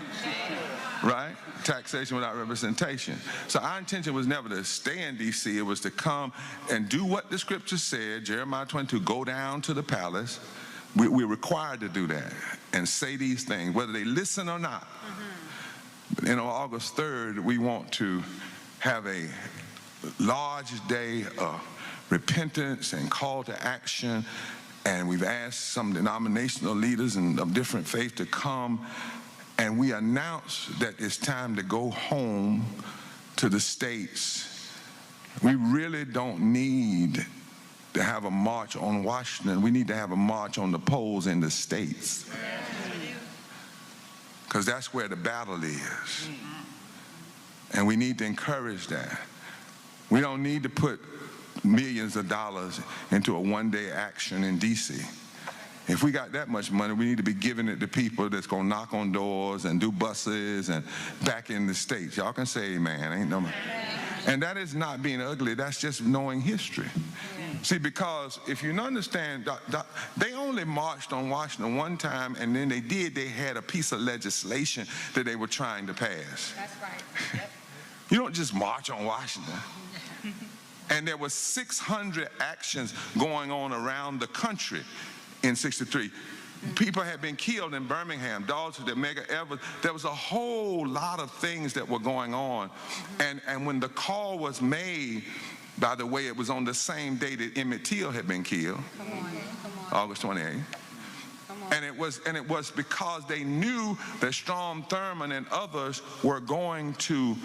Right? Taxation without representation. So our intention was never to stay in D.C. It was to come and do what the scripture said, Jeremiah 22, go down to the palace. We're required to do that and say these things, whether they listen or not. But on August 3rd, we want to have a large day of repentance and call to action. And we've asked some denominational leaders and of different faith to come. And we announce that it's time to go home to the states. We really don't need to have a march on Washington. We need to have a march on the polls in the states. Because that's where the battle is. And we need to encourage that. We don't need to put millions of dollars into a one-day action in D.C. If we got that much money, we need to be giving it to people that's going to knock on doors and do buses and back in the states. Y'all can say amen. Ain't no. And that is not being ugly. That's just knowing history. See, because if you understand, they only marched on Washington one time, and then they had a piece of legislation that they were trying to pass. That's right. Yep. You don't just march on Washington. And there were 600 actions going on around the country in '63. People had been killed in Birmingham, dogs that Mega Evers. There was a whole lot of things that were going on. And when the call was made, by the way, it was on the same day that Emmett Till had been killed, August 28th. And it was because they knew that Strom Thurmond and others were going to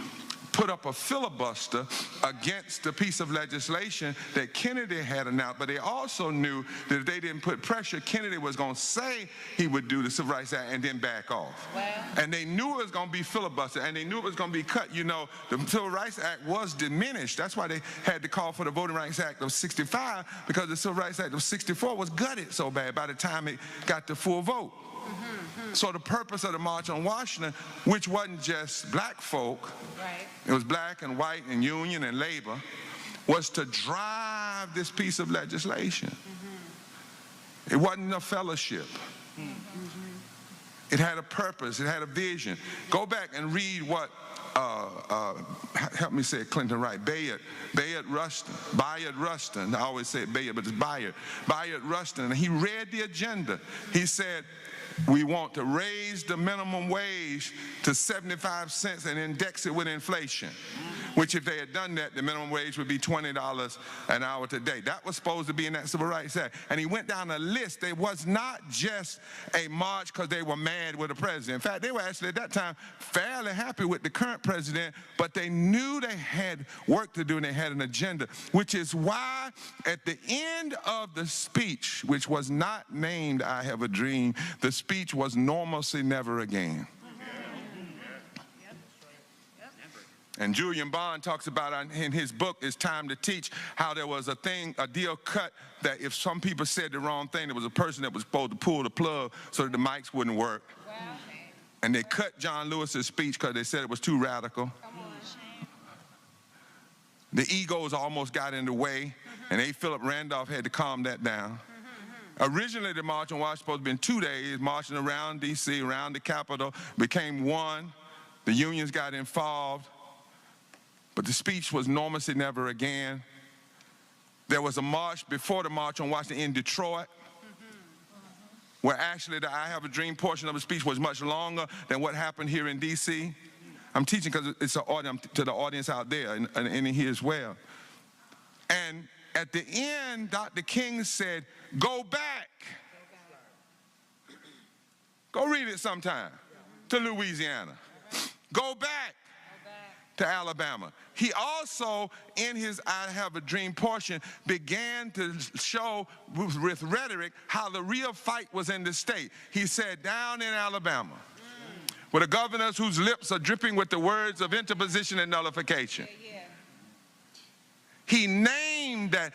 put up a filibuster against the piece of legislation that Kennedy had announced, but they also knew that if they didn't put pressure, Kennedy was going to say he would do the Civil Rights Act and then back off. And they knew it was going to be filibuster, and they knew it was going to be cut. You know, the Civil Rights Act was diminished. That's why they had to call for the Voting Rights Act of '65, because the Civil Rights Act of '64 was gutted so bad by the time it got the full vote. So the purpose of the March on Washington, which wasn't just black folk, it was black and white and union and labor, was to drive this piece of legislation. It wasn't a fellowship. It had a purpose. It had a vision. Go back and read what, help me say it, Clinton Wright, Bayard Rustin, I always say it Bayard, but it's Bayard Rustin, and he read the agenda. He said, we want to raise the minimum wage to 75 cents and index it with inflation, which if they had done that, the minimum wage would be $20 an hour today. That was supposed to be in that Civil Rights Act. And he went down a list. It was not just a march because they were mad with the president. In fact, they were actually at that time fairly happy with the current president, but they knew they had work to do and they had an agenda, which is why at the end of the speech, which was not named I Have a Dream, the speech was Normalcy Never Again. And Julian Bond talks about in his book, It's Time to Teach, how there was a deal cut that if some people said the wrong thing, there was a person that was supposed to pull the plug so that the mics wouldn't work. And they cut John Lewis's speech because they said it was too radical. The egos almost got in the way, and A. Philip Randolph had to calm that down. Originally, the March on Washington was supposed to be in 2 days, marching around D.C., around the Capitol, became one. The unions got involved. But the speech was Normalcy Never Again. There was a march before the March on Washington in Detroit. where actually the I Have a Dream portion of the speech was much longer than what happened here in D.C. I'm teaching because it's an audience, to the audience out there and in here as well. And at the end, Dr. King said, go back. Go read it sometime to Louisiana. Go back to Alabama. He also, in his I Have a Dream portion, began to show with rhetoric how the real fight was in the state. He said, down in Alabama, with the governors whose lips are dripping with the words of interposition and nullification. He named that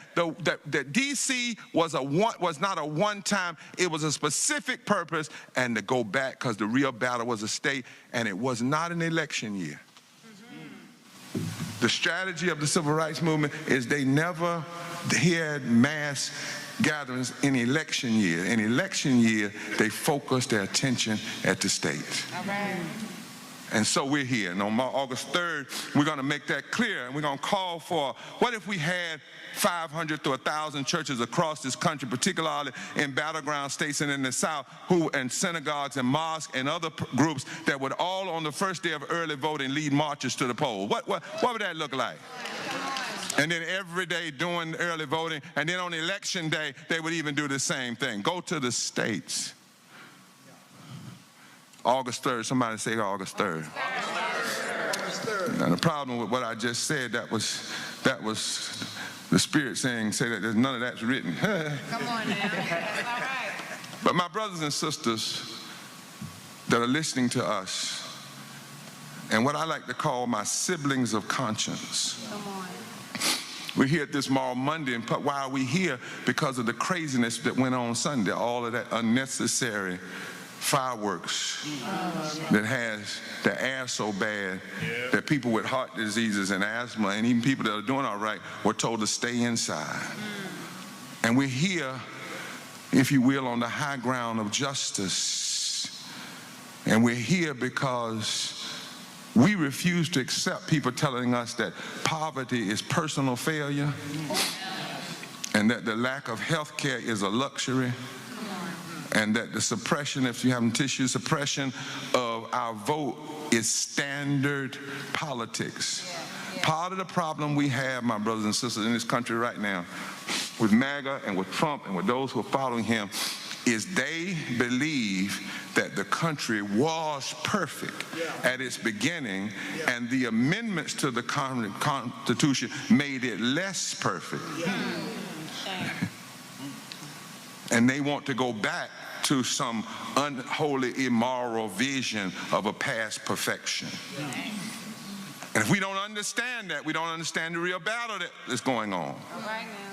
D.C. was not a one-time, it was a specific purpose, and to go back because the real battle was a state, and it was not an election year. The strategy of the civil rights movement is they never had mass gatherings in election year. In election year, they focused their attention at the state. All right. And so we're here. And on August 3rd, we're going to make that clear. And we're going to call for, what if we had 500 to 1,000 churches across this country, particularly in battleground states and in the South, and synagogues and mosques and other groups that would all on the first day of early voting lead marches to the poll? What would that look like? And then every day doing early voting, and then on election day, they would even do the same thing. Go to the states. August 3rd, somebody say August 3rd. August 3rd. Now the problem with what I just said, that was the Spirit saying, say that there's none of that's written. Come on now, that's all right. But my brothers and sisters that are listening to us, and what I like to call my siblings of conscience. Come on. We're here at this Moral Monday, and why are we here? Because of the craziness that went on Sunday, all of that unnecessary fireworks that has the air so bad that people with heart diseases and asthma and even people that are doing all right were told to stay inside. And we're here, if you will, on the high ground of justice. And we're here because we refuse to accept people telling us that poverty is personal failure and that the lack of health care is a luxury, and that the suppression, if you have tissue, suppression of our vote is standard politics. Part of the problem we have, my brothers and sisters, in this country right now, with MAGA and with Trump and with those who are following him, is they believe that the country was perfect at its beginning, and the amendments to the Constitution made it less perfect. And they want to go back to some unholy, immoral vision of a past perfection. And if we don't understand that, we don't understand the real battle that's going on. All right now.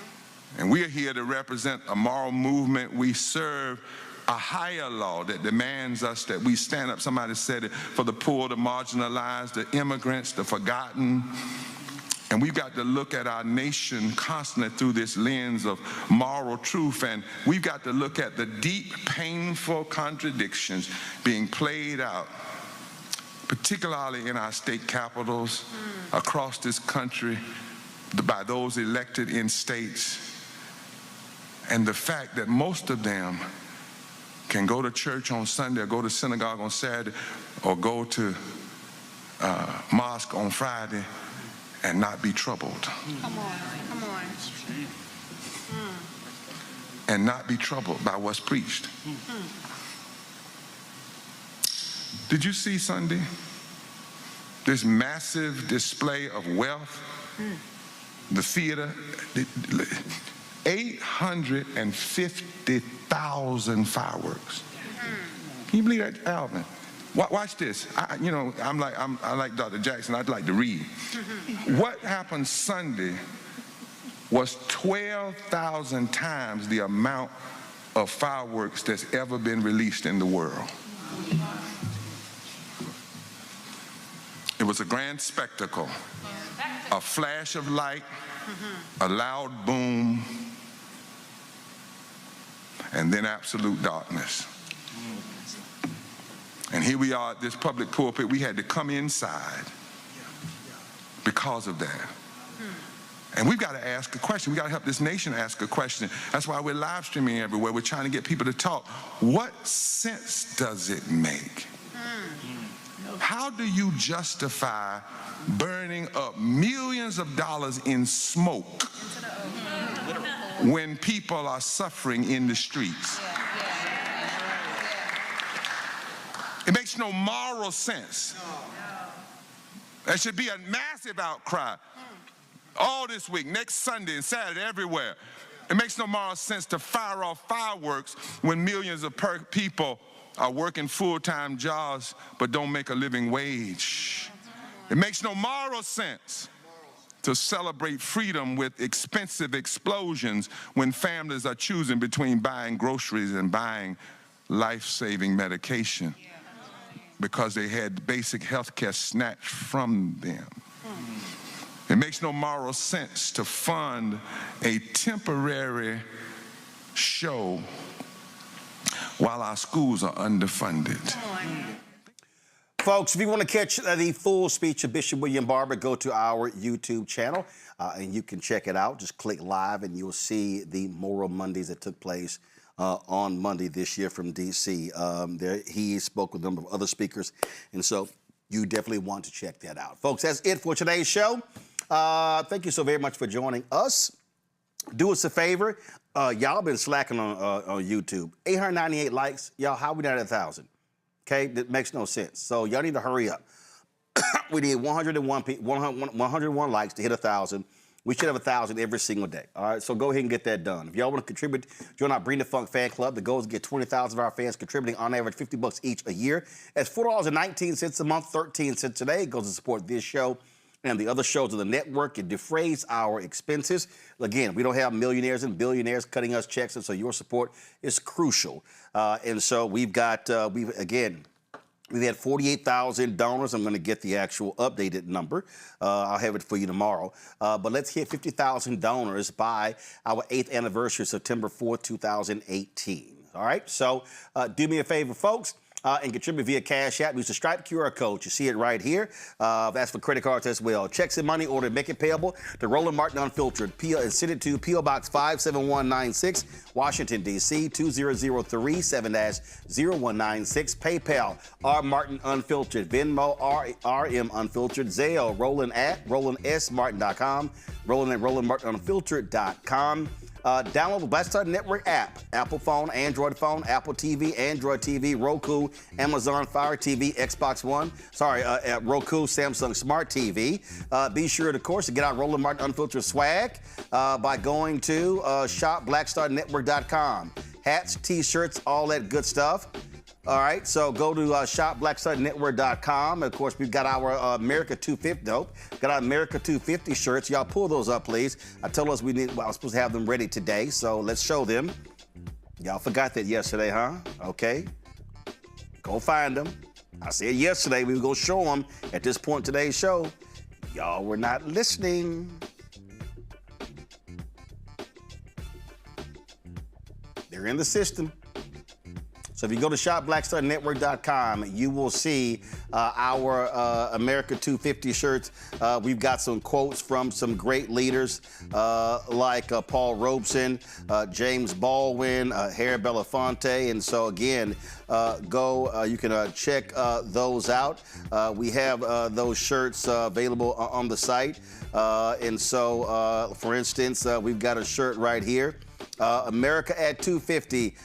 And we're here to represent a moral movement. We serve a higher law that demands us that we stand up, somebody said it, for the poor, the marginalized, the immigrants, the forgotten. And we've got to look at our nation constantly through this lens of moral truth. And we've got to look at the deep, painful contradictions being played out, particularly in our state capitals, across this country, by those elected in states. And the fact that most of them can go to church on Sunday or go to synagogue on Saturday or go to mosque on Friday and not be troubled. Come on, come on. And not be troubled by what's preached. Did you see Sunday? This massive display of wealth, the theater, 850,000 fireworks. Can you believe that, Alvin? Watch this. I like Dr. Jackson. I'd like to read. What happened Sunday was 12,000 times the amount of fireworks that's ever been released in the world. It was a grand spectacle, a flash of light, a loud boom, and then absolute darkness. And here we are at this public pulpit. We had to come inside because of that. And we've got to ask a question. We've got to help this nation ask a question. That's why we're live streaming everywhere. We're trying to get people to talk. What sense does it make? How do you justify burning up millions of dollars in smoke when people are suffering in the streets? It makes no moral sense. There should be a massive outcry all this week, next Sunday and Saturday, everywhere. It makes no moral sense to fire off fireworks when millions of people are working full-time jobs but don't make a living wage. It makes no moral sense to celebrate freedom with expensive explosions when families are choosing between buying groceries and buying life-saving medication because they had basic health care snatched from them. It makes no moral sense to fund a temporary show while our schools are underfunded. Folks, if you want to catch the full speech of Bishop William Barber, go to our YouTube channel and you can check it out. Just click live and you'll see the Moral Mondays that took place on Monday this year from D.C. He spoke with a number of other speakers, and so you definitely want to check that out. Folks, that's it for today's show. Thank you so very much for joining us. Do us a favor. Y'all been slacking on YouTube. 898 likes. Y'all, how we not at 1,000? Okay, that makes no sense. So y'all need to hurry up. We need 101 likes to hit 1,000. We should have 1,000 every single day. All right, so go ahead and get that done. If y'all want to contribute, join our Bring the Funk fan club. The goal is to get 20,000 of our fans contributing on average $50 each a year. That's $4.19 a month, 13 cents a day. It goes to support this show and the other shows of the network. It defrays our expenses. Again, we don't have millionaires and billionaires cutting us checks, and so your support is crucial. And so we've got, we've had 48,000 donors. I'm going to get the actual updated number. I'll have it for you tomorrow. But let's hit 50,000 donors by our 8th anniversary, September 4th, 2018. All right, so do me a favor, folks. And contribute via Cash App. Use the Stripe QR code. You see it right here. That's for credit cards as well. Checks and money order, make it payable to Roland Martin Unfiltered. And send it to P.O. Box 57196, Washington, D.C. 20037-0196. PayPal, R. Martin Unfiltered. Venmo, RM Unfiltered. Zelle, Roland at RolandSMartin.com. Roland at RolandMartinUnfiltered.com. Download the Black Star Network app. Apple phone, Apple TV, Android TV, Roku, Amazon Fire TV, Xbox One. Roku, Samsung Smart TV. Be sure, of course, to get our Roland Martin Unfiltered swag by going to shopblackstarnetwork.com. Hats, T-shirts, all that good stuff. All right, so go to shopblackstarnetwork.com. Of course, we've got our America 250. Got our America 250 shirts. Y'all pull those up, please. I told us I was supposed to have them ready today, so let's show them. Y'all forgot that yesterday, huh? Okay. Go find them. I said yesterday we were going to show them at this point in today's show. Y'all were not listening. They're in the system. So if you go to shopblackstarnetwork.com, you will see our America 250 shirts. We've got some quotes from some great leaders like Paul Robeson, James Baldwin, Harry Belafonte. And so again, you can check those out. We have those shirts available on the site. And so, for instance, we've got a shirt right here. America at 250,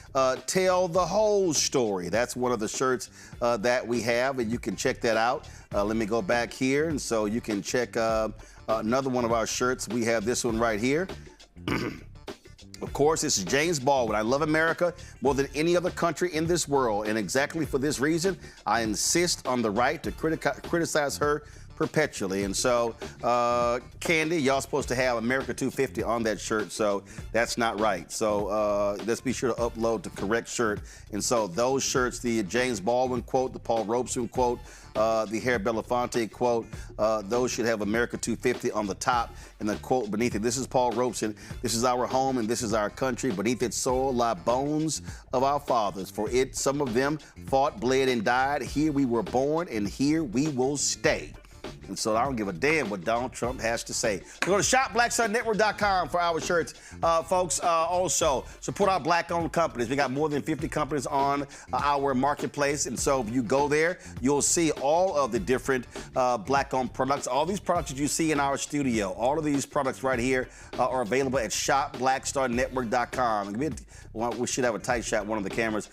tell the whole story. That's one of the shirts that we have, and you can check that out. Let me go back here, and so you can check another one of our shirts. We have this one right here. Of course, this is James Baldwin. I love America more than any other country in this world, and exactly for this reason, I insist on the right to criticize her perpetually. And so, Candy, y'all supposed to have America 250 on that shirt, so that's not right. So let's be sure to upload the correct shirt. And so those shirts, the James Baldwin quote, the Paul Robeson quote, the Harry Belafonte quote, those should have America 250 on the top and the quote beneath it. This is Paul Robeson. This is our home and this is our country. Beneath its soil lie bones of our fathers. For it, some of them fought, bled, and died. Here we were born and here we will stay. And so I don't give a damn what Donald Trump has to say. So go to shopblackstarnetwork.com for our shirts. Folks, also support our black-owned companies. We got more than 50 companies on our marketplace. And so if you go there, you'll see all of the different black-owned products. All these products that you see in our studio, all of these products right here are available at shopblackstarnetwork.com. We should have a tight shot, one of the cameras.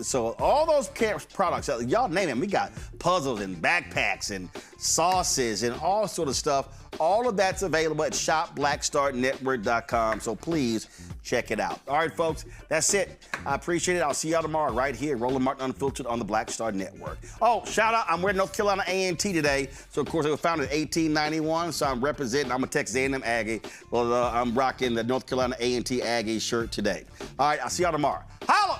So all those products, y'all name them. We got puzzles and backpacks and sauces and all sort of stuff. All of that's available at shopblackstarnetwork.com. So please check it out. All right, folks, that's it. I appreciate it. I'll see y'all tomorrow right here, Roland Martin Unfiltered on the Black Star Network. Oh, shout out, I'm wearing North Carolina A&T today. So, of course, it was founded in 1891, so I'm representing. I'm a Texas A&M Aggie. Well, I'm rocking the North Carolina A&T Aggie shirt today. All right, I'll see y'all tomorrow. Holla!